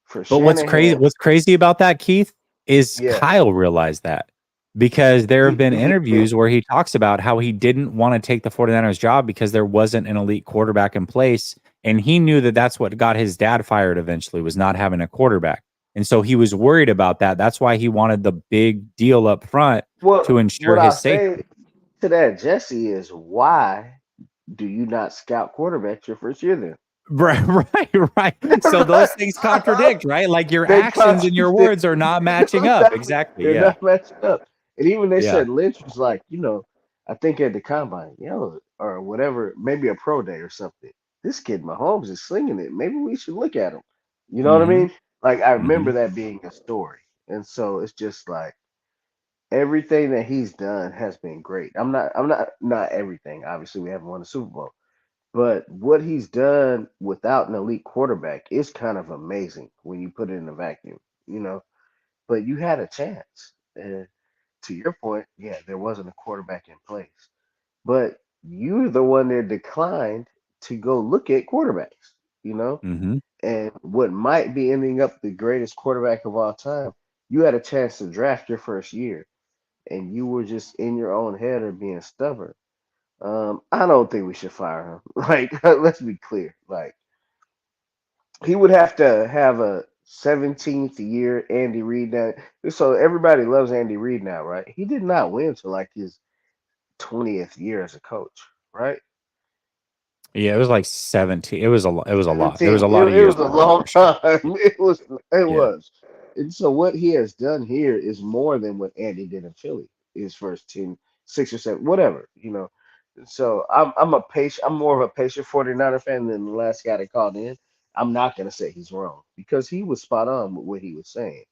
for But Shanahan, what's crazy about that, Keith, is yeah, Kyle realized that because there have been he did. interviews where he talks about how he didn't want to take the 49ers job because there wasn't an elite quarterback in place. And he knew that that's what got his dad fired eventually, was not having a quarterback. And so he was worried about that. That's why he wanted the big deal up front to Well, ensure what I'll his say safety. to that, Jesse, is why do you not scout quarterbacks your first year then? Right, right. So those things contradict, right? Like your They actions and your contradict. words are not matching up. Exactly. They're Yeah. not matching up. And even they Yeah. said Lynch was like, I think at the combine, or whatever, maybe a pro day or something. This kid Mahomes is slinging it. Maybe we should look at him. You know what I Mm-hmm. mean? Like I remember Mm-hmm. that being a story. And so it's just like everything that he's done has been great. I'm not everything. Obviously, we haven't won a Super Bowl. But what he's done without an elite quarterback is kind of amazing when you put it in a vacuum, you know. But you had a chance. And to your point, yeah, there wasn't a quarterback in place. But you're the one that declined to go look at quarterbacks, you know. Mm-hmm. And what might be ending up the greatest quarterback of all time, you had a chance to draft your first year, and you were just in your own head or being stubborn. I don't think we should fire him. Like, let's be clear. Like, he would have to have a 17th year Andy Reid now. So everybody loves Andy Reid now, right? He did not win till like his 20th year as a coach, right? Yeah, it was like 17. It was it was a lot. There was 17. a It, lot of it years was a before that long for sure. time. It Yeah. was. And so what he has done here is more than what Andy did in Philly, his first 10, 6 or 7, whatever, you know. So I'm more of a patient 49er fan than the last guy that called in. I'm not gonna say he's wrong because he was spot on with what he was saying.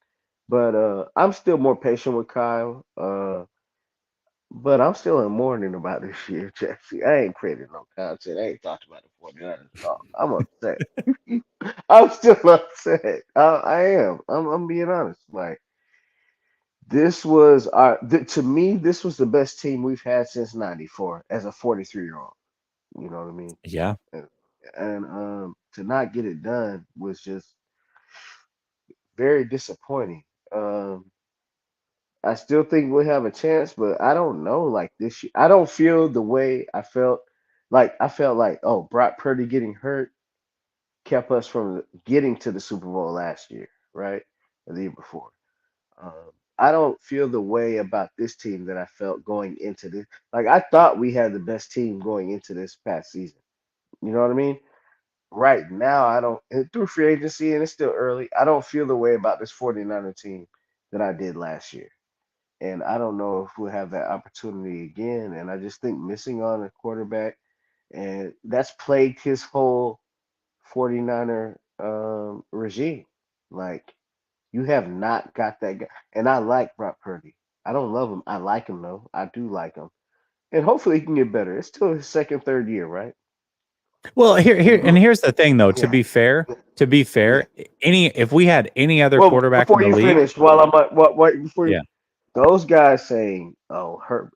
But I'm still more patient with Kyle. But I'm still in mourning about this year, Jesse. I ain't created no content. I ain't talked about the 49ers at all. I'm upset. I'm still upset. I am. I'm being honest. Like to me, this was the best team we've had since '94 as a 43-year-old. You know what I mean? Yeah. And to not get it done was just very disappointing. Um, I still think we'll have a chance, but I don't know. Like this year, I don't feel the way I felt. Like I felt like, oh, Brock Purdy getting hurt kept us from getting to the Super Bowl last year, right? Or the year before. I don't feel the way about this team that I felt going into this. Like I thought we had the best team going into this past season. You know what I mean? Right now, I don't. And through free agency, and it's still early. I don't feel the way about this 49er team that I did last year. And I don't know if we'll have that opportunity again. And I just think missing on a quarterback, and that's plagued his whole 49er regime. Like, you have not got that guy. And I like Brock Purdy. I don't love him. I like him, though. I do like him. And hopefully he can get better. It's still his second, third year, right? Well, And here's the thing though, yeah, to be yeah. fair, if we had any other Well, quarterback in before the you league, finish, while I'm what before yeah. those guys saying, "Oh, Herbert,"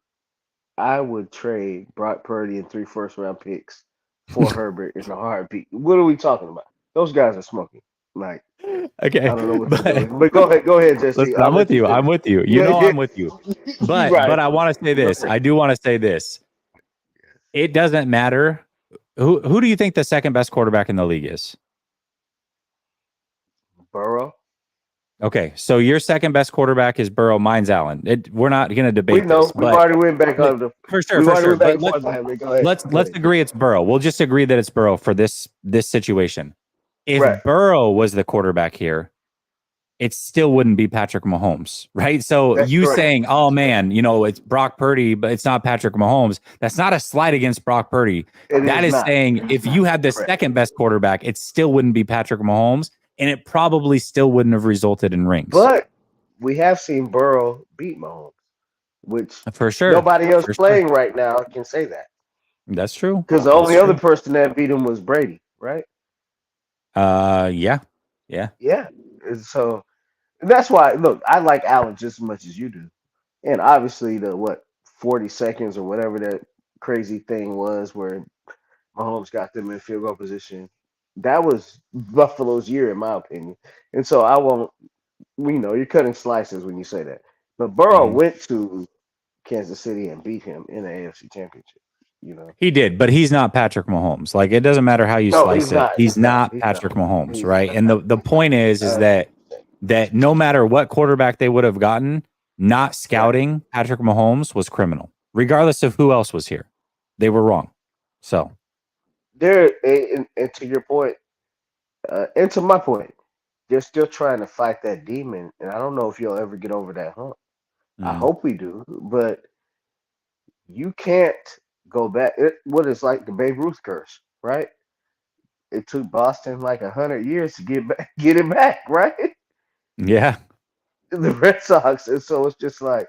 I would trade Brock Purdy and 3 first-round picks for Herbert in a heartbeat. What are we talking about? Those guys are smoking. Like Okay. I don't know what they're But doing. But go ahead, Jesse. listen, I'll I'm with let you you. I'm finish. with you. You Yeah, know yeah. I'm with you. You're right. But I want to say Go this. ahead. I do want to say this. It doesn't matter who do you think the second best quarterback in the league is? Burrow. Okay, so your second best quarterback is Burrow. Mine's Allen. We're not going to debate We know. this, We've but already went back on the. for sure, We've for already sure. went back But and forth on him. Go ahead. let's agree it's Burrow. We'll just agree that it's Burrow for this situation. If Right. Burrow was the quarterback here, it still wouldn't be Patrick Mahomes, right? So That's you correct. saying, "Oh man, it's Brock Purdy, but it's not Patrick Mahomes." That's not a slight against Brock Purdy. That is saying if you had the second best quarterback, it still wouldn't be Patrick Mahomes, and it probably still wouldn't have resulted in rings. But we have seen Burrow beat Mahomes, which for sure nobody else playing right now can say that. That's true. Because the only other person that beat him was Brady, right? Yeah. And so that's why. Look, I like Allen just as much as you do, and obviously the 40 seconds or whatever that crazy thing was where Mahomes got them in field goal position. That was Buffalo's year, in my opinion. And so I won't. You're cutting slices when you say that. But Burrow went to Kansas City and beat him in the AFC Championship. He did, but he's not Patrick Mahomes. Like, it doesn't matter how you slice it. He's not Patrick Mahomes, right? And the point is that no matter what quarterback they would have gotten, not scouting Patrick Mahomes was criminal, regardless of who else was here. They were wrong. So and to your point, and to my point, they're still trying to fight that demon, and I don't know if you'll ever get over that hump. I hope we do, but you can't go back. What is like the Babe Ruth curse, right? It took Boston like 100 years to get it back, right? Yeah. The Red Sox, and so it's just like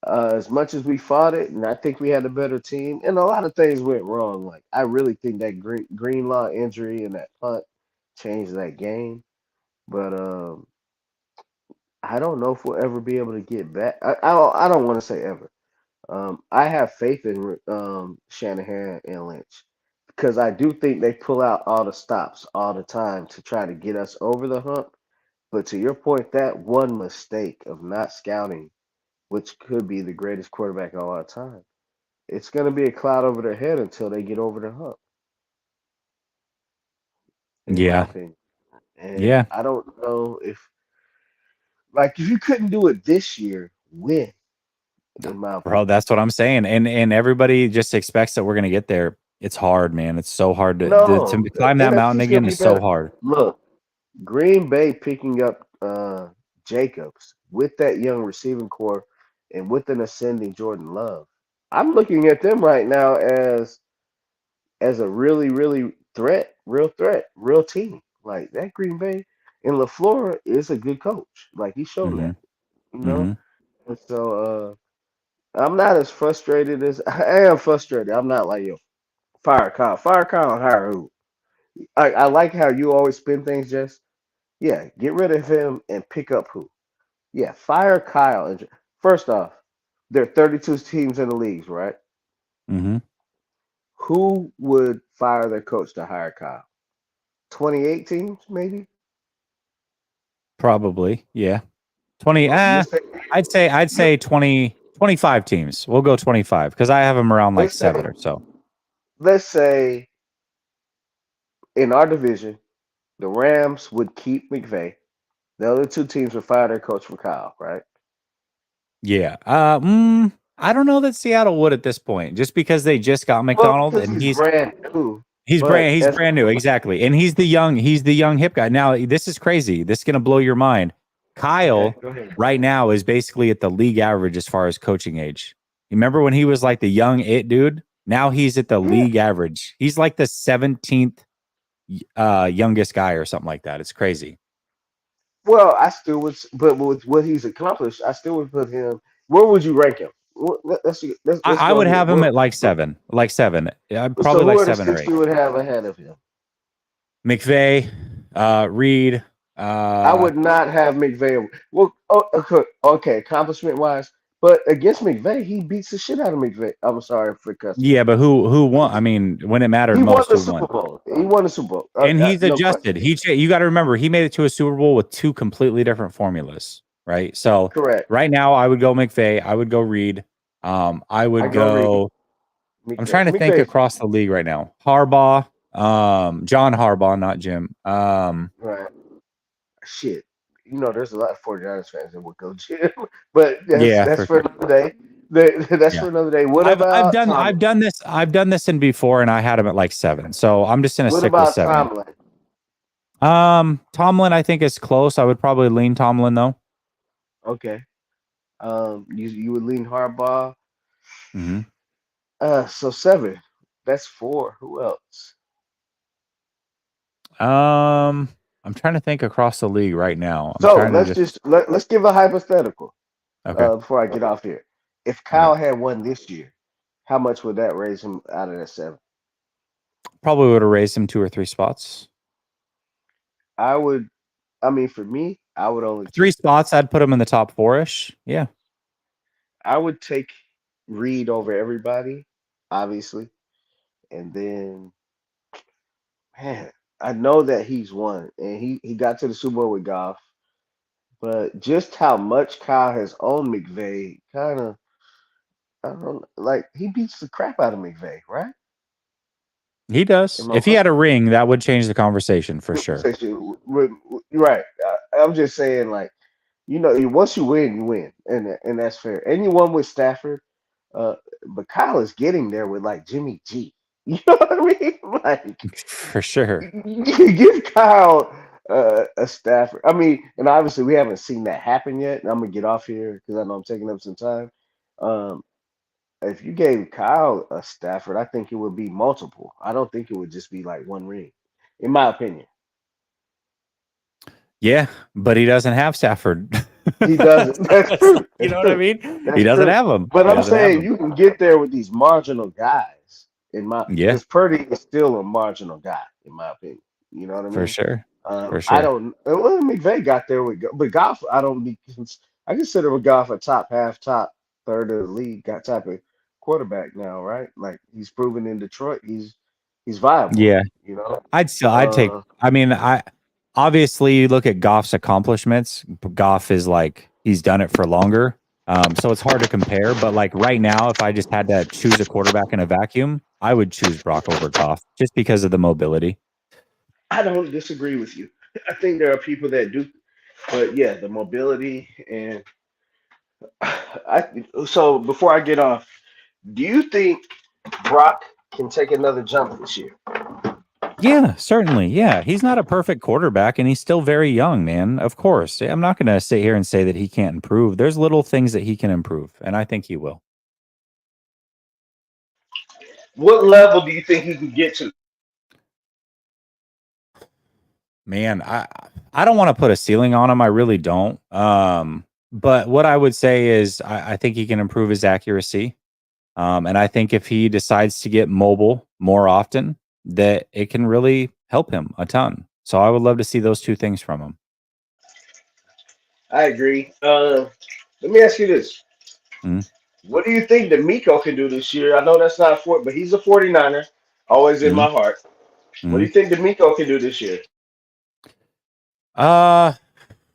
as much as we fought it, and I think we had a better team, and a lot of things went wrong. Like I really think that Greenlaw injury and that punt changed that game, but I don't know if we'll ever be able to get back. I don't want to say ever. I have faith in Shanahan and Lynch because I do think they pull out all the stops all the time to try to get us over the hump. But to your point, that one mistake of not scouting, which could be the greatest quarterback of all time, it's going to be a cloud over their head until they get over the hump. In my opinion. And I don't know if you couldn't do it this year, when? Bro, that's what I'm saying. And everybody just expects that we're going to get there. It's hard, man. It's so hard to climb that mountain again is so hard. Look, Green Bay picking up Jacobs with that young receiving core and with an ascending Jordan Love. I'm looking at them right now as a really, really real threat, real team. Like that Green Bay and LaFleur is a good coach. Like he's shown that, And so I'm not as frustrated as I am frustrated. I'm not like, yo, fire Kyle, hire who? I like how you always spin things, Jess. Yeah, get rid of him and pick up who? Yeah, fire Kyle. And first off, there are 32 teams in the leagues, right? Who would fire their coach to hire Kyle? 28 teams, maybe? Probably, yeah. 20. I'd say 20, 25 teams. We'll go 25 because I have them around like 7 or so. Let's say in our division, the Rams would keep McVay. The other two teams would fire their coach for Kyle, right? Yeah. I don't know that Seattle would at this point, just because they just got McDonald and he's brand new. He's brand new, exactly. And he's the young hip guy. Now, this is crazy. This is gonna blow your mind. Kyle right now is basically at the league average as far as coaching age. You remember when he was like the young dude? Now he's at the league average. He's like the 17th youngest guy or something like that. It's crazy. Well, I still would, but with what he's accomplished, I still would put him. Where would you rank him? Let's I would have him at like 7. Like 7. Probably like 7 or 8. You would have ahead of him. McVay, Reed. I would not have McVay. Well, okay, accomplishment wise, but against McVay, he beats the shit out of McVay. I'm sorry for cussing. Yeah, but who won? I mean, when it mattered most, who won? Super Bowl. He won the Super Bowl, and he's adjusted. You got to remember, he made it to a Super Bowl with 2 completely different formulas, right? So, correct. Right now, I would go McVay. I would go Reed. I would go. I'm trying to think across the league right now. Harbaugh, John Harbaugh, not Jim. Right. Shit. there's a lot of 49ers fans that would go Jim, but Yeah, that's for for sure. another day. That's Yeah. for another day. What I've about done Tomlin? I've done this in before, and I had him at like 7. So I'm just gonna What stick with about 7. Tomlin? Tomlin, I think is close. I would probably lean Tomlin though. Okay. You would lean Harbaugh. Hmm. So 7. That's 4. Who else? I'm trying to think across the league right now. I'm So trying to let's just just let's give a hypothetical okay. before I get off here. If Okay. Kyle had won this year, how much would that raise him out of that 7? Probably would have raised him 2 or 3 spots. I would. I mean, for me, I would only 3 take. spots, I'd put him in the top 4-ish. Yeah. I would take Reed over everybody, obviously, and then man, I know that he's won and he got to the Super Bowl with Goff, but just how much Kyle has owned McVay, kind of, I don't like he beats the crap out of McVay, right? He does. Am I If he wrong? had a ring, that would change the conversation for sure. Right. I'm just saying, like, once you win, and that's fair. And you won with Stafford, uh, but Kyle is getting there with like Jimmy G. You know what I mean? Like, For sure. you give Kyle a Stafford. I mean, and obviously we haven't seen that happen yet. And I'm gonna get off here because I know I'm taking up some time. Um, if you gave Kyle a Stafford, I think it would be multiple. I don't think it would just be like one ring, in my opinion. Yeah, but he doesn't have Stafford. He doesn't. That's true. You That's know what I true. mean? That's He doesn't true. have him. But He I'm doesn't have saying him. you can get there with these marginal guys. Yeah, Because Purdy is still a marginal guy, in my opinion. You know what I for mean? sure. For I sure. don't. Well, McVay got there but Goff. I consider Goff a top half, top third of the league, got type of quarterback now, right? Like he's proven in Detroit, he's viable. Yeah. You know. I'd take, I mean, obviously you look at Goff's accomplishments. Goff is like, he's done it for longer. So it's hard to compare, but like right now, if I just had to choose a quarterback in a vacuum, I would choose Brock over Goff just because of the mobility. I don't disagree with you. I think there are people that do, but yeah, the mobility and So before I get off, do you think Brock can take another jump this year? Yeah, certainly. Yeah. He's not a perfect quarterback and he's still very young, man. Of course. I'm not going to sit here and say that he can't improve. There's little things that he can improve, and I think he will. What level do you think he can get to? Man, I don't want to put a ceiling on him. I really don't. But what I would say is I think he can improve his accuracy. And I think if he decides to get mobile more often, that it can really help him a ton. So I would love to see those 2 things from him. I agree. Let me ask you this. Mhm. What do you think D'Amico can do this year? I know that's not a fort, but he's a 49er, always in Mhm. my heart. What do Mhm. you think D'Amico can do this year?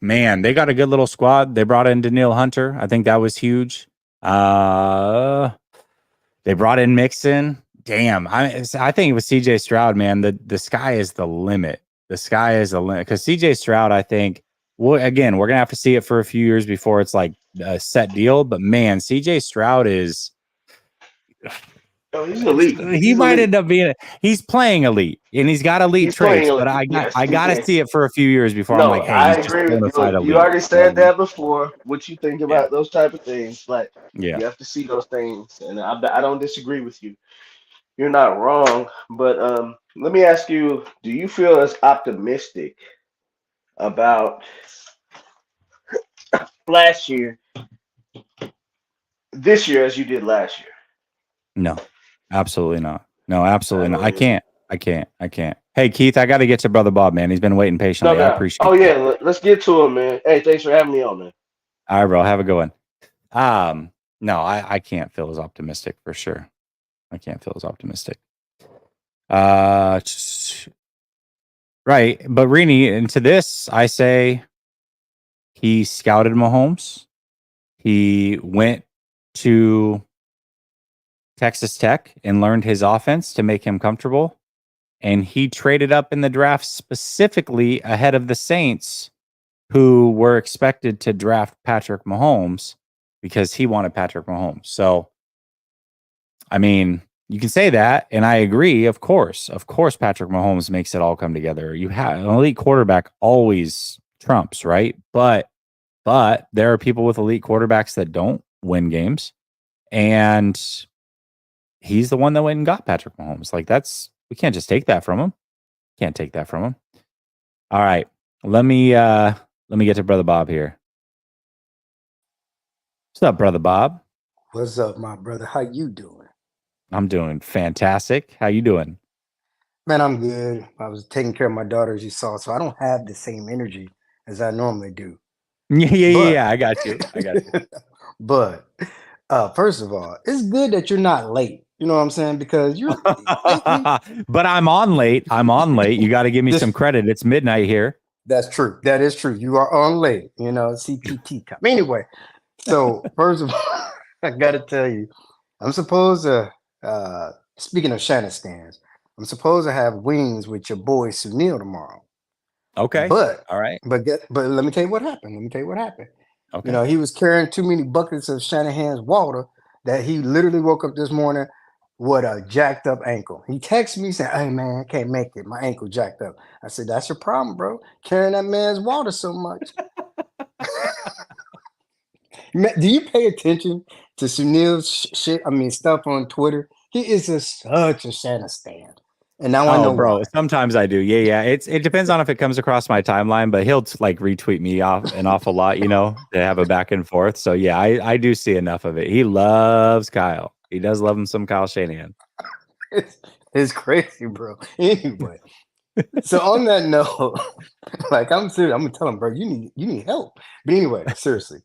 Man, they got a good little squad. They brought in Daniil Hunter. I think that was huge. They brought in Mixon. Damn, I think it was CJ Stroud, man. The sky is the limit. The sky is the limit because CJ Stroud, I think. Well, again, we're gonna have to see it for a few years before it's like a set deal. But man, CJ Stroud is. Oh, he's elite. He might end up being. He's playing elite, and he's got elite He's playing traits. But elite. Yes, I he got to can. see it for a few years before I'm No, like, hey, I he's just agree with bona you. fide You elite. already said that before. What you think Yeah, about those type of things? Like yeah. you have to see those things, and I don't disagree with you. You're not wrong, but let me ask you: do you feel as optimistic about last year, this year, as you did last year? No, absolutely not. No, I absolutely not. don't I either. can't. I can't. I can't. Hey, Keith, I got to get to Brother Bob, man. He's been waiting No patiently. I doubt. appreciate Oh you. yeah, let's get to him, man. Hey, thanks for having me on, man. All right, bro. Have a good one. No, I can't feel as optimistic for sure. I can't feel as optimistic. Right. But Rini, into this, I say he scouted Mahomes. He went to Texas Tech and learned his offense to make him comfortable. And he traded up in the draft specifically ahead of the Saints who were expected to draft Patrick Mahomes because he wanted Patrick Mahomes. So, I mean, you can say that, and I agree. Of course, Patrick Mahomes makes it all come together. You have an elite quarterback always trumps, right? But there are people with elite quarterbacks that don't win games, and he's the one that went and got Patrick Mahomes. Like we can't just take that from him. Can't take that from him. All right, let me get to Brother Bob here. What's up, Brother Bob? What's up, my brother? How you doing? I'm doing fantastic. How you doing? Man, I'm good. I was taking care of my daughter, as you saw, so I don't have the same energy as I normally do. Yeah. I got you. But first of all, it's good that you're not late. You know what I'm saying? Because you're lately. But I'm on late. You got to give me some credit. It's midnight here. That's true. That is true. You are on late. You know, CPT. Anyway, so first of all, I got to tell you, I'm supposed to. Speaking of Shannon stands, I'm supposed to have wings with your boy Sunil tomorrow. Okay. But all right. But let me tell you what happened. Okay. You know, he was carrying too many buckets of Shanahan's water that he literally woke up this morning with a jacked up ankle. He texted me saying, "Hey man, I can't make it. My ankle jacked up." I said, "That's your problem, bro. Carrying that man's water so much." Do you pay attention to Sunil's shit? I mean, stuff on Twitter. He is just such a Shannon stan. And now I know why. Sometimes I do. Yeah. It depends on if it comes across my timeline, but he'll like retweet me off an awful lot, you know, to have a back and forth. So yeah, I do see enough of it. He loves Kyle. He does love him some Kyle Shanahan. It's crazy, bro. Anyway, so on that note, like I'm serious, I'm gonna tell him, bro, you need help. But anyway, seriously.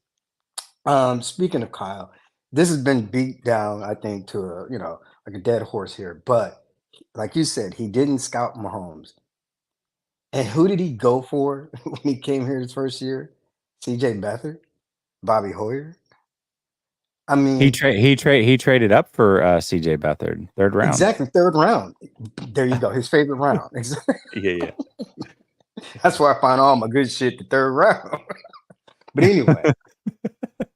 Speaking of Kyle, this has been beat down, I think, to a like a dead horse here. But like you said, he didn't scout Mahomes. And who did he go for when he came here his first year? CJ Beathard, Bobby Hoyer. I mean, he traded up for CJ Beathard, third round. Exactly, third round. There you go, his favorite round. Yeah. That's where I find all my good shit, the third round. But anyway,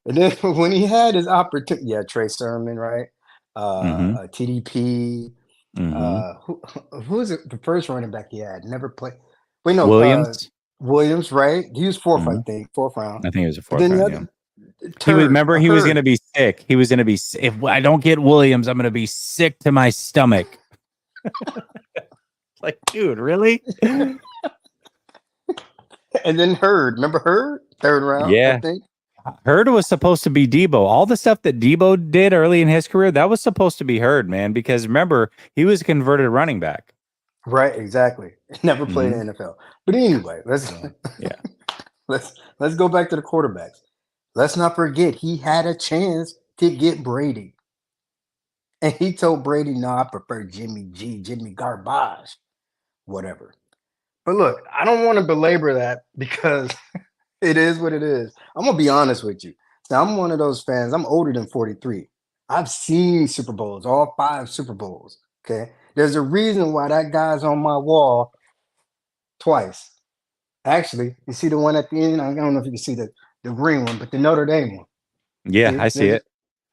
and then when he had his opportunity, Trey Sermon, right? TDP. Who is it? The first running back he had never played. Wait, no, Williams, right? He was fourth, I think, fourth round. I think he was a fourth round. Yeah. He was going to be sick. He was going to be. If I don't get Williams, I'm going to be sick to my stomach. Like, dude, really? And then Hurd, remember Hurd? Third round, I think. Hurd was supposed to be Debo. All the stuff that Debo did early in his career, that was supposed to be Hurd, man. Because remember, he was a converted running back. Right, exactly. Never played in the NFL. But anyway, let's go back to the quarterbacks. Let's not forget he had a chance to get Brady. And he told Brady, "No, I prefer Jimmy G, Jimmy Garbage, whatever." But look, I don't want to belabor that because it is what it is. I'm going to be honest with you. Now, I'm one of those fans. I'm older than 43. I've seen Super Bowls, all 5 Super Bowls. Okay. There's a reason why that guy's on my wall twice. Actually, you see the one at the end? I don't know if you can see the green one, but the Notre Dame one. Yeah, I see it.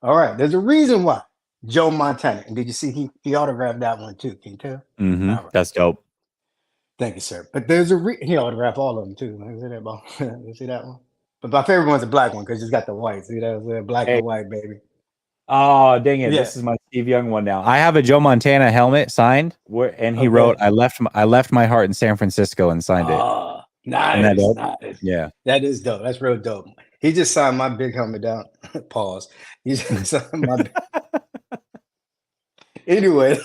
All right. There's a reason why. Joe Montana. And did you see he autographed that one too? Can you tell? Right. That's dope. Thank you, sir. But there's he autographed all of them too. You see that one? But my favorite one's the black one because it's got the white. See that? Black and white, baby. Oh, dang it. Yeah. This is my Steve Young one now. I have a Joe Montana helmet signed and he wrote, I left my heart in San Francisco and signed it. Nice. Yeah. That is dope. That's real dope. He just signed my big helmet down. Pause. He just signed my Anyway,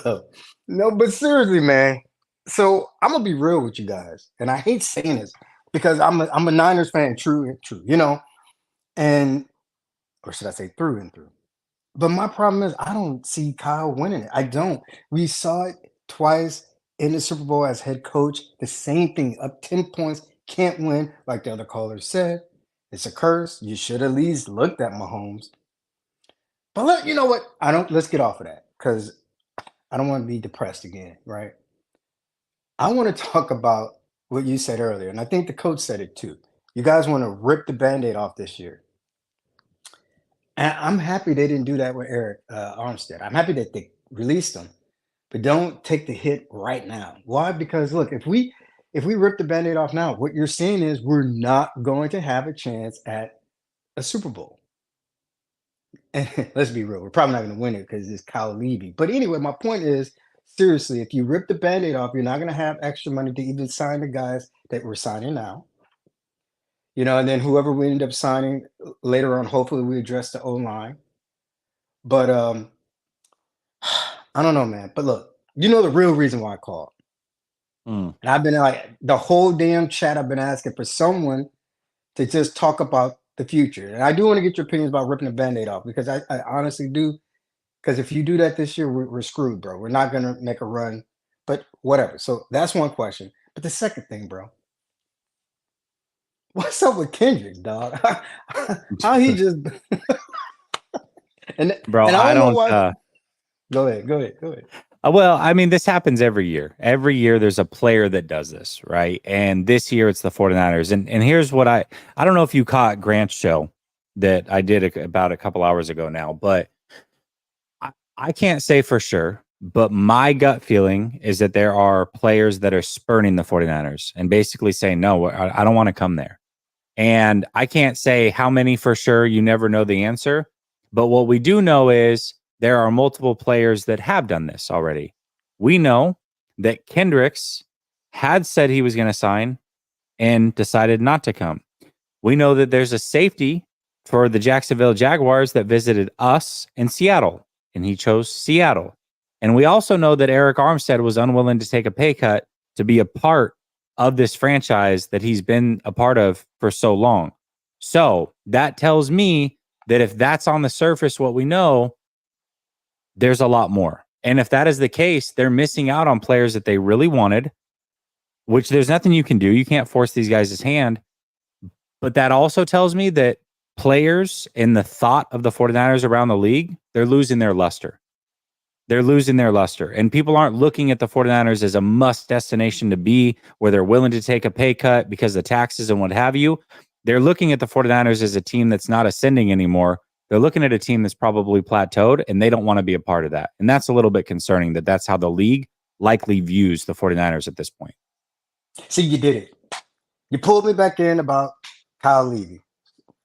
no, but seriously, man. So I'm gonna be real with you guys, and I hate saying this because I'm a Niners fan, true, you know, or should I say through and through. But my problem is I don't see Kyle winning it. I don't. We saw it twice in the Super Bowl as head coach. The same thing, up 10 points, can't win, like the other caller said. It's a curse. You should at least looked at Mahomes. But you know what? Let's get off of that because I don't want to be depressed again, right? I want to talk about what you said earlier, and I think the coach said it too. You guys want to rip the Band-Aid off this year. And I'm happy they didn't do that with Eric Armstead. I'm happy that they released him, but don't take the hit right now. Why? Because look, if we rip the Band-Aid off now, what you're saying is we're not going to have a chance at a Super Bowl. And let's be real, we're probably not going to win it because it's Kyle Levy. But anyway, my point is, seriously, if you rip the Band-Aid off, you're not going to have extra money to even sign the guys that we're signing now. And then whoever we end up signing later on, hopefully we address the O-line. But I don't know, man. But look, the real reason why I called. And I've been like the whole damn chat, I've been asking for someone to just talk about the future. And I do want to get your opinions about ripping the Band-Aid off, because I honestly do. Because if you do that this year, we're screwed, bro. We're not going to make a run, but whatever. So that's one question. But the second thing, bro, what's up with Kendrick, dog? How he just bro, and I don't know don't. why. Go ahead. Well, I mean, this happens every year. Every year there's a player that does this, right? And this year it's the 49ers. And here's what I don't know if you caught Grant's show that I did about a couple hours ago now, but I can't say for sure, but my gut feeling is that there are players that are spurning the 49ers and basically saying, no, I don't want to come there. And I can't say how many for sure. You never know the answer. But what we do know is there are multiple players that have done this already. We know that Kendricks had said he was going to sign and decided not to come. We know that there's a safety for the Jacksonville Jaguars that visited us in Seattle, and he chose Seattle. And we also know that Eric Armstead was unwilling to take a pay cut to be a part of this franchise that he's been a part of for so long. So that tells me that if that's on the surface what we know, there's a lot more. And if that is the case, they're missing out on players that they really wanted, which there's nothing you can do. You can't force these guys' hand. But that also tells me that players in the thought of the 49ers around the league, they're losing their luster. They're losing their luster. And people aren't looking at the 49ers as a must destination to be, where they're willing to take a pay cut because of taxes and what have you. They're looking at the 49ers as a team that's not ascending anymore. They're looking at a team that's probably plateaued, and they don't want to be a part of that. And that's a little bit concerning that that's how the league likely views the 49ers at this point. See, you did it. You pulled me back in about Kyle Levy.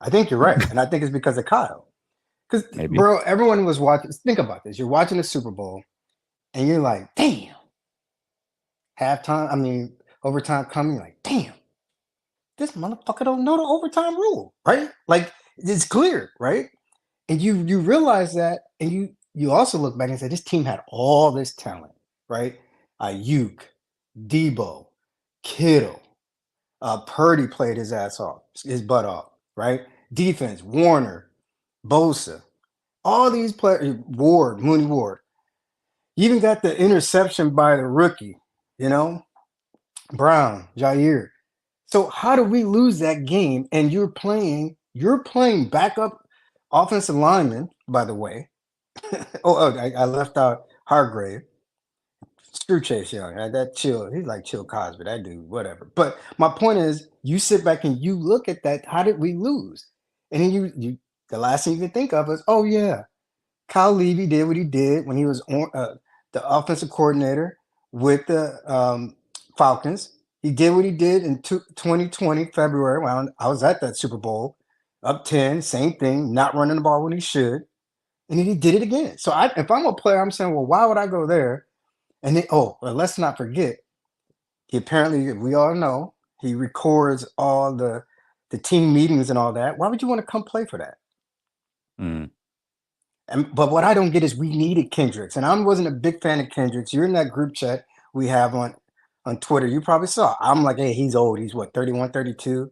I think you're right. And I think it's because of Kyle. Because, bro, everyone was watching. Think about this. You're watching the Super Bowl, and you're like, damn. Overtime coming, like, damn. This motherfucker don't know the overtime rule, right? Like, it's clear, right? And you realize that, and you also look back and say, this team had all this talent, right? Ayuk, Debo, Kittle, Purdy played his butt off, right? Defense, Warner, Bosa, all these players, Mooney Ward. You even got the interception by the rookie, Brown, Jair. So how do we lose that game? And you're playing backup offensive lineman, by the way. I left out Hargrave. Screw Chase Young. That chill. He's like Chill Cosby. That dude, whatever. But my point is, you sit back and you look at that. How did we lose? And then you the last thing you can think of is, oh yeah, Kyle Levy did what he did when he was the offensive coordinator with the Falcons. He did what he did in 2020 February. Well, I was at that Super Bowl, up 10, same thing, not running the ball when he should, and then he did it again. So if I'm a player, I'm saying, well, why would I go there? And then, let's not forget, he apparently, we all know, he records all the team meetings and all that. Why would you want to come play for that? But what I don't get is we needed Kendricks, and I wasn't a big fan of Kendricks. You're in that group chat we have on Twitter. You probably saw. I'm like, hey, he's old. He's what, 31, 32?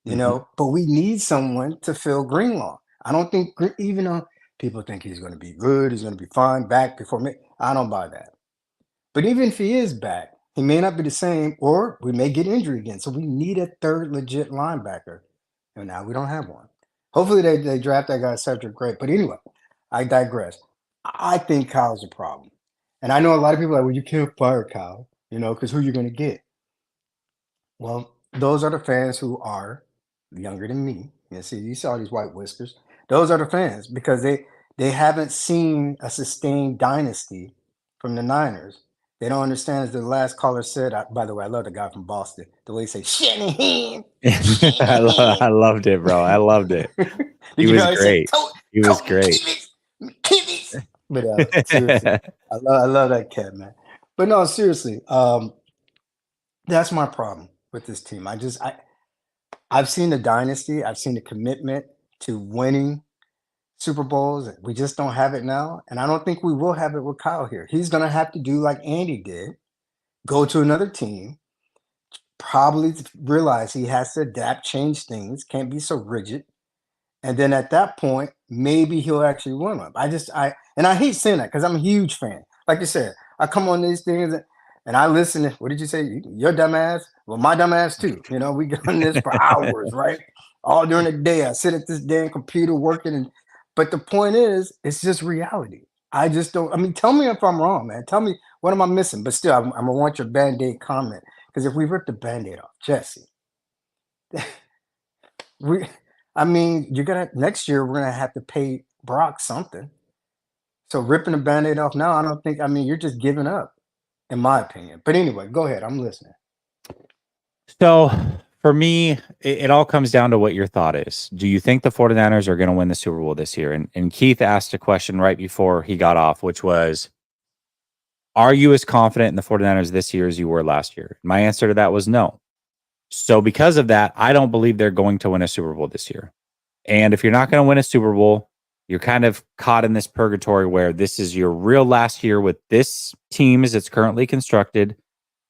But we need someone to fill Greenlaw. I don't think, even though people think he's going to be good, he's going to be fine, back before me. I don't buy that. But even if he is back, he may not be the same, or we may get injured again. So we need a third legit linebacker. And now we don't have one. Hopefully they draft that guy, Cedric Gray. But anyway, I digress. I think Kyle's a problem. And I know a lot of people are like, well, you can't fire Kyle, because who you're going to get? Well, those are the fans who are younger than me. You saw these white whiskers. Those are the fans because they haven't seen a sustained dynasty from the Niners. They don't understand, as the last caller said. By the way, I love the guy from Boston. The way he say Shanahan. I loved it, bro. I loved it. He was great. He was great. But seriously, I love that cat, man. But no, seriously, that's my problem with this team. I've seen the dynasty. I've seen the commitment to winning Super Bowls. We just don't have it now, and I don't think we will have it with Kyle here. He's going to have to do like Andy did, go to another team, probably realize he has to adapt, change things, can't be so rigid. And then at that point, maybe he'll actually win them. I hate saying that because I'm a huge fan. Like you said, I come on these things and I listen. What did you say? Your dumb ass? Well, my dumb ass too. We go on this for hours, right? All during the day. I sit at this damn computer working. But the point is, it's just reality. I just don't. I mean, tell me if I'm wrong, man. Tell me what am I missing? But still, I'm gonna want your Band-Aid comment, because if we rip the Band-Aid off, Jesse, you're gonna next year we're gonna have to pay Brock something. So ripping the Band-Aid off now, I don't think. I mean, you're just giving up, in my opinion. But anyway, go ahead. I'm listening. So for me, it all comes down to what your thought is. Do you think the 49ers are going to win the Super Bowl this year? And Keith asked a question right before he got off, which was, are you as confident in the 49ers this year as you were last year? My answer to that was no. So because of that, I don't believe they're going to win a Super Bowl this year. And if you're not going to win a Super Bowl, you're kind of caught in this purgatory where this is your real last year with this team as it's currently constructed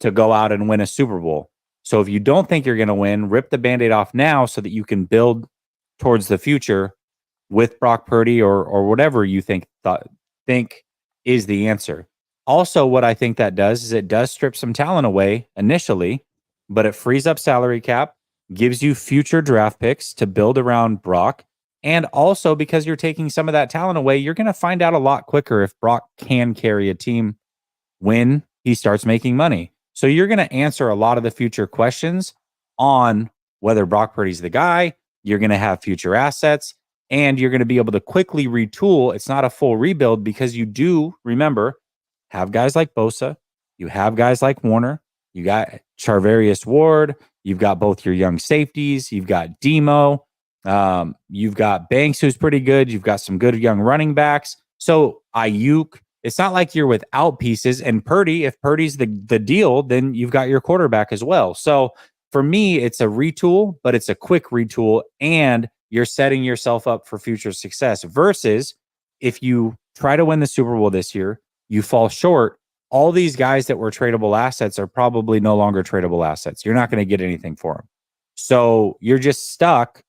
to go out and win a Super Bowl. So if you don't think you're going to win, rip the Band-Aid off now so that you can build towards the future with Brock Purdy or whatever you think is the answer. Also, what I think that does is it does strip some talent away initially, but it frees up salary cap, gives you future draft picks to build around Brock. And also, because you're taking some of that talent away, you're going to find out a lot quicker if Brock can carry a team when he starts making money. So you're going to answer a lot of the future questions on whether Brock Purdy's the guy. You're going to have future assets, and you're going to be able to quickly retool. It's not a full rebuild because you do, remember, have guys like Bosa. You have guys like Warner. You got Charvarius Ward. You've got both your young safeties. You've got Demo. You've got Banks, who's pretty good. You've got some good young running backs. So Ayuk, it's not like you're without pieces. And Purdy, if Purdy's the deal, then you've got your quarterback as well. So for me, it's a retool, but it's a quick retool, and you're setting yourself up for future success. Versus if you try to win the Super Bowl this year, you fall short. All these guys that were tradable assets are probably no longer tradable assets. You're not going to get anything for them. So you're just stuck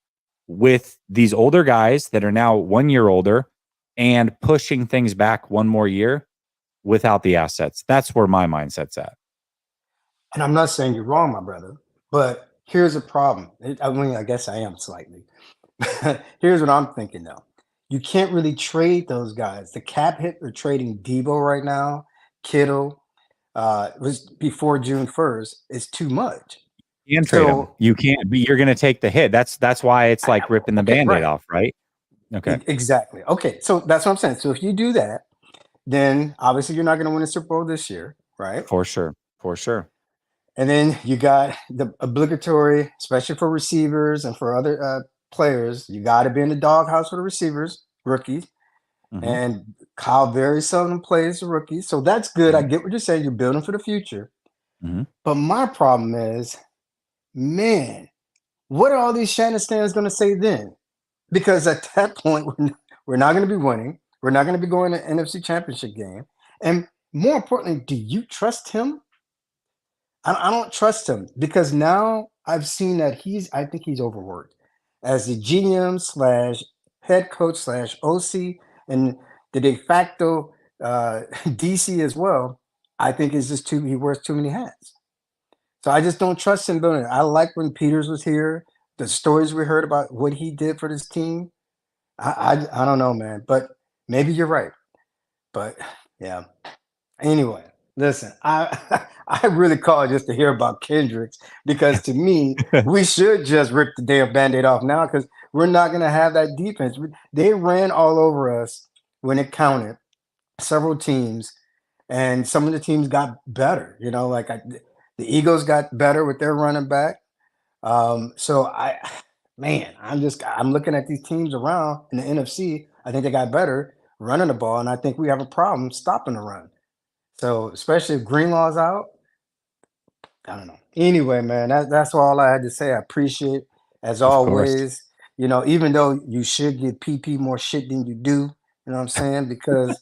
with these older guys that are now 1 year older and pushing things back one more year without the assets. That's where my mindset's at. And I'm not saying you're wrong, my brother, but here's a problem. I guess I am slightly. Here's what I'm thinking though. You can't really trade those guys. The cap hit they're trading Debo right now, Kittle, was before June 1st, is too much. You can trade them. You can't, but you're going to take the hit. That's why it's like ripping the Band-Aid off, right? Okay. Exactly. Okay. So that's what I'm saying. So if you do that, then obviously you're not going to win a Super Bowl this year, right? For sure. For sure. And then you got the obligatory, especially for receivers and for other players, you got to be in the doghouse for the receivers, rookies. Mm-hmm. And Kyle very seldom plays the rookies. So that's good. Mm-hmm. I get what you're saying. You're building for the future. Mm-hmm. But my problem is, man, what are all these Shannon stands going to say then? Because at that point, we're not going to be winning. We're not going to be going to NFC Championship game. And more importantly, do you trust him? I don't trust him because now I've seen that I think he's overworked as the GM / head coach / OC and the de facto DC as well. I think it's just he wears too many hats. So I just don't trust him building it. I like when Peters was here, the stories we heard about what he did for this team. I don't know, man, but maybe you're right. But yeah. Anyway, Listen, I I really called just to hear about Kendricks because to me, we should just rip the damn band-aid off now because we're not gonna have that defense. They ran all over us when it counted, several teams, and some of the teams got better. Like the Eagles got better with their running back. So man, I'm looking at these teams around in the NFC. I think they got better running the ball, and I think we have a problem stopping the run. So especially if Greenlaw's out, I don't know. Anyway, man, that's all I had to say. I appreciate, as Of course. always. Even though you should give PP more shit than you do. You know what I'm saying? Because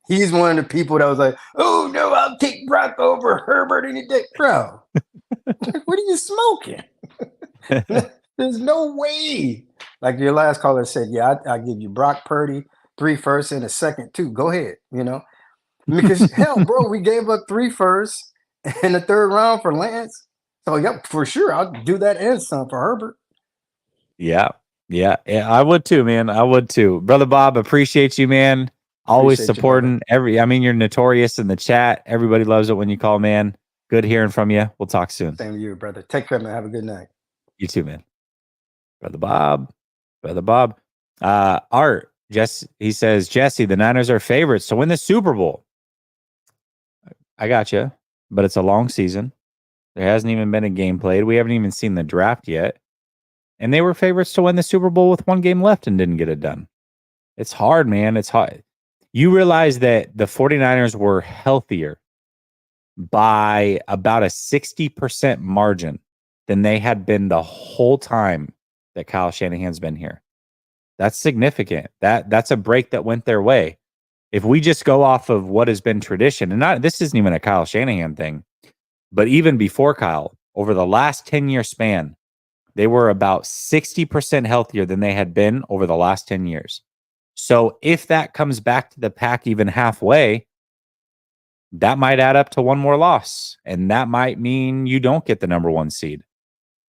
he's one of the people that was like, "Oh no, I'll take Brock over Herbert any day, bro." What are you smoking? There's no way. Like your last caller said, yeah, I give you Brock Purdy 3 firsts and a second too. Go ahead. Because hell, bro, we gave up 3 firsts in the 3rd round for Lance. So yep, for sure, I'll do that and some for Herbert. Yeah, I would too, man. I would too, brother Bob. Appreciate you, man. Always Appreciate you, supporting I mean, you're notorious in the chat. Everybody loves it when you call, man. Good hearing from you. We'll talk soon. Same to you, brother. Take care, man. Have a good night. You too, man. Brother Bob. Art, he says, Jesse, the Niners are favorites to win the Super Bowl. I got you, but it's a long season. There hasn't even been a game played. We haven't even seen the draft yet. And they were favorites to win the Super Bowl with 1 game left and didn't get it done. It's hard, man. It's hard. You realize that the 49ers were healthier by about a 60% margin than they had been the whole time that Kyle Shanahan's been here. That's significant. That's a break that went their way. If we just go off of what has been tradition, and this isn't even a Kyle Shanahan thing, but even before Kyle, over the last 10-year span, they were about 60% healthier than they had been over the last 10 years. So if that comes back to the pack even halfway, that might add up to 1 more loss. And that might mean you don't get the number 1 seed.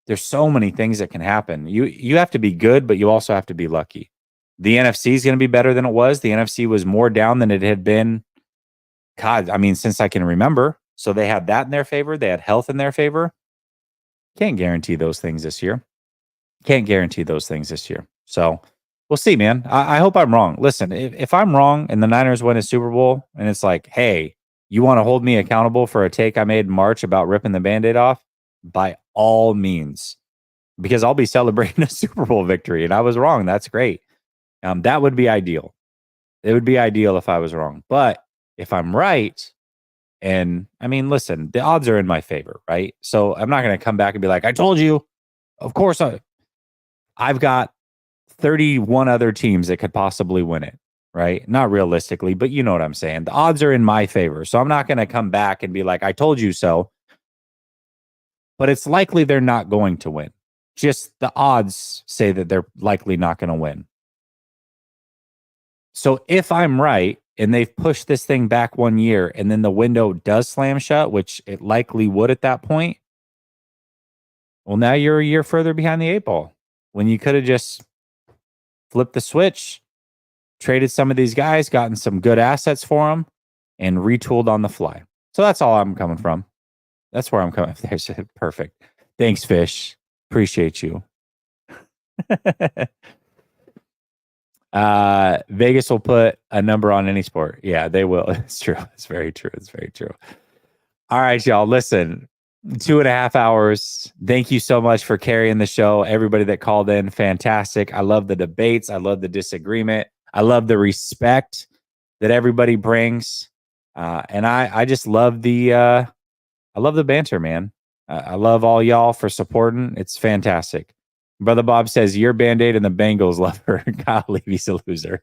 There's so many things that can happen. You have to be good, but you also have to be lucky. The NFC is going to be better than it was. The NFC was more down than it had been, God, I mean, since I can remember. So they had that in their favor. They had health in their favor. Can't guarantee those things this year. So we'll see, man. I hope I'm wrong. Listen, if I'm wrong and the Niners win a Super Bowl and it's like, hey, you want to hold me accountable for a take I made in March about ripping the Band-Aid off? By all means, because I'll be celebrating a Super Bowl victory and I was wrong. That's great. That would be ideal. It would be ideal if I was wrong. But if I'm right, and I mean, listen, the odds are in my favor, right? So I'm not going to come back and be like, I told you. Of course, I've got 31 other teams that could possibly win it, right? Not realistically, but you know what I'm saying. The odds are in my favor. So I'm not going to come back and be like, I told you so. But it's likely they're not going to win. Just the odds say that they're likely not going to win. So if I'm right and they've pushed this thing back 1 year and then the window does slam shut, which it likely would at that point, well, now you're a year further behind the 8 ball when you could have just flipped the switch, traded some of these guys, gotten some good assets for them, and retooled on the fly. So that's all I'm coming from. That's where I'm coming. There's perfect. Thanks, Fish. Appreciate you. Vegas will put a number on any sport. Yeah, they will. It's true. It's very true. All right, y'all. Listen, 2.5 hours. Thank you so much for carrying the show. Everybody that called in, fantastic. I love the debates. I love the disagreement. I love the respect that everybody brings. And I just love the banter, man. I love all y'all for supporting. It's fantastic. Brother Bob says, your Band-Aid and the Bengals lover. Kyle Levy's a loser.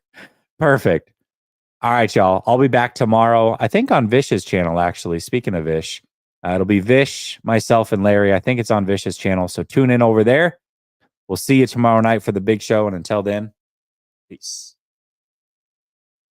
Perfect. All right, y'all. I'll be back tomorrow. I think on Vish's channel, actually. Speaking of Vish, it'll be Vish, myself, and Larry. I think it's on Vish's channel. So tune in over there. We'll see you tomorrow night for the big show. And until then, peace.